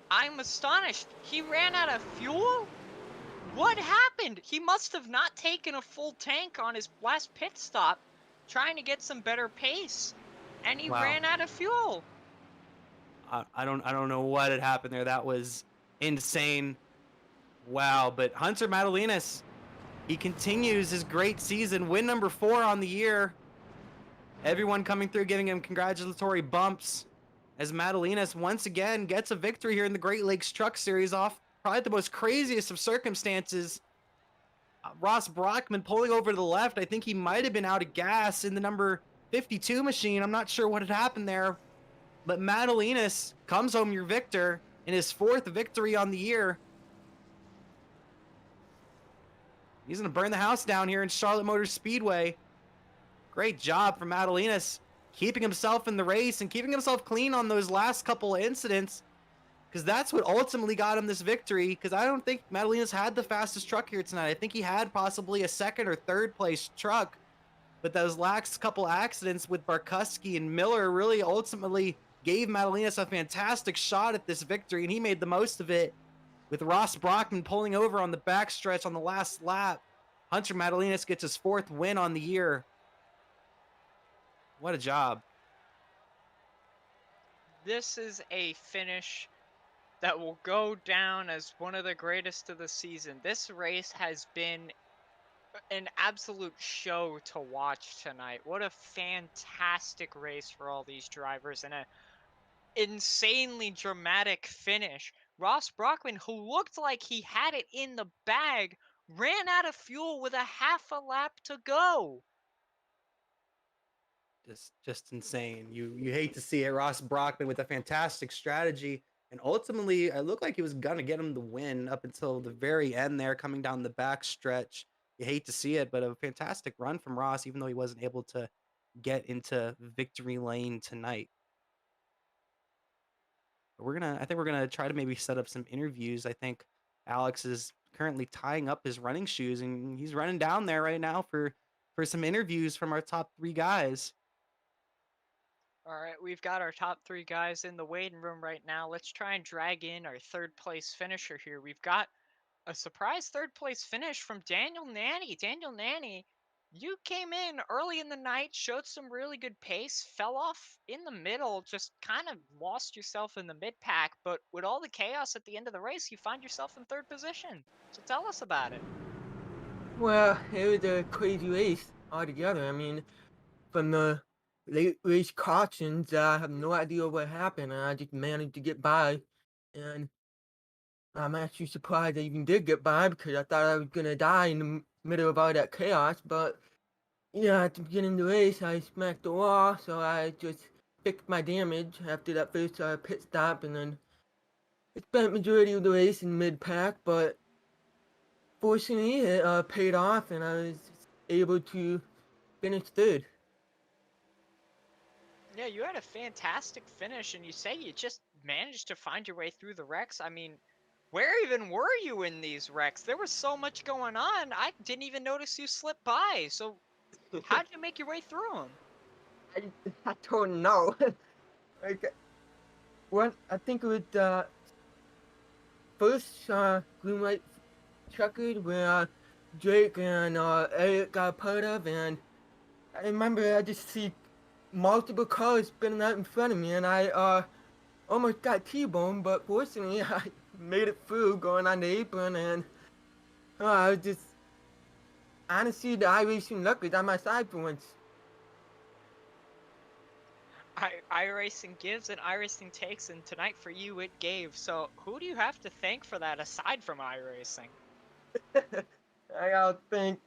I'm astonished. He ran out of fuel? What happened? He must have not taken a full tank on his last pit stop trying to get some better pace, and he ran out of fuel. I don't know what had happened there. That was insane. Wow, but Hunter Madalinas, he continues his great season, win number 4 on the year. Everyone coming through giving him congratulatory bumps as Madalinas once again gets a victory here in the Great Lakes Truck Series off probably the most craziest of circumstances. Ross Brockman pulling over to the left. I think he might have been out of gas in the number 52 machine. I'm not sure what had happened there. But Madalinas comes home your victor in his 4th victory on the year. He's going to burn the house down here in Charlotte Motor Speedway. Great job from Madalinas, keeping himself in the race and keeping himself clean on those last couple of incidents, because that's what ultimately got him this victory. Because I don't think Madalinas had the fastest truck here tonight. I think he had possibly a 2nd or 3rd place truck, but those last couple accidents with Barkuski and Miller really ultimately gave Madalinas a fantastic shot at this victory, and he made the most of it with Ross Brockman pulling over on the backstretch on the last lap. Hunter Madalinas gets his 4th win on the year. What a job. This is a finish that will go down as one of the greatest of the season. This race has been an absolute show to watch tonight. What a fantastic race for all these drivers and a insanely dramatic finish. Ross Brockman, who looked like he had it in the bag, ran out of fuel with a half a lap to go. Just insane. You hate to see it. Ross Brockman with a fantastic strategy And ultimately, it looked like he was gonna get him the win up until the very end there, coming down the back stretch. You hate to see it, but a fantastic run from Ross, even though he wasn't able to get into victory lane tonight. But I think we're gonna try to maybe set up some interviews. I think Alex is currently tying up his running shoes, and he's running down there right now for some interviews from our top 3 guys. All right, we've got our top 3 guys in the waiting room right now. Let's try and drag in our third place finisher here. We've got a surprise third place finish from Daniel Nanny. Daniel Nanny, you came in early in the night, showed some really good pace, fell off in the middle, just kind of lost yourself in the mid pack. But with all the chaos at the end of the race, you find yourself in third position. So tell us about it. Well, it was a crazy race altogether. I mean, from the late race cautions, I have no idea what happened, and I just managed to get by. And I'm actually surprised I even did get by because I thought I was gonna die in the middle of all that chaos. But yeah, at the beginning of the race, I smacked the wall, so I just fixed my damage after that first pit stop, and then I spent majority of the race in mid pack, but fortunately, it paid off, and I was able to finish third. Yeah, you had a fantastic finish, and you say you just managed to find your way through the wrecks. I mean, where even were you in these wrecks? There was so much going on. I didn't even notice you slip by. So, how'd you make your way through them? I don't know. Like, I think it was the first green light checkered where Drake and Elliot got part of, and I remember I just see multiple cars spinning out in front of me, and I almost got T-boned, but fortunately I made it through going on the apron, and I was just honestly the iRacing luck is on my side for once. iRacing gives and iRacing takes, and tonight for you it gave. So, who do you have to thank for that aside from iRacing? I gotta think.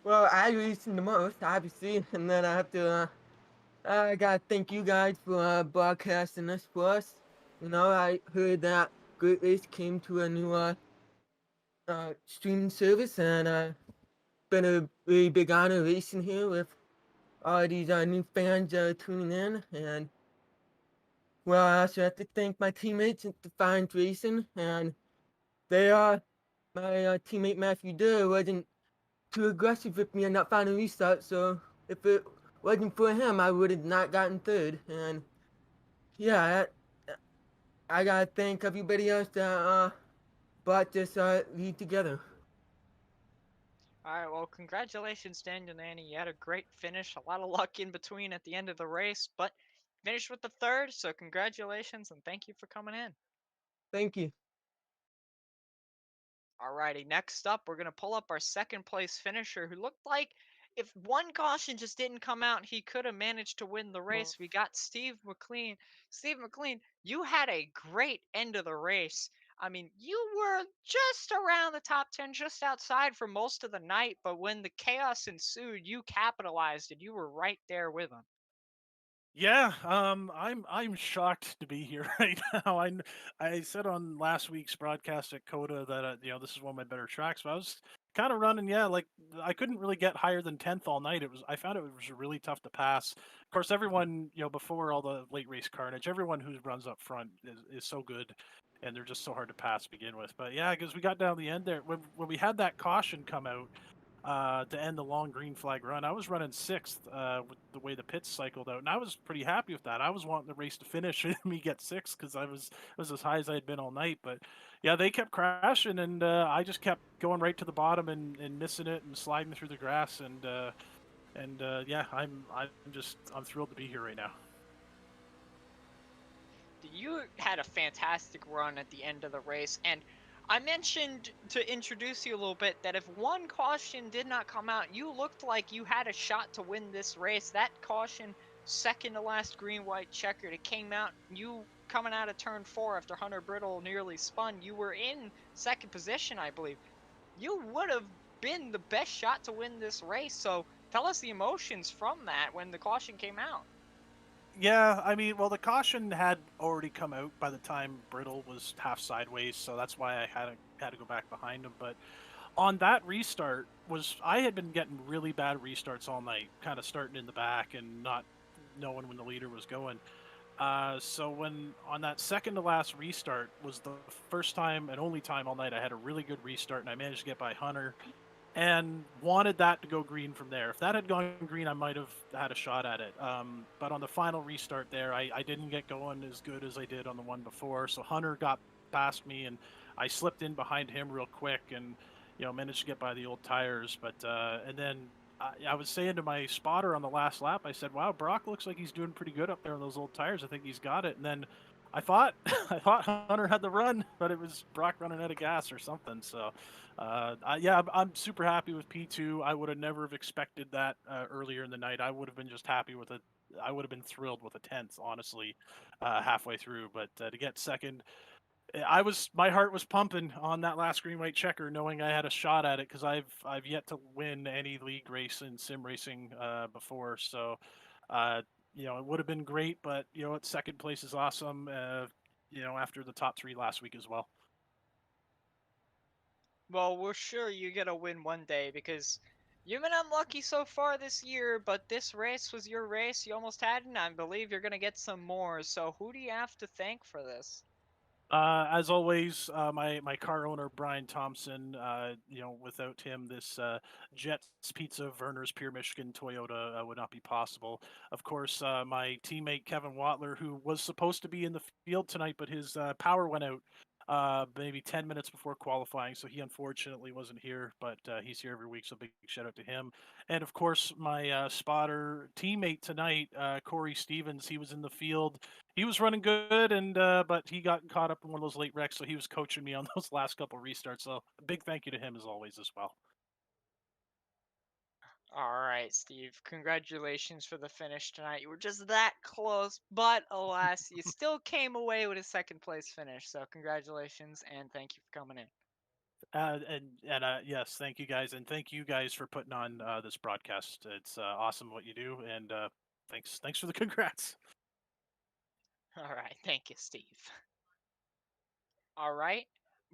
Well, iRacing the most, obviously, and then I have to. I gotta thank you guys for broadcasting this for us. You know, I heard that Great Race came to a new streaming service, and been a really big honor racing here with all these new fans tuning in. And well, I also have to thank my teammates at Defiance Racing, and they are my teammate Matthew Durr wasn't too aggressive with me and not finding restart. So if it wasn't for him, I would have not gotten third. And yeah, I gotta thank everybody else that brought this lead together. All right, well, congratulations, Daniel Nanny. You had a great finish, a lot of luck in between at the end of the race, but finished with the third, so congratulations and thank you for coming in. Thank you. Alrighty, next up, we're going to pull up our second place finisher who looked like if one caution just didn't come out, he could have managed to win the race. We got Steve Mclean. Steve Mclean, you had a great end of the race. I mean, you were just around the top 10, just outside for most of the night, but when the chaos ensued, you capitalized and you were right there with him. Yeah, I'm shocked to be here right now. I said on last week's broadcast at Coda that this is one of my better tracks, but I was kind of running, yeah, like I couldn't really get higher than 10th all night. I found it was really tough to pass. Of course, everyone, before all the late race carnage, everyone who runs up front is so good, and they're just so hard to pass to begin with. But yeah, because we got down the end there when we had that caution come out. To end the long green flag run, I was running sixth with the way the pits cycled out, and I was pretty happy with that. I was wanting the race to finish and me get sixth because I was as high as I had been all night. But yeah, they kept crashing, and I just kept going right to the bottom and missing it and sliding through the grass. And yeah, I'm thrilled to be here right now. You had a fantastic run at the end of the race, and I mentioned to introduce you a little bit that if one caution did not come out, you looked like you had a shot to win this race. That caution, second to last green-white checkered, it came out, you coming out of turn 4 after Hunter Brittle nearly spun, you were in second position, I believe. You would have been the best shot to win this race, so tell us the emotions from that when the caution came out. Yeah, I mean, well, the caution had already come out by the time Brittle was half sideways, so that's why I had to go back behind him. But on that restart, I had been getting really bad restarts all night, kind of starting in the back and not knowing when the leader was going. So when on that second to last restart was the first time and only time all night I had a really good restart, and I managed to get by Hunter and wanted that to go green from there. If that had gone green, I might have had a shot at it. But on the final restart there, I didn't get going as good as I did on the one before. So Hunter got past me, and I slipped in behind him real quick, and managed to get by the old tires. But and then I was saying to my spotter on the last lap, I said, "Wow, Brock looks like he's doing pretty good up there on those old tires. I think he's got it." And then I thought I thought Hunter had the run, but it was Brock running out of gas or something. So yeah, I'm super happy with P2. I would have never have expected that earlier in the night. I would have been just happy with it. I would have been thrilled with a 10th, honestly, halfway through. But to get second, my heart was pumping on that last green white checker, knowing I had a shot at it because I've yet to win any league race in sim racing before. So uh, it would have been great, but second place is awesome. After the top 3 last week as well. Well, we're sure you get a win one day because you've been unlucky so far this year, but this race was your race. You almost had it, and I believe you're going to get some more. So who do you have to thank for this? As always, my car owner Brian Thompson. Without him, this Jets Pizza Verner's Pier Michigan Toyota would not be possible. Of course, my teammate Kevin Watler, who was supposed to be in the field tonight, but his power went out maybe 10 minutes before qualifying, so he unfortunately wasn't here. But he's here every week, so big shout out to him. And of course, my spotter teammate tonight, Corey Stevens. He was in the field. He was running good, and but he got caught up in one of those late wrecks, so he was coaching me on those last couple restarts. So a big thank you to him as always as well. All right, Steve. Congratulations for the finish tonight. You were just that close, but alas, you still came away with a second place finish. So congratulations and thank you for coming in. Yes, thank you guys, and thank you guys for putting on this broadcast. It's awesome what you do, and thanks for the congrats. All right, thank you, Steve. All right,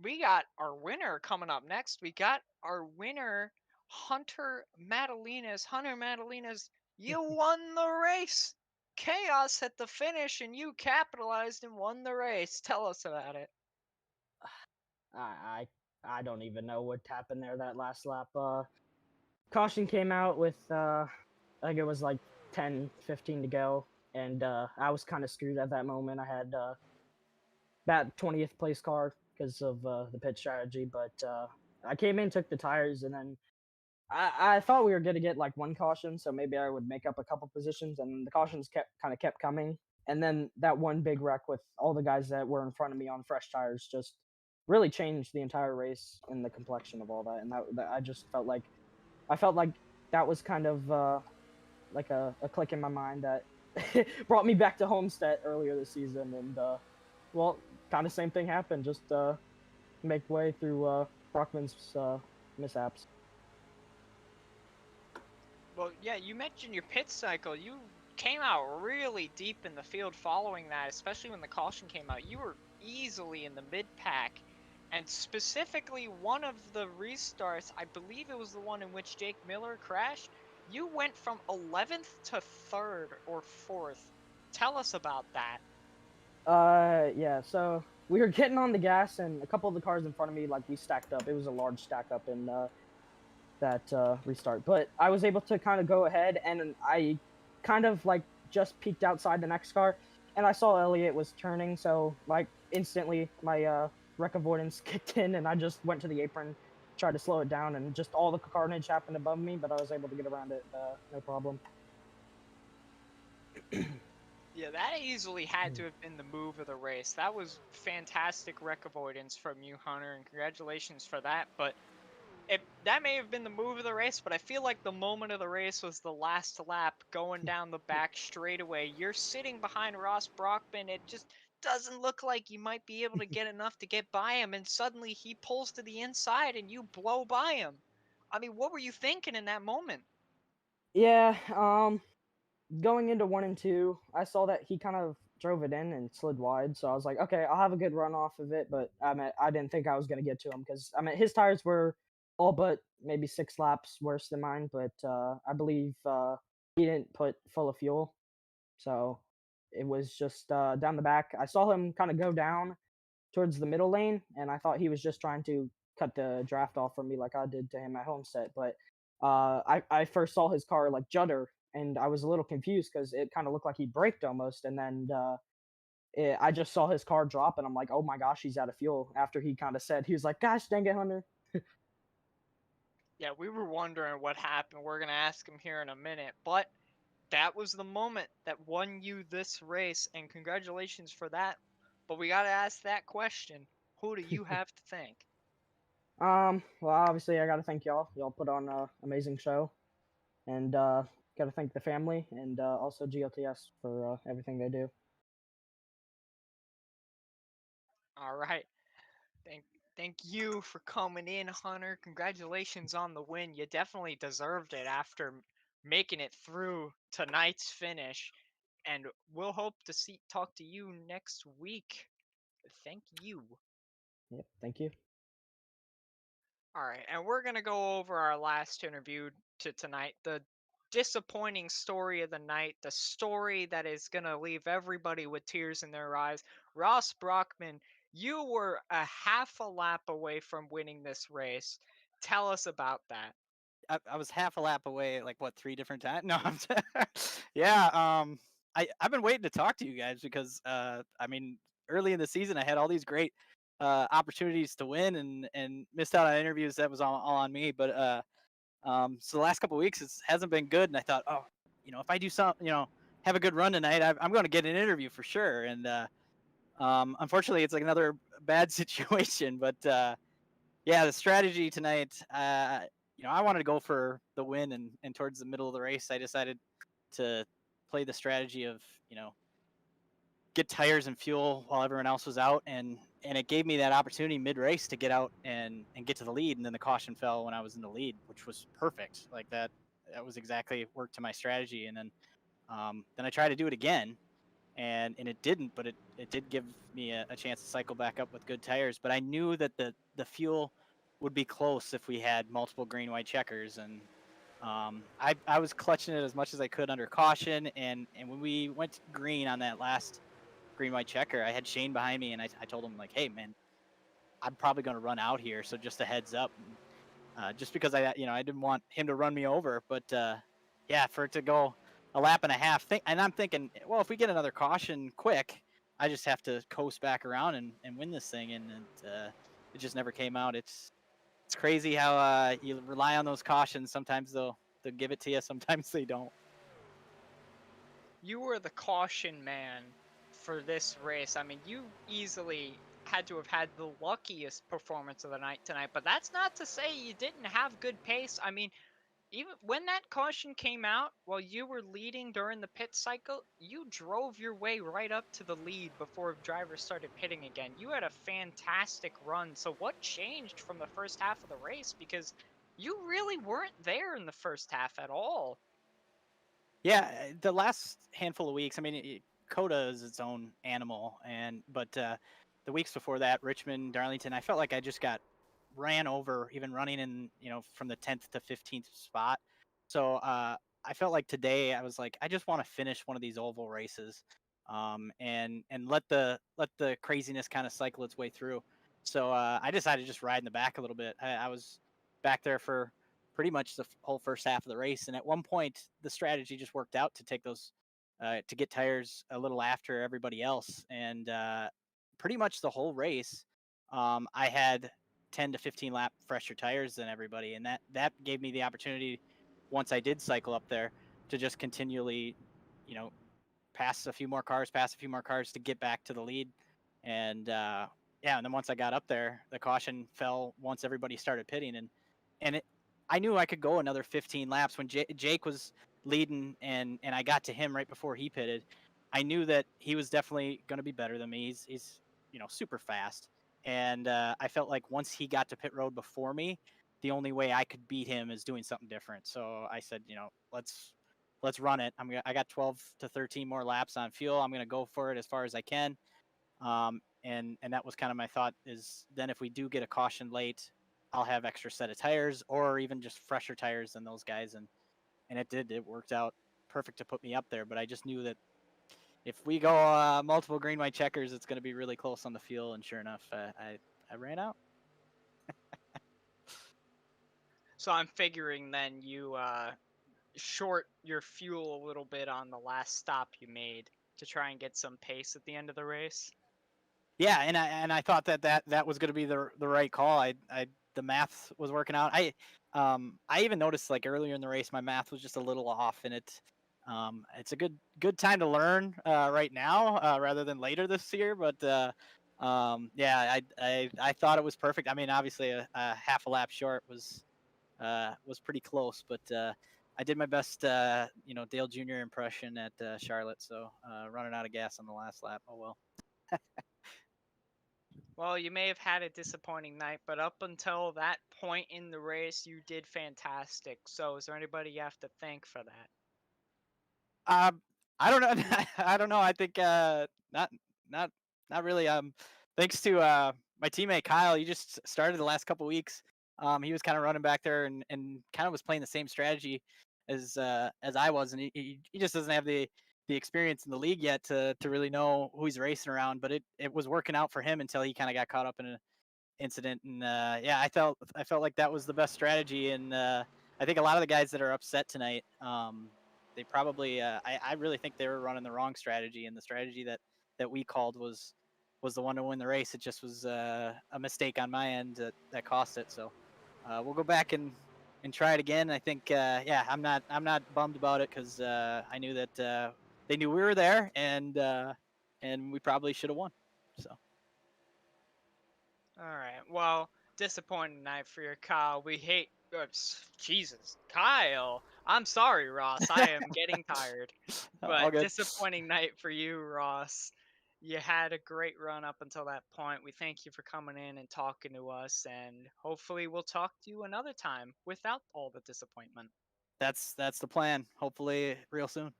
we got our winner coming up next. We got our winner, Hunter Madalinas. Hunter Madalinas, you won the race. Chaos at the finish, and you capitalized and won the race. Tell us about it. I I don't even know what happened there that last lap. Caution came out with I think it was like 10-15 to go, and I was kind of screwed at that moment. I had that 20th place car because of the pit strategy, but I came in, took the tires, and then I thought we were gonna get like one caution, so maybe I would make up a couple positions, and the cautions kept coming, and then that one big wreck with all the guys that were in front of me on fresh tires just really changed the entire race and the complexion of all that, and that I just felt like that was kind of like a click in my mind that brought me back to Homestead earlier this season, and well, kind of same thing happened, just make way through Brockman's mishaps. Well, yeah, you mentioned your pit cycle. You came out really deep in the field following that, especially when the caution came out. You were easily in the mid pack. And specifically, one of the restarts, I believe it was the one in which Jake Miller crashed, you went from 11th to 3rd or 4th. Tell us about that. Yeah, so we were getting on the gas, and a couple of the cars in front of me, like, we stacked up. It was a large stack up in that restart. But I was able to kind of go ahead, and I kind of, like, just peeked outside the next car, and I saw Elliot was turning, so, like, instantly my wreck avoidance kicked in, and I just went to the apron, tried to slow it down, and just all the carnage happened above me, but I was able to get around it, no problem. Yeah, that easily had to have been the move of the race. That was fantastic wreck avoidance from you, Hunter, and congratulations for that. But that may have been the move of the race, but I feel like the moment of the race was the last lap going down the back straightaway. You're sitting behind Ross Brockman. It just doesn't look like you might be able to get enough to get by him, and suddenly he pulls to the inside and you blow by him. I mean, what were you thinking in that moment? Yeah, going into 1 and 2, I saw that he kind of drove it in and slid wide. So I was like, okay, I'll have a good run off of it. But I didn't think I was going to get to him because his tires were all but maybe 6 laps worse than mine. But I believe he didn't put full of fuel. So it was just down the back. I saw him kind of go down towards the middle lane, and I thought he was just trying to cut the draft off from me like I did to him at Homestead. But I first saw his car like judder, and I was a little confused because it kind of looked like he braked almost, and then I just saw his car drop, and I'm like, oh my gosh, he's out of fuel. After he kind of said, he was like, gosh dang it, Hunter. Yeah, we were wondering what happened. We're going to ask him here in a minute. But that was the moment that won you this race, and congratulations for that. But we got to ask that question. Who do you have to thank? Well, obviously, I got to thank y'all. Y'all put on an amazing show, and got to thank the family and also GLTS for everything they do. All right. Thank thank you for coming in, Hunter. Congratulations on the win. You definitely deserved it after making it through tonight's finish. And we'll hope to talk to you next week. Thank you. Yep, thank you. All right, and we're going to go over our last interview to tonight. The disappointing story of the night, the story that is going to leave everybody with tears in their eyes. Ross Brockman, you were a half a lap away from winning this race. Tell us about that. I was half a lap away, like what, 3 different times? No, yeah. I've been waiting to talk to you guys because early in the season I had all these great opportunities to win and missed out on interviews. That was all on me. But so the last couple of weeks it hasn't been good, and I thought, oh, if I do something, have a good run tonight, I'm going to get an interview for sure. And unfortunately, it's like another bad situation. But yeah, the strategy tonight. I wanted to go for the win, and towards the middle of the race, I decided to play the strategy of, get tires and fuel while everyone else was out, and it gave me that opportunity mid-race to get out and get to the lead, and then the caution fell when I was in the lead, which was perfect. Like that was exactly worked to my strategy, and then I tried to do it again, and it didn't, but it did give me a chance to cycle back up with good tires. But I knew that the fuel would be close if we had multiple green white checkers, and I was clutching it as much as I could under caution, and when we went to green on that last green white checker, I had Shane behind me, and I told him, like, hey man, I'm probably going to run out here, so just a heads up. Just because I didn't want him to run me over, but yeah, for it to go a lap and a half, and I'm thinking, well, if we get another caution quick, I just have to coast back around and win this thing, and it just never came out. It's crazy how you rely on those cautions. Sometimes they'll give it to you, sometimes they don't. You were the caution man for this race. I mean, you easily had to have had the luckiest performance of the night tonight, but that's not to say you didn't have good pace. I mean, even when that caution came out while you were leading during the pit cycle, you drove your way right up to the lead before drivers started pitting again. You had a fantastic run. So what changed from the first half of the race? Because you really weren't there in the first half at all. Yeah, the last handful of weeks, I mean, Coda is its own animal, but the weeks before that, Richmond, Darlington, I felt like I just got ran over, even running in, from the 10th to 15th spot. So I felt like today I was like, I just want to finish one of these oval races, and let the craziness kind of cycle its way through. So I decided to just ride in the back a little bit. I was back there for pretty much the whole first half of the race. And at one point, the strategy just worked out to take those, to get tires a little after everybody else. And pretty much the whole race, I had 10 to 15 lap fresher tires than everybody. And that gave me the opportunity, once I did cycle up there, to just continually, pass a few more cars to get back to the lead. And yeah, and then once I got up there, the caution fell once everybody started pitting, and I knew I could go another 15 laps. When Jake was leading, and I got to him right before he pitted, I knew that he was definitely going to be better than me. He's super fast, and I felt like once he got to pit road before me, the only way I could beat him is doing something different. So I said, let's let's run it. I got 12 to 13 more laps on fuel. I'm gonna go for it as far as I can. And that was kind of my thought. Is then if we do get a caution late, I'll have extra set of tires or even just fresher tires than those guys. And it worked out perfect to put me up there. But I just knew that if we go multiple green white checkers, it's going to be really close on the fuel. And sure enough, I ran out. So I'm figuring then you short your fuel a little bit on the last stop you made to try and get some pace at the end of the race. Yeah, and I thought that was going to be the right call. The math was working out. I even noticed like earlier in the race my math was just a little off, and it's a good time to learn right now rather than later this year. But yeah, I thought it was perfect. I mean, obviously a half a lap short was pretty close, but I did my best, Dale Jr. impression at Charlotte. So running out of gas on the last lap. Oh well. Well, you may have had a disappointing night, but up until that point in the race, you did fantastic. So is there anybody you have to thank for that? I don't know. I don't know. I think not not not really. Thanks to my teammate Kyle. He just started the last couple weeks. He was kind of running back there and kind of was playing the same strategy as I was, and he just doesn't have the experience in the league yet to really know who he's racing around. But it was working out for him until he kind of got caught up in an incident, and yeah, I felt like that was the best strategy, and I think a lot of the guys that are upset tonight, they probably I really think they were running the wrong strategy, and the strategy that we called was the one to win the race. It just was a mistake on my end that cost it. So we'll go back and try it again. I think yeah, I'm not bummed about it because I knew that they knew we were there, and we probably should have won. So. All right. Well, disappointing night for your Kyle. We hate. Jesus, Kyle. I'm sorry, Ross. I am getting tired. All But good. disappointing night for you, Ross. You had a great run up until that point. We thank you for coming in and talking to us, and hopefully we'll talk to you another time without all the disappointment. That's the plan. Hopefully, real soon.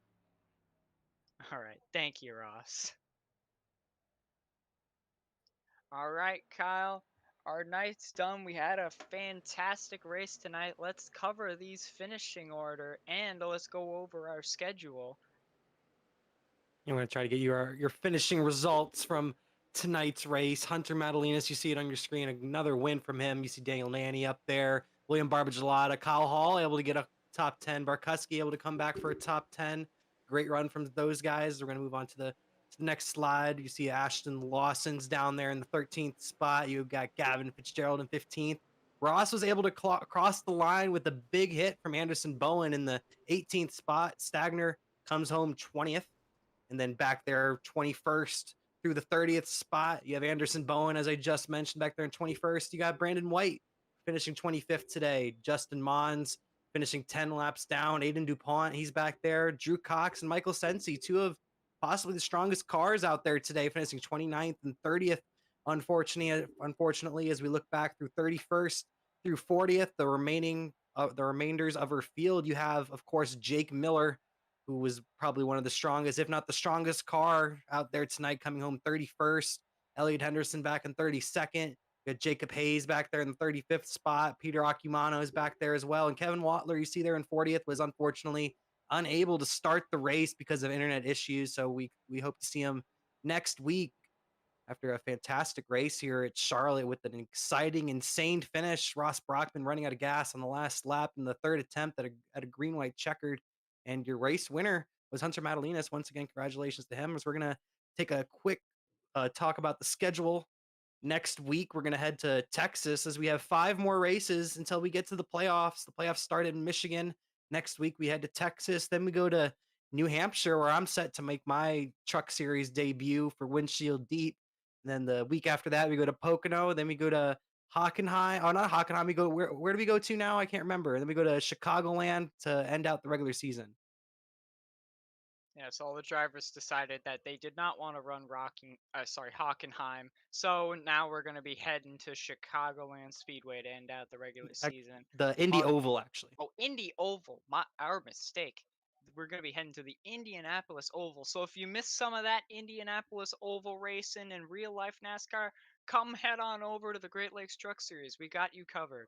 All right. Thank you, Ross. All right, Kyle. Our night's done. We had a fantastic race tonight. Let's cover these finishing order and let's go over our schedule. I'm going to try to get you your finishing results from tonight's race. Hunter Madalinas, you see it on your screen. Another win from him. You see Daniel Nanny up there. William Barbagelotta. Kyle Hall able to get a top 10. Barkuski able to come back for a top 10. Great run from those guys. We're going to move on to the next slide. You see Ashton Lawson's down there in the 13th spot. You've got Gavin Fitzgerald in 15th. Ross was able to cross the line with a big hit from Anderson Bowen in the 18th spot. Stagner comes home 20th. And then back there, 21st through the 30th spot, you have Anderson Bowen, as I just mentioned, back there in 21st. You got Brandon White finishing 25th today. Justin Mons finishing 10 laps down. Aiden DuPont, he's back there. Drew Cox and Michael Sensi, two of possibly the strongest cars out there today, finishing 29th and 30th. Unfortunately, as we look back through 31st through 40th, the remainders of her field, you have, of course, Jake Miller, who was probably one of the strongest, if not the strongest car out there tonight, coming home 31st. Elliott Henderson back in 32nd. You got Jacob Hayes back there in the 35th spot. Peter Acumano is back there as well. And Kevin Watler, you see there in 40th, was unfortunately unable to start the race because of internet issues. So we hope to see him next week after a fantastic race here at Charlotte with an exciting, insane finish. Ross Brockman running out of gas on the last lap in the third attempt at a green-white checkered. And your race winner was Hunter Madalinas. Once again, congratulations to him. As we're going to take a quick talk about the schedule. Next week, we're going to head to Texas as we have 5 more races until we get to the playoffs. The playoffs started in Michigan. Next week, we head to Texas. Then we go to New Hampshire, where I'm set to make my Truck Series debut for Windshield Deep. And then the week after that, we go to Pocono. Then we go to Hockenheim. Oh, not Hockenheim. We go where do we go to now? I can't remember. And then we go to Chicagoland to end out the regular season. Yeah, so all the drivers decided that they did not want to run Hockenheim. So now we're going to be heading to Chicagoland Speedway to end out the regular season. The Indy Oval, actually. Oh, Indy Oval. Our mistake. we're going to be heading to the Indianapolis Oval. So if you missed some of that Indianapolis Oval racing and real life NASCAR, come head on over to the Great Lakes Truck Series. We got you covered.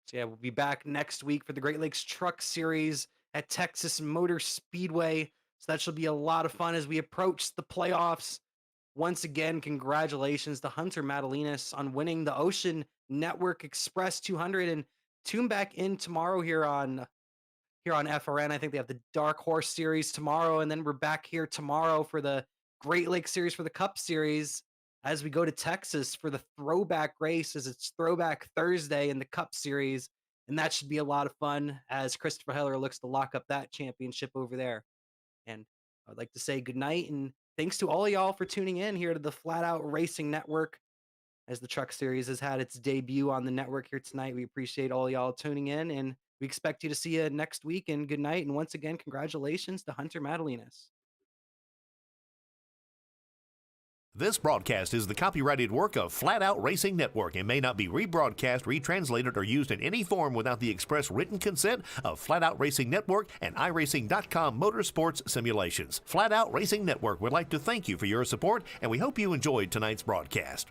So yeah, we'll be back next week for the Great Lakes Truck Series at Texas Motor Speedway. So that should be a lot of fun as we approach the playoffs. Once again, congratulations to Hunter Madalinas on winning the Ocean Network Express 200, and tune back in tomorrow here on FRN. I think they have the Dark Horse Series tomorrow, and then we're back here tomorrow for the Great Lakes Series for the Cup Series as we go to Texas for the throwback race, as it's Throwback Thursday in the Cup Series, and that should be a lot of fun as Christopher Heller looks to lock up that championship over there. And I'd like to say good night, and thanks to all of y'all for tuning in here to the Flatout Racing Network as the Truck Series has had its debut on the network here tonight. We appreciate all y'all tuning in, and we expect you to see you next week, and good night. And once again, congratulations to Hunter Madalinas. This broadcast is the copyrighted work of Flatout Racing Network and may not be rebroadcast, retranslated, or used in any form without the express written consent of Flatout Racing Network and iRacing.com Motorsports Simulations. Flatout Racing Network would like to thank you for your support, and we hope you enjoyed tonight's broadcast.